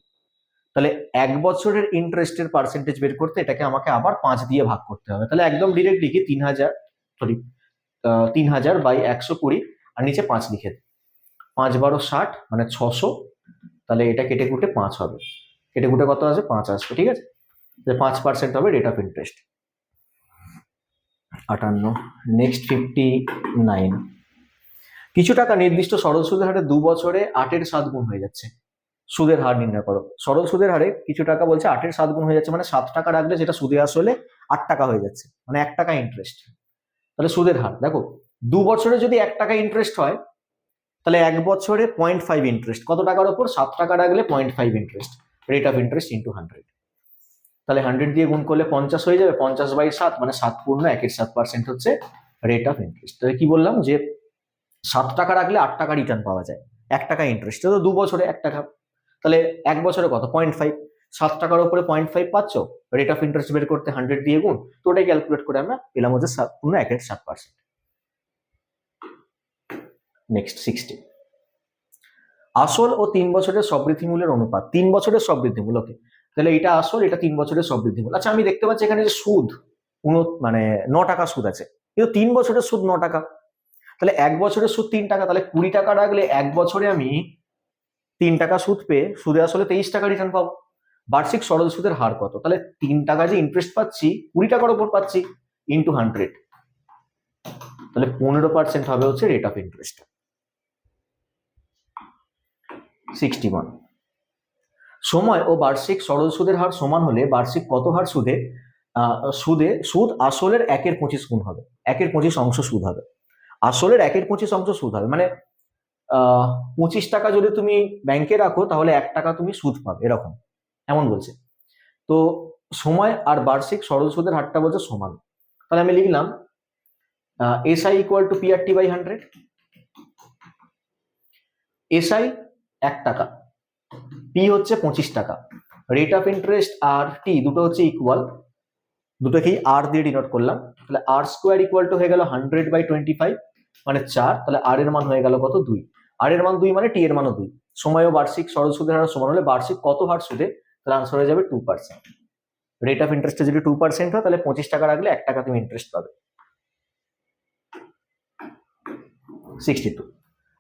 তাহলে 1 বছরের ইন্টারেস্টের পার্সেন্টেজ বের করতে এটাকে আমাকে আবার 5 দিয়ে ভাগ করতে হবে। তাহলে একদম ডিরেক্ট লিখি 3,000 বাই 120, আর নিচে 5 লিখে দিই। 5 12 60, মানে 600। তাহলে এটা কেটে কুটে 5 হবে, কেটে কুটে কত আসবে? 5 আসবে, ঠিক আছে। 5% হবে রেট অফ ইন্টারেস্ট। 58। নেক্সট 59। কিছু টাকা নির্দিষ্ট সরল সুদের হারে 2 বছরে 8-এর 7 গুণ হয়ে যাচ্ছে। সুদের হার নির্ণয় করো। সরল সুদের হারে কিছু টাকা বলছে 8-এর 7 গুণ হয়ে যাচ্ছে, মানে 7 টাকা রাখলে যেটা সুদে আসলে 8 টাকা হয়ে যাচ্ছে, মানে 1 টাকা ইন্টারেস্ট। তাহলে সুদের হার দেখো, 2 বছরে যদি 1 টাকা ইন্টারেস্ট হয়, তাহলে 1 বছরে 0.5 ইন্টারেস্ট, কত টাকার উপর? 7 টাকা রাখলে 0.5 interest, rate of interest into 100। তাহলে 100 দিয়ে গুণ করলে 50 হয়ে যাবে, 50/7, মানে 7 পূর্ণ 1/7% হচ্ছে রেট অফ ইন্টারেস্ট। তাহলে কি বললাম যে 7 টাকা রাখলে 8 টাকা রিটার্ন পাওয়া যায়, 1 টাকা ইন্টারেস্ট, তো 2 বছরে 1 টাকা। তাহলে 1 বছরে কত? 0.5, 7 টাকার উপরে 0.5 পাচ্ছ, রেট অফ ইন্টারেস্ট বের করতে 100 দিয়ে গুণ, তো ওটাই ক্যালকুলেট করে আমরা পেলাম হচ্ছে 7 পূর্ণ 1/7%। নেক্সট 60। আসল ও 3 বছরের সবৃদ্ধি মূল্যের অনুপাত। 3 বছরের সবৃদ্ধি মূল্য, ওকে, তাহলে এটা আসল, এটা 3 বছরের সবৃদ্ধি মূল্য। আচ্ছা, আমি দেখতে পাচ্ছি এখানে যে সুদ মানে 9 টাকা সুদ আছে, কিন্তু 3 বছরের সুদ 9 টাকা। তাহলে 1 বছরের সুদ 3 টাকা, তাহলে 20 টাকা রাখলে 1 বছরে আমি 3 টাকা সুদ পেয়ে সুদে আসলে 23 টাকা রিটার্ন পাবো। বার্ষিক সরল সুদের হার কত? তাহলে 3 টাকা যে ইন্টারেস্ট পাচ্ছি, 20 টাকার উপর পাচ্ছি, ইন্টু 100, তাহলে 15% হবে হচ্ছে রেট অফ ইন্টারেস্ট। 61। সময় ও বার্ষিক সরল সুদের হার সমান হলে বার্ষিক কত হার সুদ আসলের 1/25 গুণ হবে, 1/25 অংশ সুদ হবে, আসলের 1/25 অংশ সুদ হবে, মানে 25 টাকা যদি তুমি ব্যাংকে রাখো তাহলে 1 টাকা তুমি সুদ পাবে, এরকম এমন বলছে। তো সময় আর বার্ষিক সরল সুদের হারটা বলছে সমান, তাহলে আমি লিখলাম SI equal to PRT by 100। SI 1 টাকা, P হচ্ছে 25 টাকা, rate of interest R T দুটো হচ্ছে ইকুয়াল, দুটোকেই আর দিয়ে ডিনোট করলাম, তাহলে আর স্কোয়ার ইকুয়াল টু হয়ে গেল 100/25, মানে 4। তাহলে আর এর মান হয়ে গেল কত? 2। আর এর মান 2 মানে টি এর মানও 2। সময় ও বার্ষিক সরল সুদের হার সমান হলে বার্ষিক কত হার সুদে? তাহলে আনসার হয়ে যাবে 2%। রেট অফ ইন্টারেস্টে যদি 2% হয়, তাহলে 25 টাকা রাখলে 1 টাকা তুমি ইন্টারেস্ট পাবে। 62।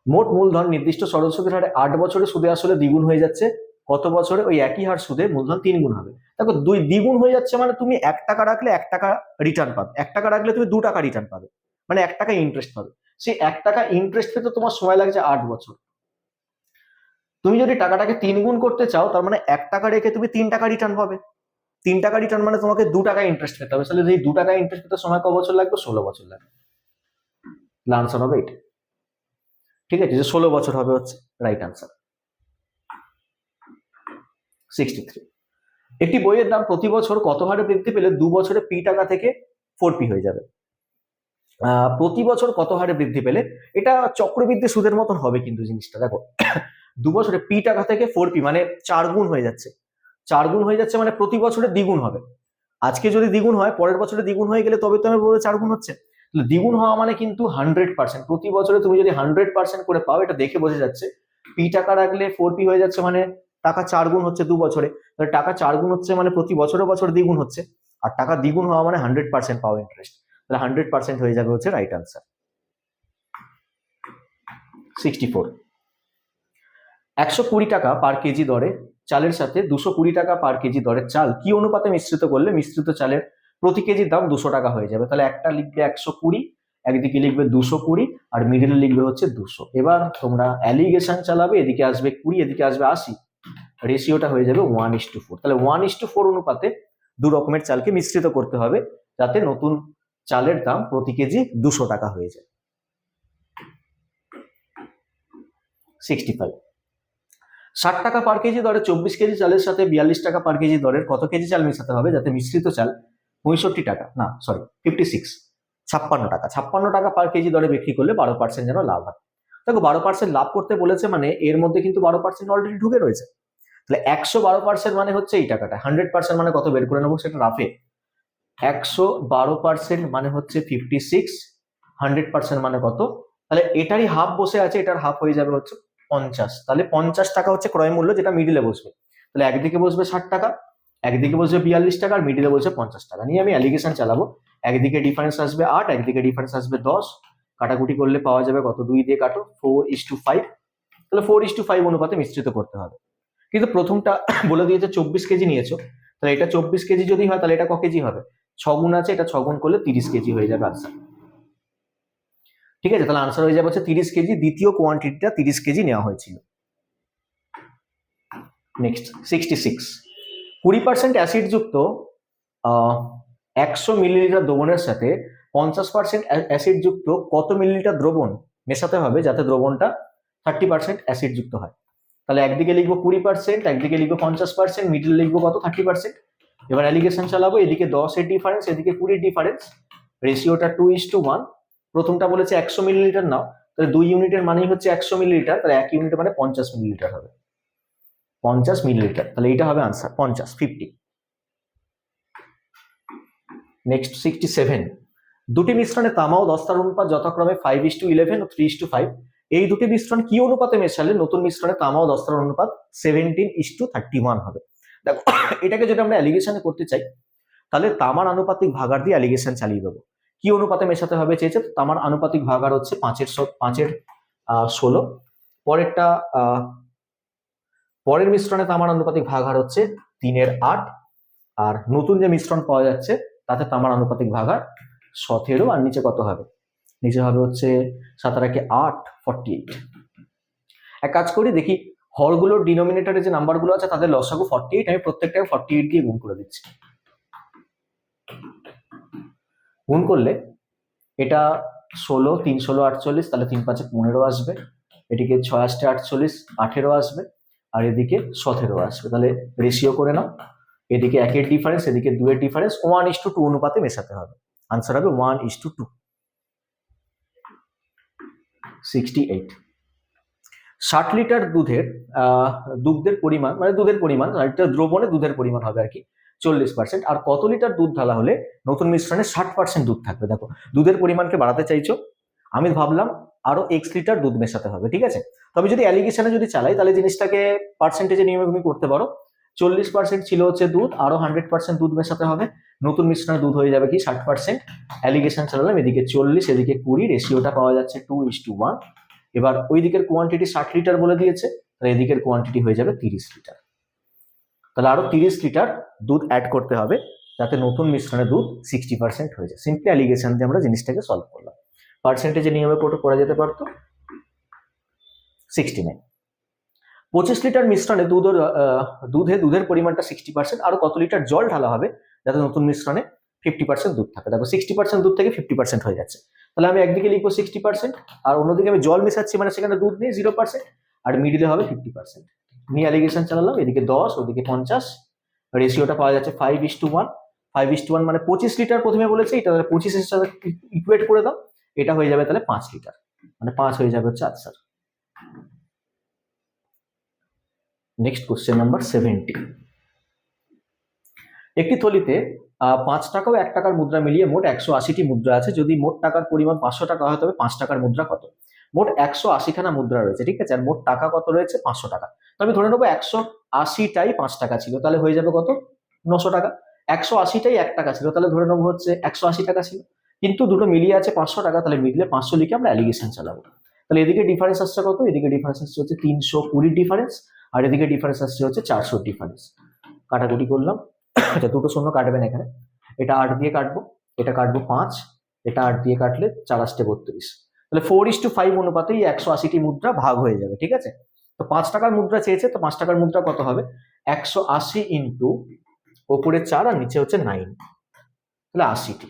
মোট মূলধন নির্দিষ্ট সরল সুদের হারে 8 বছরে সুদে আসলে দ্বিগুণ হয়ে যাচ্ছে, কত বছরে ওই একই হার সুদে মূলধন 3 গুণ হবে? দেখো, দ্বিগুণ হয়ে যাচ্ছে, মানে তুমি 1 টাকা রাখলে 1 টাকা রিটার্ন পাবে, 1 টাকা রাখলে তুমি 2 টাকা রিটার্ন পাবে, মানে 1 টাকা ইন্টারেস্ট পাবে। সেই 1 টাকা ইন্টারেস্ট পেতে তোমার সময় লাগছে 8 বছর। তুমি যদি টাকাটাকে 3 গুণ করতে চাও, তার মানে 1 টাকা রেখে তুমি 3 টাকা রিটার্ন পাবে। 3 টাকা রিটার্ন মানে তোমাকে 2 টাকা ইন্টারেস্ট পেতে হবে, তাহলে এই 2 টাকা ইন্টারেস্ট পেতে সময় কত বছর লাগবে? 16 বছর লাগবে। আনসার হবে এটা, ঠিক আছে, যে 16 বছর হবে হচ্ছে রাইট আনসার। 63। একটি বইয়ের দাম প্রতি বছর কত হারে বৃদ্ধি পেলে 2 বছরে P টাকা থেকে 4P হয়ে যাবে? প্রতি বছর কত হারে বৃদ্ধি পেলে, এটা চক্রবৃদ্ধি সুদের মতন হবে কিন্তু জিনিসটা, দেখো 2 বছরে P টাকা থেকে 4P, মানে 4 গুণ হয়ে যাচ্ছে, 4 গুণ হয়ে যাচ্ছে, মানে প্রতি বছরে দ্বিগুণ হবে। আজকে যদি দ্বিগুণ হয়, পরের বছরে দ্বিগুণ হয়ে গেলে তবে তো আমি বলবো 4 গুণ হচ্ছে। দ্বিগুণ হওয়া মানে কিন্তু 100%, প্রতি বছরে তুমি যদি 100% করে পাও, এটা দেখে বোঝা যাচ্ছে। P টাকা রাখলে 4P হয়ে যাচ্ছে, মানে টাকা 4 গুণ হচ্ছে 2 বছরে, তাহলে টাকা 4 গুণ হচ্ছে মানে প্রতি বছরে বছর দ্বিগুণ হচ্ছে, আর টাকা দ্বিগুণ হওয়া মানে 100% পাওয়া ইন্টারেস্ট, তাহলে 100% হয়ে যাবে হচ্ছে রাইট আনসার। 64, 120 টাকা পার কেজি দরে চালের সাথে 220 টাকা পার কেজি দরের চাল কি অনুপাতে মিশ্রিত করলে মিশ্রিত চালের প্রতি কেজির দাম 200 টাকা হয়ে যাবে? তাহলে একটা লিখবে 120, একদিকে লিখবে 220, আর মিডিলে লিখবে হচ্ছে 200। এবার তোমরা অ্যালিগেশন চালাবে, এদিকে আসবে 20, এদিকে আসবে 80, রেশিওটা হয়ে যাবে 1:4। তাহলে 1:4 অনুপাতে দু রকমের চালকে মিশ্রিত করতে হবে যাতে নতুন চালের দাম প্রতি কেজি 200 টাকা হয়ে যায়। 65, 60 টাকা পার কেজি দরে 24 কেজি চালের সাথে 42 টাকা পার কেজি দরের কত কেজি চাল মেশাতে হবে যাতে মিশ্রিত চাল 56 টাকা, না সরি 56, 56 টাকা, 56 টাকা পার কেজি দরে বিক্রি করলে 12% যেন লাভ হয়। দেখো 12% লাভ করতে বলেছে মানে এর মধ্যে কিন্তু 12% অলরেডি ঢুকে রয়েছে, তাহলে 112% মানে হচ্ছে এই টাকাটা, 100% মানে কত বের করে নেবো সেটা রাফে। 112% মানে হচ্ছে 56, 100% মানে কত, তাহলে এটারই হাফ বসে আছে, এটার হাফ হয়ে যাবে হচ্ছে 50, তাহলে 50 টাকা হচ্ছে ক্রয় মূল্য যেটা মিডিলে বসবে, তাহলে একদিকে বসবে 60 টাকা, একদিকে বসবে 42 টাকা, আর মিডিলে বসবে 50 টাকা। নিয়ে আমি অ্যালিগেশন চালাবো, একদিকে ডিফারেন্স আসবে 8, একদিকে ডিফারেন্স আসবে 10, কাটাকুটি করলে পাওয়া যাবে কত, 2 দিয়ে কাটো, 4:5, তাহলে 4:5 অনুপাতে মিশ্রিত করতে হবে। কিন্তু প্রথমটা বলে দিয়েছে 24 কেজি নিয়েছো, তাহলে এটা 24 কেজি যদি হয় তাহলে এটা ক কেজি হবে, 6 গুণ আছে, এটা 6 গুণ করলে 30 কেজি হয়ে যাবে আনসার। ঠিক আছে, তাহলে আনসার হয়ে যাবে হচ্ছে 30 কেজি, দ্বিতীয় কোয়ান্টিটিটা 30 কেজি নেওয়া হয়েছিল। নেক্সট 66, 20% অ্যাসিড যুক্ত 100 মিলিলিটার দ্রবণের সাথে 50% অ্যাসিড যুক্ত কত মিলিলিটার দ্রবণ মেশাতে হবে যাতে দ্রবণটা 30% অ্যাসিড যুক্ত হয়? তাহলে একদিকে লিখবো 20%, একদিকে লিখবো 50%, মিডল লিখবো কত, 30%। এবার অ্যালিগেশন চালাবো, এদিকে 10 এর ডিফারেন্স, এদিকে 20 ডিফারেন্স, রেশিওটা 2:1। প্রথমটা বলেছে 100 মিলিলিটার নাও, তাহলে 2 ইউনিটের মানেই হচ্ছে 100 মিলিলিটার, তাহলে 1 ইউনিট মানে 50 মিলিলিটার হবে, 50 মিলিলিটার, তাহলে এইটা হবে আনসার 50। নেক্সট 67, দুটি মিশ্রণে তামা ও দস্তার অনুপাত যথাক্রমে 5:11 ও 3:5, এই দুটি মিশ্রণ কি অনুপাতে মেশালে নতুন মিশ্রণে তামা ও দস্তার অনুপাত 17:31 হবে? দেখো এটাকে যদি আমরা অ্যালিগেশনে করতে চাই তাহলে তামার আনুপাতিক ভাগার দিয়ে অ্যালিগেশন চালিয়ে দেবো। কি অনুপাতে মেশাতে হবে চেয়েছে, তামার আনুপাতিক ভাগার হচ্ছে 5/16, পরেরটা পরের মিশ্রণে তামার আনুপাতিক ভাগার হচ্ছে 3/8, আর নতুন যে মিশ্রণ পাওয়া যাচ্ছে তাতে তামার আনুপাতিক ভাগার 17, আর নিচে কত হবে, নিচে হবে হচ্ছে 7×8 48। এক কাজ করি, দেখি হরগুলোর ডিনোমিনেটরে যে নাম্বারগুলো আছে তাদের লসাগু 48, আমি প্রত্যেকটাকে 48 দিয়ে গুণ করে দিচ্ছি। গুণ করলে এটা 16, 3 × 16 48, তাহলে 3 × 5 = 15 আসবে, এদিকে 6 × 8 = 48, 18 আসবে, আর এদিকে 17 আসবে। তাহলে রেশিও করে নাও, এদিকে 1 এর ডিফারেন্স, এদিকে 2 এর ডিফারেন্স, 1:2 অনুপাতে মেশাতে হবে, আনসার হবে 1:2। 68, 60 লিটার দুধের পরিমাণ, মানে দুধের পরিমাণ, এটা দ্রবণে দুধের পরিমাণ হবে আর কি 40%, আর কত লিটার দুধ ঢালা হলে নতুন মিশ্রণে 60% দুধ থাকবে? দেখো দুধের পরিমাণকে বাড়াতে চাইছো, আমি ভাবলাম আরো x লিটার দুধ মেশাতে হবে, ঠিক আছে। তবে যদি অ্যালিগেশনে যদি চালাই তাহলে জিনিসটাকে পার্সেন্টেজে নিয়মে তুমি করতে পারো, 40% ছিল হচ্ছে দুধ, আরো 100% দুধ মেশাতে হবে, নতুন মিশ্রণে দুধ হয়ে যাবে কি 60%। অ্যালিগেশন চালালাম, এদিকে 40, এদিকে 20, রেশিওটা পাওয়া যাচ্ছে 2:1। এবার ওই দিকের কোয়ান্টিটি 60 লিটার বলে দিয়েছে, তাহলে এদিকের কোয়ান্টিটি হয়ে যাবে 30 লিটার, তাহলে আরো 30 লিটার দুধ অ্যাড করতে হবে যাতে নতুন মিশ্রণে দুধ 60% হয়ে যায়। সিম্পলি অ্যালিগেশন দিয়ে আমরা জিনিসটাকে সলভ করলাম, পার্সেন্টেজে নিয়মে করা যেতে পারতো। 69, 25 লিটার মিশ্রণে দুধের পরিমাণটা 60%, আরো কত লিটার জল ঢালা হবে যাতে নতুন মিশ্রণে 50% দুধ থাকে? দেখো 60% দুধ থেকে 50% হয়ে যাচ্ছে, তাহলে আমি একদিকে লিখবো 60%, আর অন্যদিকে আমি জল মেশাচ্ছি মানে সেখানে দুধ নেই 0%, আর মিডিলে হবে 50%। নিয়ে অ্যালিগেশন চালালাম, এদিকে 10, ওদিকে 50, রেশিওটা পাওয়া যাচ্ছে 5:1। 5:1 মানে 25 লিটার প্রথমে বলেছে, এটা 25 এর সাথে ইকুয়েট করে দাও, এটা হয়ে যাবে তাহলে 5 লিটার, মানে 5 হয়ে যাবে হচ্ছে আনসার। নেক্সট কোশ্চেন নাম্বার 70, একটি থলিতে 5 টাকা ও 1 টাকার মুদ্রা মিলিয়ে মোট 180টি মুদ্রা আছে, যদি মোট টাকার পরিমাণ 500 টাকা হয় তবে 5 টাকার মুদ্রা কত? মোট 180 খানা মুদ্রা রয়েছে, ঠিক আছে, আর মোট টাকা কত রয়েছে 500 টাকা, তো আমি ধরে নেবো 80টাই 5 টাকা ছিল, তাহলে হয়ে যাবে কত? 900 টাকা। 180টাই 1 টাকা ছিল, তাহলে ধরে নেবো হচ্ছে 180 টাকা ছিল। কিন্তু দুটো মিলিয়ে আছে 500 টাকা, তাহলে মিডলে 500 লিখে আমরা অ্যালিগেশন চালাবো। তাহলে এদিকে ডিফারেন্স আসছে কত? এদিকে ডিফারেন্স আসছে হচ্ছে 320 ডিফারেন্স, আর এদিকে ডিফারেন্স আসছে হচ্ছে 400 ডিফারেন্স। কাটাকুটি করলাম, আচ্ছা দুটো শূন্য কাটবেন এখানে, এটা 8 দিয়ে কাটবো, এটা কাটবো 5, এটা 8 দিয়ে কাটলে 4 আসতে 32, তাহলে 4:5 অনুপাতে এই 180টি মুদ্রা ভাগ হয়ে যাবে, ঠিক আছে? তো 5 টাকার মুদ্রা চেয়েছে, তো 5 টাকার মুদ্রা কত হবে? 180 ইন্টু ওপরে 4 আর নিচে হচ্ছে 9, তাহলে 80টি,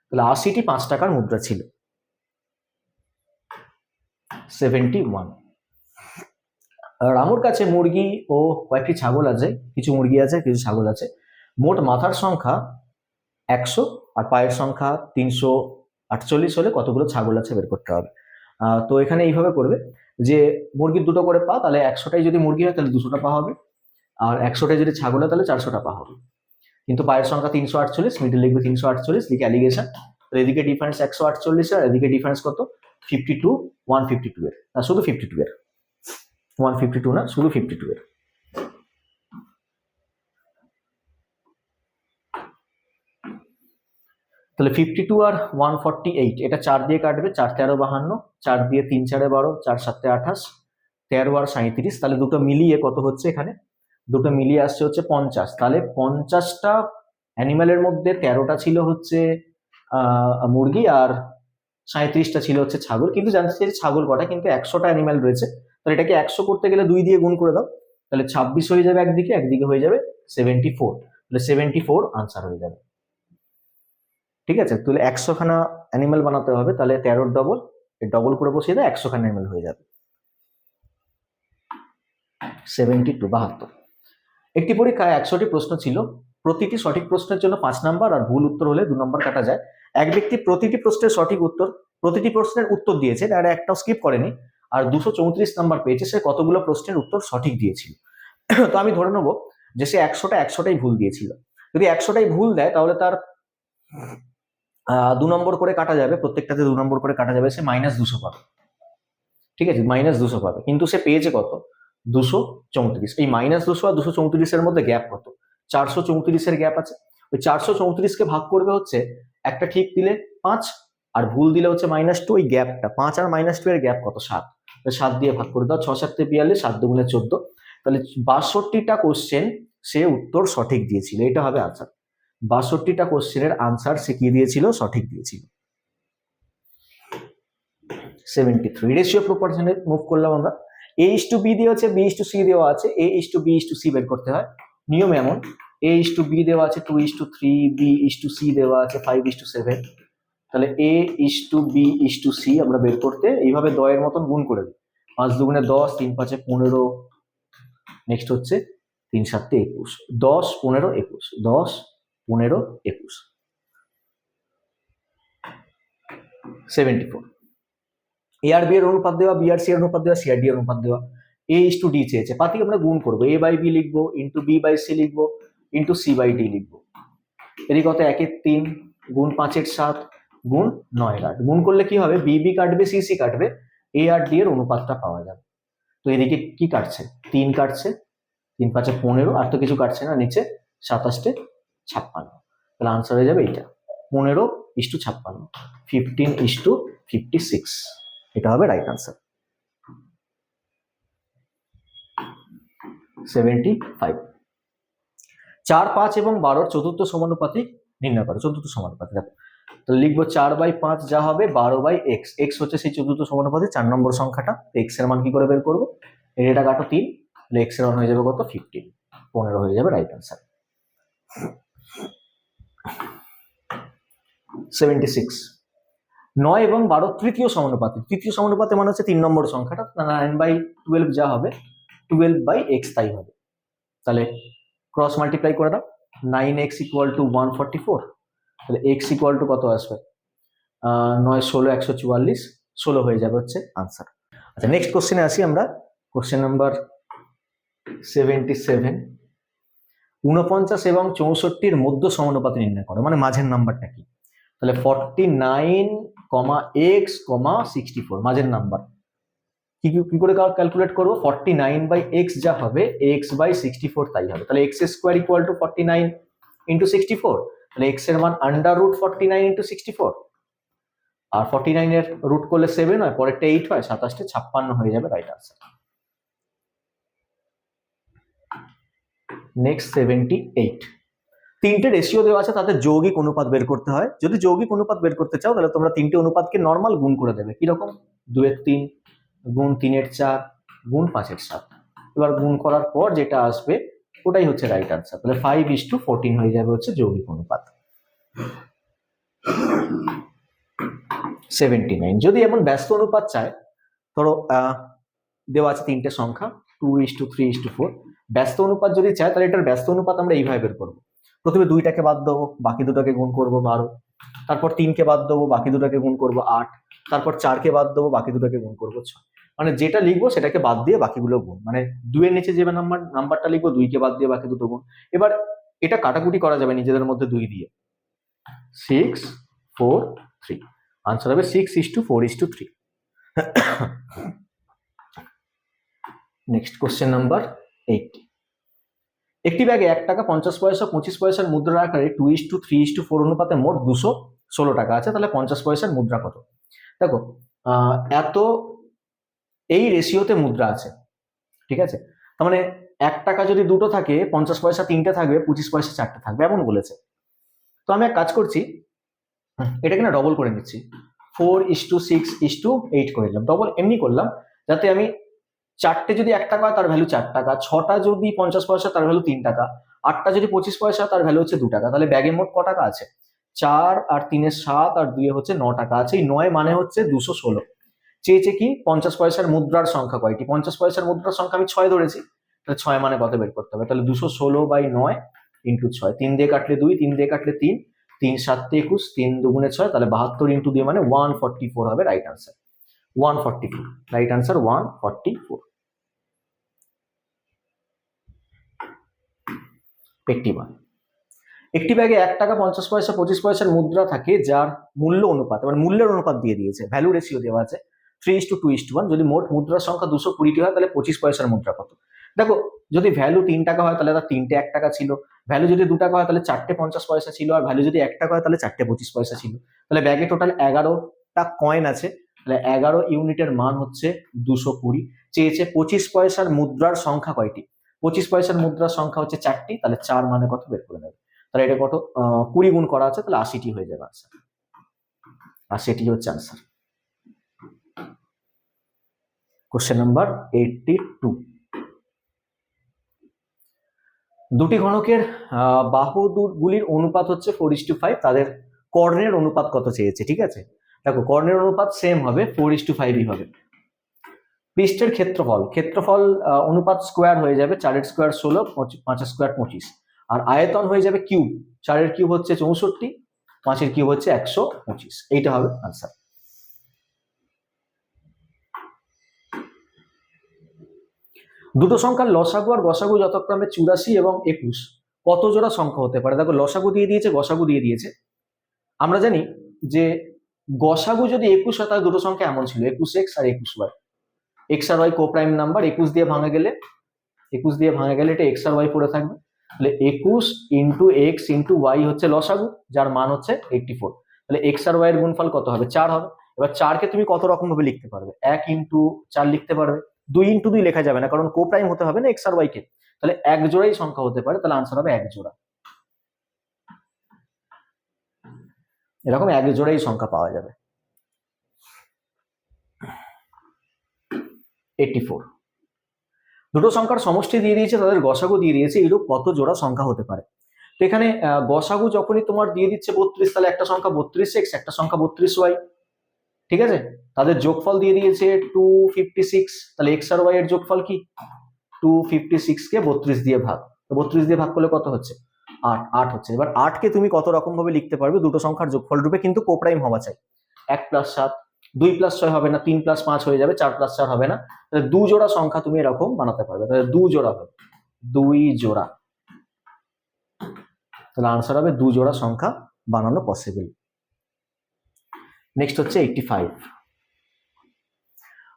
তাহলে 80টি 5 টাকার মুদ্রা ছিল। 71। রামুর কাছে মুরগি ও কয়েকটি ছাগল আছে, কিছু মুরগি আছে কিছু ছাগল আছে, মোট মাথার সংখ্যা 100 আর পায়ের সংখ্যা 348 হলে কতগুলো ছাগল আছে বের করতে হবে। তো এখানে এইভাবে করবে যে মুরগির দুটো করে পা, তাহলে 100টাই যদি মুরগি হয় তাহলে 200টা পা হবে, আর 100টাই যদি ছাগল হয় তাহলে 400টা পা হবে। কিন্তু পায়ের সংখ্যা 348, মিডিল লিখবে 348, লিখে অ্যালিগেশন। তো এদিকে ডিফারেন্স 148 আর এদিকে ডিফারেন্স কত? 52, 152 এর, না শুধু 52 এর, 152 না শুধু 52 এর। তাহলে 52 আর 148, এটা 4 দিয়ে কাটবে, 4 13 52, 4 দিয়ে 3 4 12, 4 7 28, 13 আর 37, তাহলে দুটো মিলিয়ে কত হচ্ছে এখানে? দুটো মিলিয়ে আসছে হচ্ছে 50। তাহলে 50টা অ্যানিমালের মধ্যে 13টা ছিল হচ্ছে মুরগি আর 37টা ছিল হচ্ছে ছাগল, কিন্তু জানতে চাই ছাগল কটা, কিন্তু 100টা অ্যানিমাল রয়েছে, তাহলে এটাকে 100 করতে গেলে 2 দিয়ে গুণ করে দাও, তাহলে 26 হয়ে যাবে একদিকে, একদিকে হয়ে যাবে 74, তাহলে 74 আনসার হয়ে যাবে, ঠিক আছে? তাহলে 100 খানা অ্যানিমাল বানাতে হবে, তাহলে 13 ডবল, ডবল করে বসিয়ে দেয় 100 খানা অ্যানিমাল হয়ে যাবে। 72, 72। একটি পরীক্ষায় 100টি প্রশ্ন ছিল, প্রতিটি সঠিক প্রশ্নের জন্য 5 নাম্বার আর ভুল উত্তর হলে 2 নাম্বার কাটা যায়। এক ব্যক্তি প্রতিটি প্রশ্নের সঠিক উত্তর, প্রতিটি প্রশ্নের উত্তর দিয়েছে, আর একটাও স্কিপ করেনি, আর 234 নাম্বার পেয়েছে। সে কতগুলো প্রশ্নের উত্তর সঠিক দিয়েছিল? তো আমি ধরে নেবো যে সে 100টাই ভুল দিয়েছিল। যদি 100টাই ভুল দেয় তাহলে তার 2 নম্বর করে কাটা যাবে, প্রত্যেকটাতে 2 নম্বর করে কাটা যাবে, সে -200 পাবে, ঠিক আছে? -200 পাবে, কিন্তু সে পেয়েছে কত? 234। এই -200 আর 234 এর মধ্যে গ্যাপ কত? 434 এর গ্যাপ আছে। ওই 434 কে ভাগ করবে হচ্ছে, একটা ঠিক দিলে 5 আর ভুল দিলে হচ্ছে -2, ওই গ্যাপটা 5 আর -2 এর গ্যাপ কত? 7, 7 দিয়ে ভাগ করে দাও, 6 7 42, 7 2 14, তাহলে 62টা কোশ্চেন সে উত্তর সঠিক দিয়েছিল, এটা হবে আনসার। 62টা কোশ্চেনের আনসার সে কি দিয়েছিল? সঠিক দিয়েছিল। 73। রেশিও প্রপোর্শনে মুভ করলাম আমরা, A:B দেওয়া আছে, B:C দেওয়া আছে, A:B:C বের করতে হয়। নিয়ম এমন, A:B দেওয়া আছে 2:3, B:C দেওয়া আছে 5:7, তাহলে A:B:C আমরা বের করতে এইভাবে 10 এর মতন গুণ করে দিই। 5 2 10, 3 5 15, নেক্সট হচ্ছে 3 7 21, 10 15 21, 10 15 21, 74। A আর B এর অনুপাত দেওয়া, B আর C এর অনুপাত দেওয়া, C আর D এর অনুপাত দেওয়া, A:D চেয়েছে, পাতি আমরা গুণ করবো, A/B লিখবো, ইন্টু B/C লিখবো, ইন্টু C/D লিখবো। এদিকে কত? 1 এর 3, গুণ 5 এর 7, গুণ 9 এর 8, গুণ করলে কি হবে? BB কাটবে, CC কাটবে, A আর D এর অনুপাতটা পাওয়া যাবে। তো এদিকে কি কাটছে? 3 কাটছে, 3 5 15, আর তো কিছু কাটছে না, নিচে 27 56, তাহলে আনসার হয়ে যাবে এইটা, 15:56, 15:56, এটা হবে রাইট আনসার। 75। 4 5 এবং 12 চতুর্থ সমানুপাতিক নির্ণয় করো। চতুর্থ সমানুপাতিক দেখো, তো লিখবো 4/5 যা হবে 12/x, x হচ্ছে সেই চতুর্থ সমানুপাতিক 4 নম্বর সংখ্যাটা, x এর মান কি করে বের করবো? এটা কাটো 3, তাহলে x এর মান হয়ে যাবে কত? 15, 15 হয়ে যাবে রাইট আনসার। 76। 9 এবং 12 তৃতীয় সমানুপাতিক, তৃতীয় সমানুপাতে মানে হচ্ছে 3 নম্বর সংখ্যাটা, 9/12 যা হবে 12/x তাই হবে, তাহলে ক্রস মাল্টিপ্লাই করে দাও, 9x = 144, তাহলে x = কত আসবে? 9 16 144, 16 হয়ে যাবে হচ্ছে আনসার। আচ্ছা নেক্সট কোশ্চেনে আসি আমরা, কোশ্চেন নাম্বার 77। 49 এবং 64 মধ্য সমানুপাতি নির্ণয় করো, মানে মাঝের নাম্বারটা কি? তাহলে 49, x, 64 মাঝের নাম্বার, কি করে ক্যালকুলেট করবো? 49/x যা হবে x/64 তাই হবে। তাহলে x square equal to 49 into 64, তাহলে x এর মান √49 ইন্টু 64, আর 49 এর রুট করলে 7 হয়, পরেরটা 8 হয়, 27 56 হয়ে যাবে রাইট আনসার। নেক্সট 78, তিনটে রেশিও দেওয়া আছে, তাদের যৌগিক অনুপাত বের করতে হয়। যদি যৌগিক অনুপাত বের করতে চাও তাহলে তোমরা তিনটে অনুপাতকে নর্মাল গুণ করে দেবে। কিরকম? 2/3 গুণ 3/4 গুণ 5/7। এবার গুণ করার পর যেটা আসবে ওটাই হচ্ছে রাইট আনসার। তাহলে 5:14 হয়ে যাবে হচ্ছে যৌগিক অনুপাত। 79, যদি এমন ব্যস্ত অনুপাত চায়, ধরো দেওয়া আছে তিনটে সংখ্যা 2:3:4, ব্যস্ত অনুপাত যদি চায় তাহলে এটার ব্যস্ত অনুপাত আমরা এইভাবে বের করবো। প্রথমে 2টাকে বাদ দেবো, বাকি দুটাকে গুণ করবো 12, তারপর 3কে বাদ দেবো, বাকি দুটাকে গুণ করবো 8, তারপর 4কে বাদ দেবো, বাকি দুটাকে গুণ করবো 6। মানে যেটা লিখবো সেটাকে বাদ দিয়ে বাকিগুলো গুণ, মানে 2 এর নিচে যে নাম্বারটা লিখবো 2কে বাদ দিয়ে বাকি দুটো গুণ। এবার এটা কাটাকুটি করা যাবে নিজেদের মধ্যে 2 দিয়ে। 6, 4, 3, আনসার হবে 6:4:3। নেক্সট কোশ্চেন নাম্বার 80, একটি ব্যাগে 1 টাকা 50 পয়সা 25 পয়সার মুদ্রার আকারে 2:3:4 অনুপাতে মোট 216 টাকা আছে, তাহলে 50 পয়সার মুদ্রা কত? দেখো এত এই রেশিওতে মুদ্রা আছে, ঠিক আছে? তার মানে 1 টাকা যদি দুটো থাকে, 50 পয়সা 3টে থাকবে, 25 পয়সা 4টে থাকবে, এমন বলেছে। তো আমি এক কাজ করছি, এটাকে না ডবল করে নিচ্ছি, 4:6:8 করে নিলাম। ডবল এমনি করলাম যাতে আমি 4টে যদি 1 টাকা হয় তার ভ্যালু 4 টাকা, 6টা যদি 50 পয়সা তার ভ্যালু 3 টাকা, 8টা যদি 25 পয়সা তার ভ্যালু হচ্ছে 2 টাকা। তাহলে ব্যাগে মোট ক টাকা আছে? 4 আর 3 7 আর 2 হচ্ছে 9 টাকা আছে। এই 9 মানে হচ্ছে 216। চেয়েছে কি 50 পয়সার মুদ্রার সংখ্যা কয়টি? 50 পয়সার মুদ্রার সংখ্যা আমি 6 ধরেছি, তাহলে 6 মানে কত বের করতে হবে? তাহলে 216/9 ইন্টু 6, 3 দিয়ে কাটলে 2, 3 দিয়ে কাটলে 3, 3 7 21, 3 2 6, তাহলে 72 ইন্টু 2 মানে 144 হবে রাইট আনসার। 144 right answer, 144। 81, একটি ব্যাগে 1 টাকা 50 পয়সা 25 পয়সার মুদ্রা থাকে যার মূল্য অনুপাত, এবার মূল্যের অনুপাত দিয়ে দিয়েছে, ভ্যালু রেশিও দেওয়া আছে 3:2:1। যদি মোট মুদ্রার সংখ্যা 220টি হয় তাহলে 25 পয়সার মুদ্রা কত? দেখো যদি ভ্যালু 3 টাকা হয় তাহলে তার 3টে 1 টাকা ছিল, ভ্যালু যদি 2 টাকা হয় তাহলে 4টে 50 পয়সা ছিল, আর ভ্যালু যদি 1 টাকা হয় তাহলে 4টে 25 পয়সা ছিল। তাহলে ব্যাগে টোটাল 11টা কয়েন আছে, তাহলে 11 ইউনিটের মান হচ্ছে 220। চেয়েছে 25 পয়সার মুদ্রার সংখ্যা কয়টি? 25 পয়সার মুদ্রার সংখ্যা হচ্ছে 4টি, তাহলে 4 মানে কত বের করে নেবে। তাহলে এটা কত? 20 গুণ করা আছে, তাহলে 80টি হয়ে যাবে আনসার। 80টি হচ্ছে আনসার। কোশ্চেন নাম্বার 82, দুটি ঘনকের বাহুগুলির অনুপাত হচ্ছে 4:5, তাদের কর্ণের অনুপাত কত চেয়েছে, ঠিক আছে? দেখো কর্ণের অনুপাত সেম হবে, 4:5ই হবে। পৃষ্ঠের ক্ষেত্রফল অনুপাত স্কোয়ার হয়ে যাবে, 4 স্কোয়ার 16, 5 স্কোয়ার 25, আর আয়তন হয়ে যাবে কিউব, 4 কিউব হচ্ছে 64, 5 কিউব হচ্ছে 125, এইটা হবে আনসার। দুটো সংখ্যার লসাগু আর গসাগু যথাক্রমে 84 এবং 21 কত জোড়া সংখ্যা হতে পারে? দেখো লসাগু দিয়ে দিয়েছে, গসাগু দিয়ে দিয়েছে। আমরা জানি যে গসাগু যদি 21 হয় তাহলে দুটো সংখ্যা এমন ছিল 21x আর 21y। x আর y কোপ্রাইম নাম্বার, 21 দিয়ে ভাঙা গেলে এটা x আর y পড়ে থাকবে। তাহলে 21 ইন্টু এক্স ইন্টু ওয়াই হচ্ছে লসাগু, যার মান হচ্ছে 84। তাহলে x আর y এর গুণফল কত হবে? 4 হবে। এবার 4কে তুমি কত রকম ভাবে লিখতে পারবে? 1 ইন্টু 4 লিখতে পারবে, 2 ইন্টু 2 লেখা যাবে না, কারণ কোপ্রাইম হতে হবে না x আর y কে। তাহলে এক জোড়াই সংখ্যা হতে পারে, তাহলে আনসার হবে এক জোড়া। এরকম এক জোড়াই সংখ্যা পাওয়া যাবে। 84, দুটো সংখ্যার সমষ্টি দিয়ে দিয়েছে, তাদের গসাগু দিয়ে দিয়েছে, এরূপ কত জোড়া সংখ্যা হতে পারে? তো এখানে গসাগু যখনই তোমার দিয়ে দিচ্ছে 32, তাহলে একটা সংখ্যা 32x, একটা সংখ্যা 32y, ঠিক আছে? তাদের যোগফল দিয়ে দিয়েছে 256, তাহলে x আর y এর যোগফল কি? 256 কে 32 দিয়ে ভাগ, 32 দিয়ে ভাগ করলে কত হচ্ছে? 8 হচ্ছে। এবার 8কে তুমি কত রকম ভাবে লিখতে পারবে? দুটো সংখ্যার যোগফল রূপে, কিন্তু কোপ্রাইম হওয়া চাই। 1 + 7, 2 + 6 হবে না, 3 + 5 হয়ে যাবে, 4 + 4 হবে না, তাহলে 2 জোড়া সংখ্যা তুমি এরকম বানাতে পারবে। তাহলে 2 জোড়া হবে, 2 জোড়া, তাহলে আনসার হবে 2 জোড়া সংখ্যা বানানো পসিবল। নেক্সট হচ্ছে 85,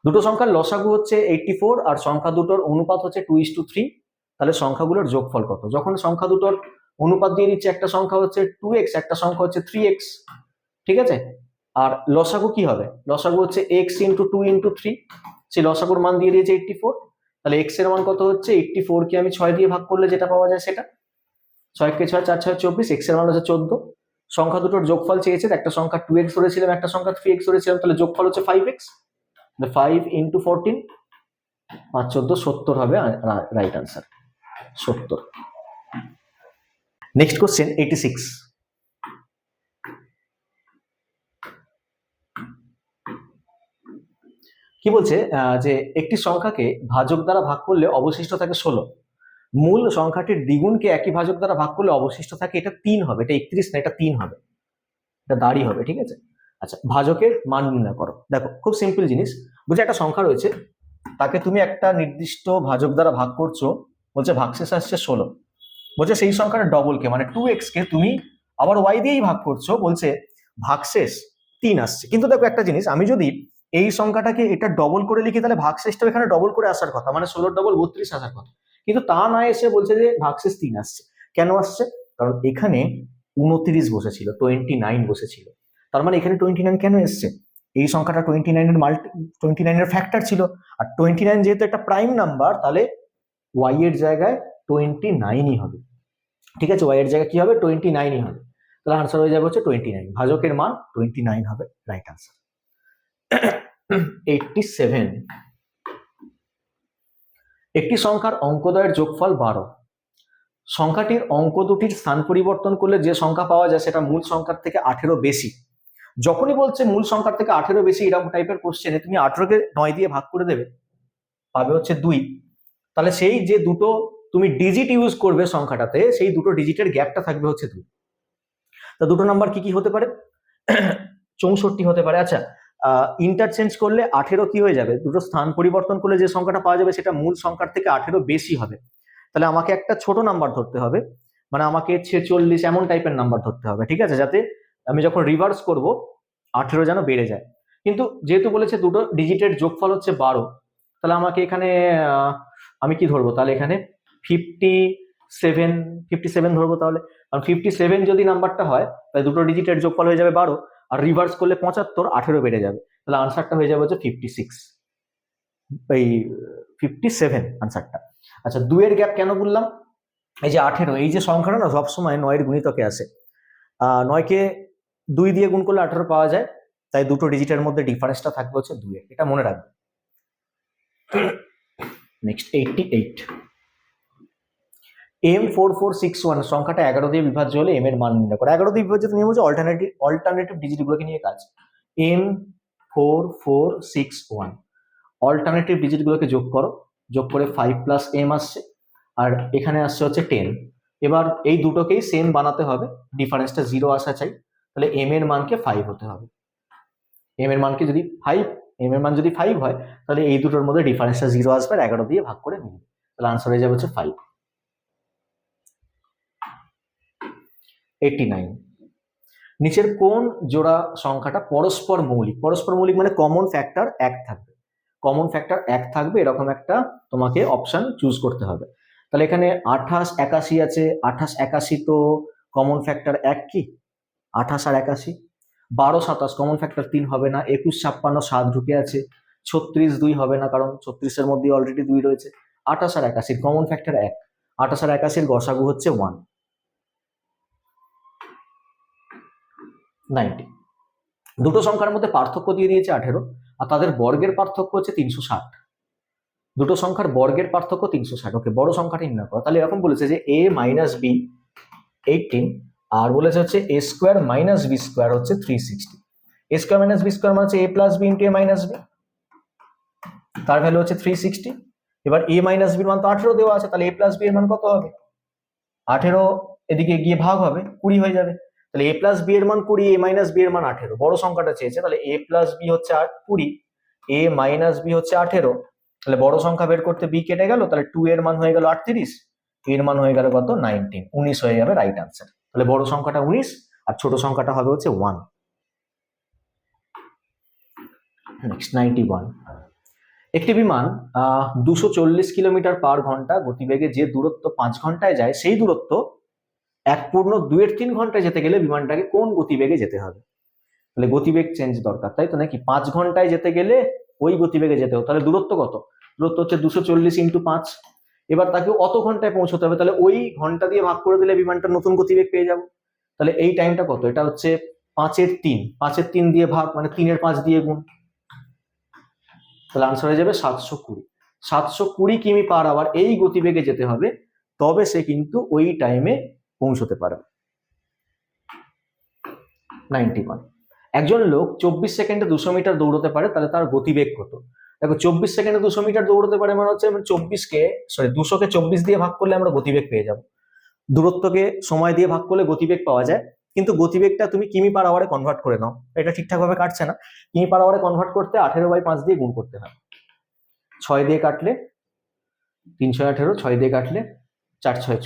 দুটো সংখ্যার লসাগু হচ্ছে 84 আর সংখ্যা দুটোর অনুপাত হচ্ছে 2:3, তাহলে সংখ্যাগুলোর যোগফল কত? যখন সংখ্যা দুটোর অনুপাত দিয়ে দিচ্ছে, একটা সংখ্যা হচ্ছে 2x, একটা সংখ্যা হচ্ছে 3x, ঠিক আছে? আর লসাগু কি হবে? লসাগু হচ্ছে x ইন্টু 2 ইন্টু 3, সেই লসাগুর মান দিয়ে দিয়েছে 84, তাহলে x এর মান কত হচ্ছে? 84 কে আমি 6 দিয়ে ভাগ করলে যেটা পাওয়া যায় সেটা, 6 কে 6 4 6 24, x এর মান হচ্ছে 14। সংখ্যা দুটোর যোগফল চেয়েছে, একটা সংখ্যা 2x ধরেছিলাম, একটা সংখ্যা 3x ধরেছিলাম, তাহলে যোগফল হচ্ছে 5x, 5 ইন্টু 14, 5 14 70 হবে রাইট আনসার, 70। Next question 86। কি বলছে? যে একটি সংখ্যাকে ভাজক দ্বারা ভাগ করলে অবশিষ্ট থাকে 16, মূল সংখ্যাটির দ্বিগুণকে একই ভাজক দ্বারা ভাগ করলে অবশিষ্ট থাকে, এটা 3 হবে, এটা 31 না, এটা 3 হবে, এটা দাঁড়ি হবে, ঠিক আছে? আচ্ছা, ভাজকের মান নির্ণয় করো। দেখো খুব সিম্পল জিনিস, বলছে একটা সংখ্যা রয়েছে, তাকে তুমি একটা নির্দিষ্ট ভাজক দ্বারা ভাগ করছো, বলছে ভাগশেষ আসছে 16, বলছে সেই সংখ্যার ডবল কে মানে 2x কে তুমি আবার y দিয়েই ভাগ করছো, বলছে ভাগশেষ 3 আসছে। কিন্তু দেখো একটা জিনিস, আমি যদি এই সংখ্যাটাকে এটা ডবল করে লিখি, তাহলে ভাগশেষটাও এখানে ডবল করে আসার কথা, মানে 16 ডবল 32 আসার কথা, কিন্তু তা না এসে বলছে যে ভাগশেষ 3 আসছে। কেন আসছে? কারণ এখানে 29 বসেছিল, 29 বসেছিল, তার মানে এখানে 29 কেন এসছে? এই সংখ্যাটা 29 এর ফ্যাক্টর ছিল, আর 29 যেহেতু একটা প্রাইম নাম্বার, তাহলে y এর জায়গায় 29ই হবে, ঠিক আছে? y এর জায়গায় কি হবে? 29ই হবে, তাহলে আনসার হয়ে যাবে হচ্ছে 29, ভাজকের মান 29 হবে রাইট আনসার। 87। একটি সংখ্যার অঙ্কদ্বয়ের যোগফল 12, সংখ্যাটির অঙ্ক দুটির স্থান পরিবর্তন করলে যে সংখ্যা পাওয়া যায় সেটা মূল সংখ্যার থেকে 18 বেশি। যখনই বলছে মূল সংখ্যার থেকে 18 বেশি, এরকম টাইপের কোশ্চেনে তুমি 18কে 9 দিয়ে ভাগ করে দেবে, পাবে হচ্ছে 2, তাহলে সেই যে দুটো তুমি ডিজিট ইউজ করবে সংখ্যাটাতে, সেই দুটো ডিজিটের গ্যাপটা থাকবে হচ্ছে 2। তা দুটো নাম্বার কি কি হতে পারে? 64 হতে পারে। আচ্ছা, ইন্টারচেঞ্জ করলে 18 কি হয়ে যাবে? দুটো স্থান পরিবর্তন করলে যে সংখ্যাটা পাওয়া যাবে সেটা মূল সংখ্যার থেকে 18 বেশি হবে, তাহলে আমাকে একটা ছোট নাম্বার ধরতে হবে, মানে আমাকে 46 এমন টাইপের নাম্বার ধরতে হবে, ঠিক আছে? যাতে আমি যখন রিভার্স করব 18 যেন বেড়ে যায়। কিন্তু যেহেতু বলেছে দুটো ডিজিটের যোগফল হচ্ছে 12, তাহলে আমাকে এখানে আমি কি ধরবো? তাহলে এখানে 57 ধরবো, তাহলে কারণ 57 যদি নাম্বারটা হয়, তাহলে দুটো ডিজিটের যোগফল হয়ে যাবে 12, আর রিভার্স করলে 75, 18 বেড়ে যাবে, তাহলে আনসারটা হয়ে যাবে হচ্ছে 56, এই 57 আনসারটা। আচ্ছা, 2 এর গ্যাপ কেন বললাম? এই যে 18, এই যে সংখ্যাটা না সবসময় 9 এর গুণিতকে আসে, 9 কে 2 দিয়ে গুণ করলে 18 পাওয়া যায়, তাই দুটো ডিজিটের মধ্যে ডিফারেন্সটা থাকবে হচ্ছে 2 এর, এটা মনে রাখবে। নেক্সট 88। M4461 সংখ্যাটা 11 দিয়ে বিভাজ্য হলে m এর মান নির্ণয় করো। 11 দিয়ে বিভাজ্য নিয়ম হচ্ছে অল্টারনেটিভ ডিজিটগুলোকে নিয়ে কাজ। M4461 অল্টারনেটিভ ডিজিটগুলোকে যোগ করো, যোগ করে 5 প্লাস m আসছে, আর এখানে আসছে হচ্ছে 10। এবার এই দুটোকেই সেম বানাতে হবে, ডিফারেন্সটা 0 আসা চাই, তাহলে m এর মানকে 5 হতে হবে। m এর মানকে যদি 5, m এর মান যদি 5 হয়, তাহলে এই দুটোর মধ্যে ডিফারেন্সটা 0 আসবে, আর 11 দিয়ে ভাগ করে মিলবে, তাহলে আনসার হয়ে যাবে হচ্ছে 5। 89। নিচের কোন জোড়া সংখ্যাটা পরস্পর মৌলিক? পরস্পর মৌলিক মানে কমন ফ্যাক্টর 1 থাকবে, কমন ফ্যাক্টর 1 থাকবে, এরকম একটা তোমাকে অপশন চুজ করতে হবে। তাহলে এখানে 28 81 আছে, 28 81 তো কমন ফ্যাক্টর 1 কি? 28 আর 81। 12 27 কমন ফ্যাক্টর 3 হবে না। 21 56 7 ঢুকে আছে। 36 2 হবে না, কারণ 36 এর মধ্যে অলরেডি 2 রয়েছে। 28 আর 81 কমন ফ্যাক্টর 1, 28 আর 81 গসাগু হচ্ছে 1, 90। দুটো সংখ্যার মধ্যে পার্থক্য দিয়ে দিয়েছে 18, আর তাদের বর্গের পার্থক্য হচ্ছে 360। দুটো সংখ্যার বর্গের পার্থক্য 360। ওকে, বড় সংখ্যাটা নির্ণয় করো। তাহলে এরকম বলেছে যে a মাইনাস বি 18, আর বলেছে হচ্ছে a square minus B square হচ্ছে 360। a square minus B square মানে হচ্ছে a plus B into a minus B, তার ভ্যালু হচ্ছে 360। এবার a মাইনাস বির মান তো 18 দেওয়া আছে, তাহলে a প্লাস বি এর মান কত হবে? 18 এদিকে গিয়ে ভাগ হবে, 20 হয়ে যাবে, তাহলে a প্লাস বি এর মান 20, a মাইনাস বি এর মান 18। বড় সংখ্যাটা চেয়েছে, তাহলে a প্লাস বি হচ্ছে 20, a মাইনাস বি হচ্ছে 18, তাহলে বড় সংখ্যা বের করতে b কেটে গেল, তাহলে 2 এর মান হয়ে গেল 38, এর মান হয়ে গেল কত? 19, 19 হয়ে যাবে রাইট আনসার। তাহলে বড় সংখ্যাটা 19 আর ছোট সংখ্যাটা হবে হচ্ছে 1। নেক্সট 91। একটি বিমান 240 কিলোমিটার/ঘন্টা গতিবেগে যে দূরত্ব 5 ঘন্টায় যায়, সেই দূরত্ব 1.2-3 ঘন্টায় যেতে গেলে বিমানটাকে কোন গতিবেগে যেতে হবে? তাহলে গতিবেগ চেঞ্জ দরকার, তাই তো নাকি? 5 ঘন্টায় যেতে গেলে ওই গতিবেগে যেতে হবে, তাহলে দূরত্ব কত? দূরত্ব হচ্ছে 240 × 5। এবার তাকে অত ঘন্টায় পৌঁছতে হবে, তাহলে ওই ঘন্টা দিয়ে ভাগ করে দিলে বিমানটার নতুন গতিবেগ পেয়ে যাবো। তাহলে এই টাইমটা কত? এটা হচ্ছে 5/3, 5/3 দিয়ে ভাগ মানে 3/5 দিয়ে গুণ, তাহলে আনসার হয়ে যাবে 720। 720 কিমি/আওয়ার এই গতিবেগে যেতে হবে, তবে সে কিন্তু ওই টাইমে পৌঁছতে পারবে। 91। একজন লোক 24 সেকেন্ডে 200 মিটার দৌড়তে পারে, তাহলে তার গতিবেগ কত? দেখো 24 সেকেন্ডে 200 মিটার দৌড়তে পারে মানে হচ্ছে 200কে 24 দিয়ে ভাগ করলে আমরা গতিবেগ পেয়ে যাব। দূরত্বকে সময় দিয়ে ভাগ করলে গতিবেগ পাওয়া যায়, কিন্তু গতিবেগটা তুমি কিমি/আওয়ারে কনভার্ট করে নাও, এটা ঠিকঠাক ভাবে কাটছে না। কিমি/আওয়ারে কনভার্ট করতে 18/5 দিয়ে গুণ করতে হয়। 6 দিয়ে কাটলে 318, 6 দিয়ে কাটলে 4×6 =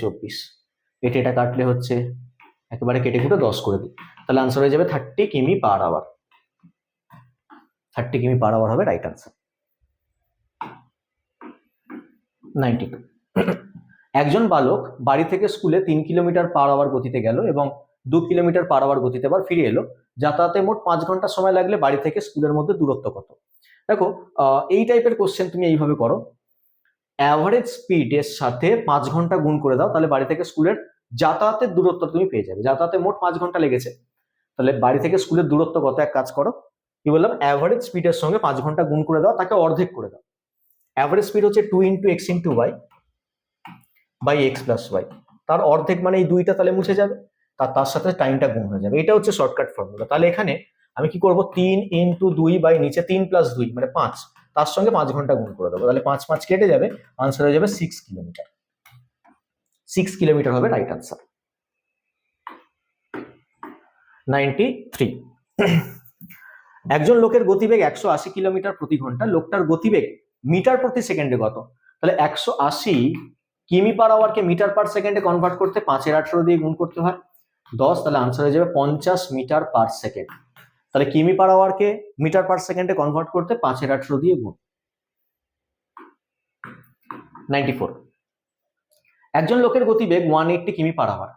24, এটা কাটলে হচ্ছে একেবারে কেটে কুটে 10 করে দিই, তাহলে আনসার হয়ে যাবে 30 কিমি/আওয়ার। 30 কিমি/আওয়ার হবে রাইট আনসার। 92। একজন বালক বাড়ি থেকে স্কুলে 3 কিলোমিটার/আওয়ার গতিতে গেল এবং 2 কিলোমিটার/আওয়ার গতিতে আবার ফিরে এলো। যাতায়াতে মোট 5 ঘন্টা সময় লাগলে বাড়ি থেকে স্কুলের মধ্যে দূরত্ব কত? দেখো এই টাইপের কোশ্চেন তুমি এইভাবে করো, অ্যাভারেজ স্পিডের সাথে 5 ঘন্টা গুণ করে দাও, তাহলে বাড়ি থেকে স্কুলের যাতায়াতের দূরত্ব তুমি পেয়ে যাবে। যাতায়াতে মোট 5 ঘন্টা লেগেছে, তাহলে বাড়ি থেকে স্কুলের দূরত্ব কত? এক কাজ করো, কি বললাম, অ্যাভারেজ স্পিডের সঙ্গে 5 ঘন্টা গুণ করে দাও, তাকে অর্ধেক করে দাও। অ্যাভারেজ স্পিড হচ্ছে 2 × x × y by x + y, তার অর্ধেক মানে এই 2টা তাহলে মুছে যাবে, তার সাথে টাইমটা গুণ হয়ে যাবে। এটা হচ্ছে শর্টকাট ফর্মুলা। তাহলে এখানে আমি কি করব, 3 × 2 বাই নিচে 3 + 2 মানে 5, তার সঙ্গে 5 ঘন্টা গুণ করে দেবো, তাহলে 5 5 কেটে যাবে, আনসার হয়ে যাবে 6 কিলোমিটার। 6 কিলোমিটার হবে রাইট আনসার। 93। একজন লোকের গতিবেগ 180 কিলোমিটার/ঘন্টা, লোকটার গতিবেগ মিটার প্রতি সেকেন্ডে কত? তাহলে 180 কিমি/আওয়ারকে মিটার/সেকেন্ডে কনভার্ট করতে 5/18 দিয়ে গুণ করতে হয় 10, তাহলে আনসার হয়ে যাবে 50 মিটার/সেকেন্ড। তাহলে কিমি/আওয়ারকে মিটার/সেকেন্ডে কনভার্ট করতে 5/18 দিয়ে গুণ। 94। একজন লোকের গতিবেগ 180 কিমি/আওয়ার,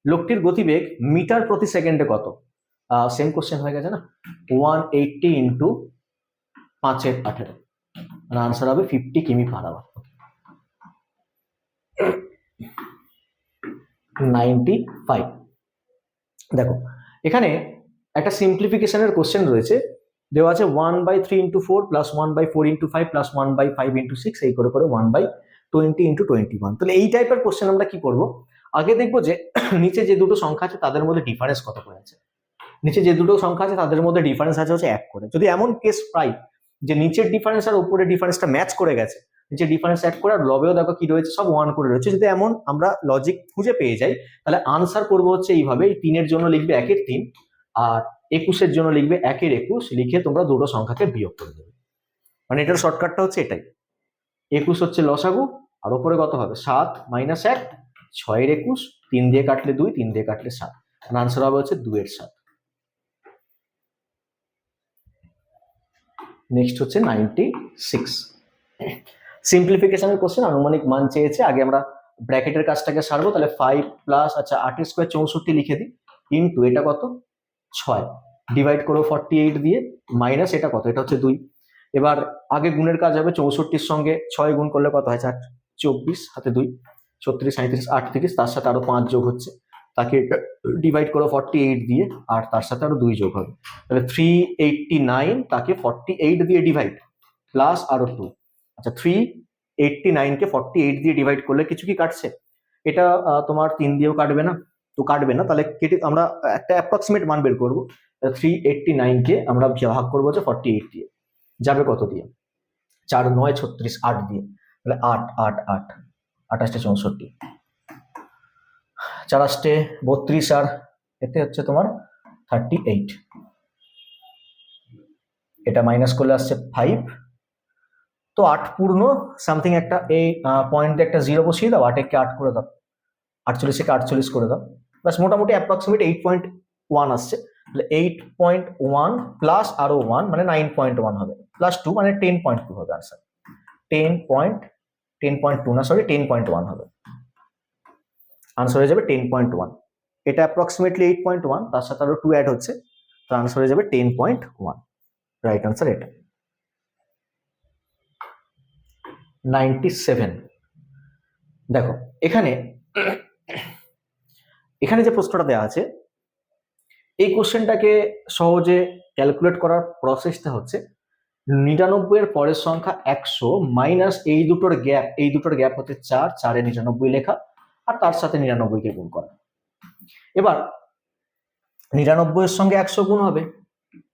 লোকটির গতিবেগ মিটার প্রতি সেকেন্ডে কত? সেম কোশ্চেন হয়ে গেছে না, 180 × 5/18, মানে আনসার হবে 50 কিমি/আওয়ার। 95। দেখো এখানে একটা সিম্পলিফিকেশনের কোশ্চেন রয়েছে, দেওয়া আছে 1/3 × 4 + 1/4 × 5 + 1/5 × 6, এই করে 1/20 × 21। তাহলে এই টাইপের কোশ্চেন আমরা কি করব, আগে দেখবো যে নিচে যে দুটো সংখ্যা আছে তাদের মধ্যে ডিফারেন্স কত করে আছে। নিচে যে দুটো সংখ্যা আছে তাদের মধ্যে ডিফারেন্স আছে হচ্ছে 1 করে। যদি এমন কেস পাই যে নিচের ডিফারেন্স আর উপরের ডিফারেন্সটা ম্যাচ করে গেছে, নিচে ডিফারেন্স 1 করে আর লবেও দেখো কি রয়েছে, সব 1 করে রয়েছে, যদি এমন আমরা লজিক খুঁজে পেয়ে যাই, তাহলে আনসার করবো হচ্ছে এইভাবে, 3-এর জন্য লিখবে 1/3 আর 21-এর জন্য লিখবে 1/21, লিখে তোমরা দুটো সংখ্যাকে বিয়োগ করে দেবে। মানে এটার শর্টকাটটা হচ্ছে এটাই। 21 হচ্ছে লসাগু, আর উপরে কত হবে 7 - 1, 6/21, 3 দিয়ে কাটলে 2, 3 দিয়ে কাটলে 7, আনসার হবে হচ্ছে 2/7। নেক্সট হচ্ছে 96। সিম্পলিফিকেশনের কোশ্চেন, আনুমানিক মান চেয়েছে, আগে আমরা ব্র্যাকেটের কাজটাকে সারবো, তাহলে 5 প্লাস আচ্ছা 8 স্কোয়ার 64 লিখে দিই, ইনটু এটা কত 6, ডিভাইড করো 48 দিয়ে, মাইনাস এটা কত, এটা হচ্ছে 2। এবার আগে গুণের কাজ হবে, 64-র সঙ্গে 6 গুণ করলে কত হয় 24, হাতে 2, 36, 37, 38, তার সাথে আরো 5 যোগ হচ্ছে, তাকে ডিভাইড করো 48 দিয়ে, আর তার সাথে আরো 2 যোগ হবে, তাহলে 389, তাকে 48 দিয়ে ডিভাইড, প্লাস আরো 2। আচ্ছা 389-কে 48 দিয়ে ডিভাইড করলে কিছু কি কাটছে? এটা তোমার 3 দিয়েও কাটবে না, তো কাটবে না, তাহলে কেটে আমরা একটা অ্যাপ্রক্সিমেট মান বের করবো। 389-কে আমরা ভাগ করবো হচ্ছে 48 দিয়ে, যাবে কত দিয়ে, 4 9 36, 8 দিয়ে, তাহলে 8 8 8, 28 64, 4 32, আর এতে হচ্ছে তোমার 38, এটা মাইনাস করলে আসছে 5, তো 8 পূর্ণ সামথিং একটা এই পয়েন্ট দিয়ে একটা 0 বসিয়ে দাও, 8-কে 8 করে দাও, 48-কে 48 করে দাও, প্লাস মোটামুটি অ্যাপ্রক্সিমেট 8.1 আসছে, তাহলে 8.1 প্লাস আরো 1 মানে 9.1 হবে, প্লাস 2 মানে 10.2 হবে আনসার। 10.2 না সরি 10.1 হবে, আনসার হয়ে যাবে 10.1। এটা অ্যাপ্রক্সিমেটলি 8.1, তার সাথে আরো 2 অ্যাড হচ্ছে, তো আনসার হয়ে যাবে 10.1। রাইট আনসার এটা। 97 দেখো এখানে এখানে যে প্রশ্নটা দেওয়া আছে, এই কোশ্চেনটাকে সহজে ক্যালকুলেট করার প্রসেসটা হচ্ছে 99 এর পরের সংখ্যা 100 মাইনাস এই দুটোর গ্যাপ হচ্ছে 4, 4 এ 99 লেখা আর তার সাথে 99 কে গুণ করা। এবার 99 এর সঙ্গে 100 গুণ হবে,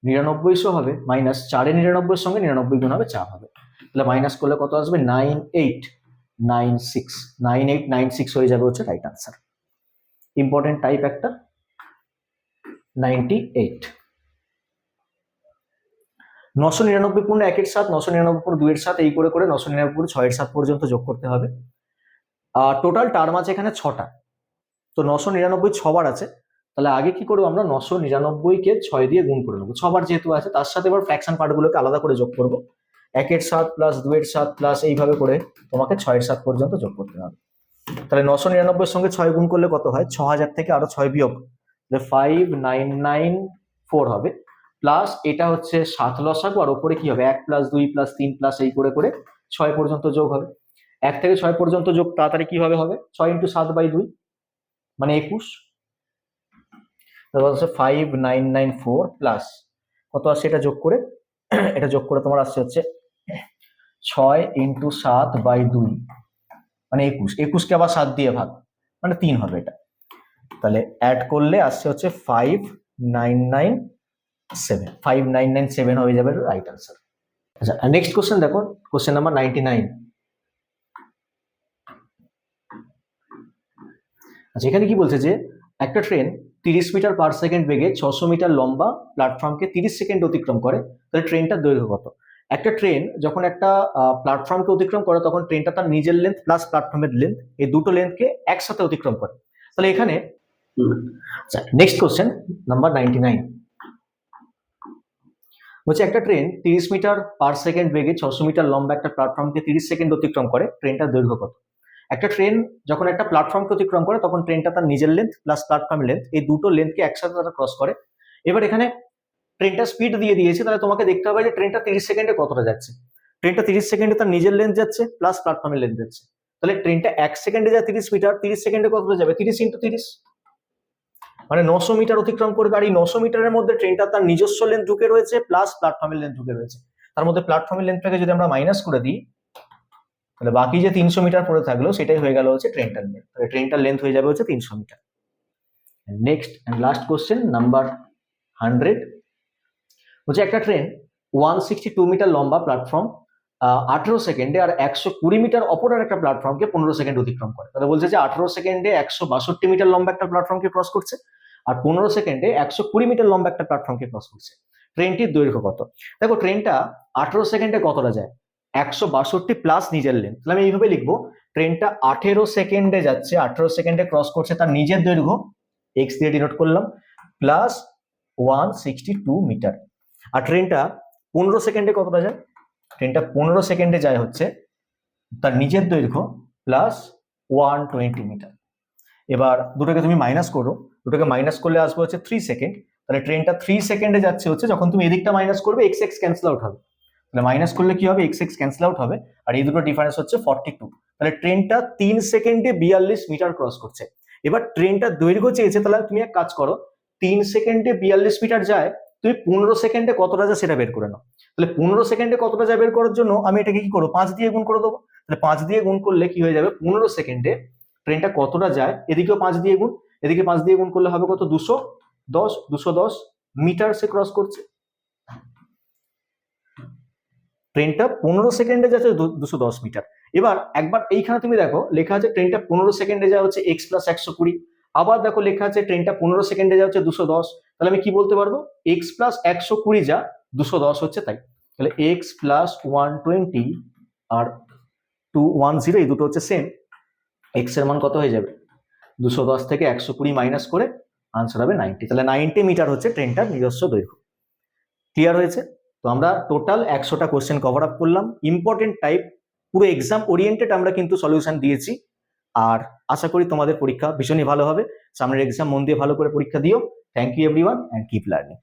9900 হবে, মাইনাস 4 এ 99 এর সঙ্গে 99 গুণ হবে 4 হবে, তাহলে মাইনাস করলে কত আসবে 9896 হয়ে যাবে হচ্ছে রাইট আনসার। ইম্পর্টেন্ট টাইপ একটা 98। 999 পূর্ণ 1 এর সাথে 999 পূর্ণ 2 এর সাথে এই করে করে 999 পূর্ণ 6 এর সাথে পর্যন্ত যোগ করতে হবে। আর টোটাল টার্ম আছে এখানে 6টা, তো 999 6বার আছে, তাহলে আগে কি করবো আমরা 999 কে 6 দিয়ে গুণ করে নেবো, 6বার যেহেতু আছে তার সাথে এবার ফ্র্যাকশন পার্টগুলোকে আলাদা করে যোগ করবো, 1 এর সাথে প্লাস 2 এর সাথে প্লাস এইভাবে করে তোমাকে 6 এর সাথে পর্যন্ত যোগ করতে হবে। তাহলে 999 এর সঙ্গে 6 গুণ করলে কত হয়, 6000 থেকে আরো 6 বিয়োগ 5994 হবে, প্লাস এটা হচ্ছে 7 লসাগু আর উপরে কি হবে 1 প্লাস 2 প্লাস 3 প্লাস এই করে করে 6 পর্যন্ত যোগ হবে। 1 থেকে 6 পর্যন্ত যোগ তাড়াতাড়ি কিভাবে হবে, 6 × 7/2 মানে 21, তারপর হচ্ছে 5994 প্লাস কত আসছে এটা যোগ করে তোমার আসছে হচ্ছে 6 × 7/2 মানে 21 কে আবার 7 দিয়ে ভাগ মানে 3 হবে এটা, তাহলে অ্যাড করলে আসছে হচ্ছে 5997 হয়ে যাবে রাইট আনসার। আচ্ছা নেক্সট কোশ্চেন দেখো, কোশ্চেন নাম্বার 99। আচ্ছা এখানে কি বলছে যে একটা ট্রেন 30 মিটার পার সেকেন্ড বেগে 600 মিটার লম্বা প্ল্যাটফর্মকে 30 সেকেন্ড অতিক্রম করে, তাহলে ট্রেনটার দৈর্ঘ্য কত? একটা ট্রেন যখন একটা প্ল্যাটফর্মকে অতিক্রম করে তখন ট্রেনটা তার নিজের লেন্থ প্লাস প্ল্যাটফর্মের লেন্থ এই দুটো লেন্থকে একসাথে অতিক্রম করে, তাহলে এখানে নেক্সট কোশ্চেন নাম্বার 99 বলছে একটা ট্রেন 30 মিটার পার সেকেন্ড বেগে 600 মিটার লম্বা একটা প্ল্যাটফর্মকে 30 সেকেন্ড অতিক্রম করে, ট্রেনটার দৈর্ঘ্য কত? একটা ট্রেন যখন একটা প্ল্যাটফর্মকে অতিক্রম করে তখন ট্রেনটা তার নিজের লেন্থ প্লাস প্ল্যাটফর্মের লেন্থ এই দুটো লেন্থকে একসাথে তারা ক্রস করে। এবার এখানে ট্রেনটা স্পিড দিয়ে দিয়েছে, তাহলে তোমাকে দেখতে হবে যে ট্রেনটা 30 সেকেন্ডে কতটা যাচ্ছে। ট্রেনটা 30 সেকেন্ডে তার নিজের লেন্থ যাচ্ছে প্লাস প্ল্যাটফর্মের লেন্থ যাচ্ছে, তাহলে ট্রেনটা 1 সেকেন্ডে যায় 30 মিটার, 30 সেকেন্ডে কতটা যাবে 30 × 30 মানে 900 মিটার অতিক্রম করবে, আর এই 900 মিটারের মধ্যে ট্রেনটা তার নিজস্ব লেন্থ ঢুকে রয়েছে প্লাস প্ল্যাটফর্মের লেন্থ ঢুকে রয়েছে, তার মধ্যে প্ল্যাটফর্মের লেন্থটাকে যদি আমরা মাইনাস করে দিই তাহলে বাকি যে 300 মিটার পড়ে থাকলো সেটাই হয়ে গেল হচ্ছে ট্রেনটার লেন্থ, তাহলে ট্রেনটার লেন্থ হয়ে যাবে হচ্ছে 300 metre. Next and last question number 100 হচ্ছে একটা ট্রেন 162 মিটার লম্বা প্ল্যাটফর্ম 18 সেকেন্ডে আর 120 মিটার অপর একটা প্ল্যাটফর্মকে 15 সেকেন্ড অতিক্রম করে, তাহলে বলছে যে 18 সেকেন্ডে 162 মিটার লম্বা একটা প্ল্যাটফর্মকে ক্রস করছে আর 15 সেকেন্ডে 120 মিটার লম্বা একটা প্ল্যাটফর্মকে ক্রস করছে, ট্রেনটির দৈর্ঘ্য কত? দেখো ট্রেনটা 18 সেকেন্ডে কতটা যায় 162 প্লাস নিজের লেন্থ, তাহলে আমি এইভাবে লিখবো ট্রেনটা 18 সেকেন্ডে যাচ্ছে, 18 সেকেন্ডে ক্রস করছে তার নিজের দৈর্ঘ্য x দিয়ে ডিনোট করলাম প্লাস 162 মিটার, আর ট্রেনটা 15 সেকেন্ডে কতটা যায়, ট্রেনটা 15 সেকেন্ডে যায় হচ্ছে তার নিজের দৈর্ঘ্য প্লাস 120 মিটার। এবার দুটোকে তুমি মাইনাস করো, দুটোকে মাইনাস করলে আসবে হচ্ছে 3 সেকেন্ড, তাহলে ট্রেনটা 3 সেকেন্ডে যাচ্ছে হচ্ছে, যখন তুমি এদিকটা মাইনাস করবে x x ক্যান্সেল আউট হবে, তাহলে মাইনাস করলে কি হবে x x ক্যান্সেল আউট হবে আর এই দুটো ডিফারেন্স হচ্ছে 42, তাহলে ট্রেনটা 3 সেকেন্ডে 42 মিটার ক্রস করছে। এবার ট্রেনটা দৈর্ঘ্য চেয়েছে, তাহলে তুমি এক কাজ করো 3 সেকেন্ডে 42 মিটার যায়, তুমি 15 সেকেন্ডে কতটা যায় সেটা বের করে নাও, তাহলে 15 সেকেন্ডে কতটা যায় বের করার জন্য আমি এটাকে কি করবো 5 দিয়ে গুণ করে দেবো, তাহলে 5 দিয়ে গুণ করলে কি হয়ে যাবে 15 সেকেন্ডে ট্রেনটা কতটা যায়, এদিকেও 5 দিয়ে গুণ, এদিকে 5 দিয়ে গুণ করলে হবে কত 210 মিটার সে ক্রস করছে, ট্রেনটা 15 সেকেন্ডে যাচ্ছে 210 মিটার। এবার একবার এইখানে তুমি দেখো লেখা আছে ট্রেনটা 15 সেকেন্ডে যা হচ্ছে x প্লাস 120, আবার দেখো লেখা আছে ট্রেনটা 15 সেকেন্ডে যা হচ্ছে 210, তাহলে আমি কি বলতে পারবো x প্লাস 120 যা 210 হচ্ছে তাই, তাহলে x প্লাস 120 আর 210 এই দুটো হচ্ছে সেম, x এর মান কত হয়ে যাবে 210 থেকে 120 মাইনাস করে আনসার হবে 90, তাহলে 90 মিটার হচ্ছে ট্রেনটার নিজস্ব দৈর্ঘ্য। ক্লিয়ার হয়েছে? তো আমরা টোটাল 100টা কোশ্চেন কভার আপ করলাম, ইম্পর্টেন্ট টাইপ পুরো এক্সাম ওরিয়েন্টেড আমরা কিন্তু সলিউশন দিয়েছি। আর আশা করি তোমাদের পরীক্ষা ভীষণই ভালো হবে। সামনের এক্সাম মন দিয়ে ভালো করে পরীক্ষা দিও। Thank you everyone and keep learning.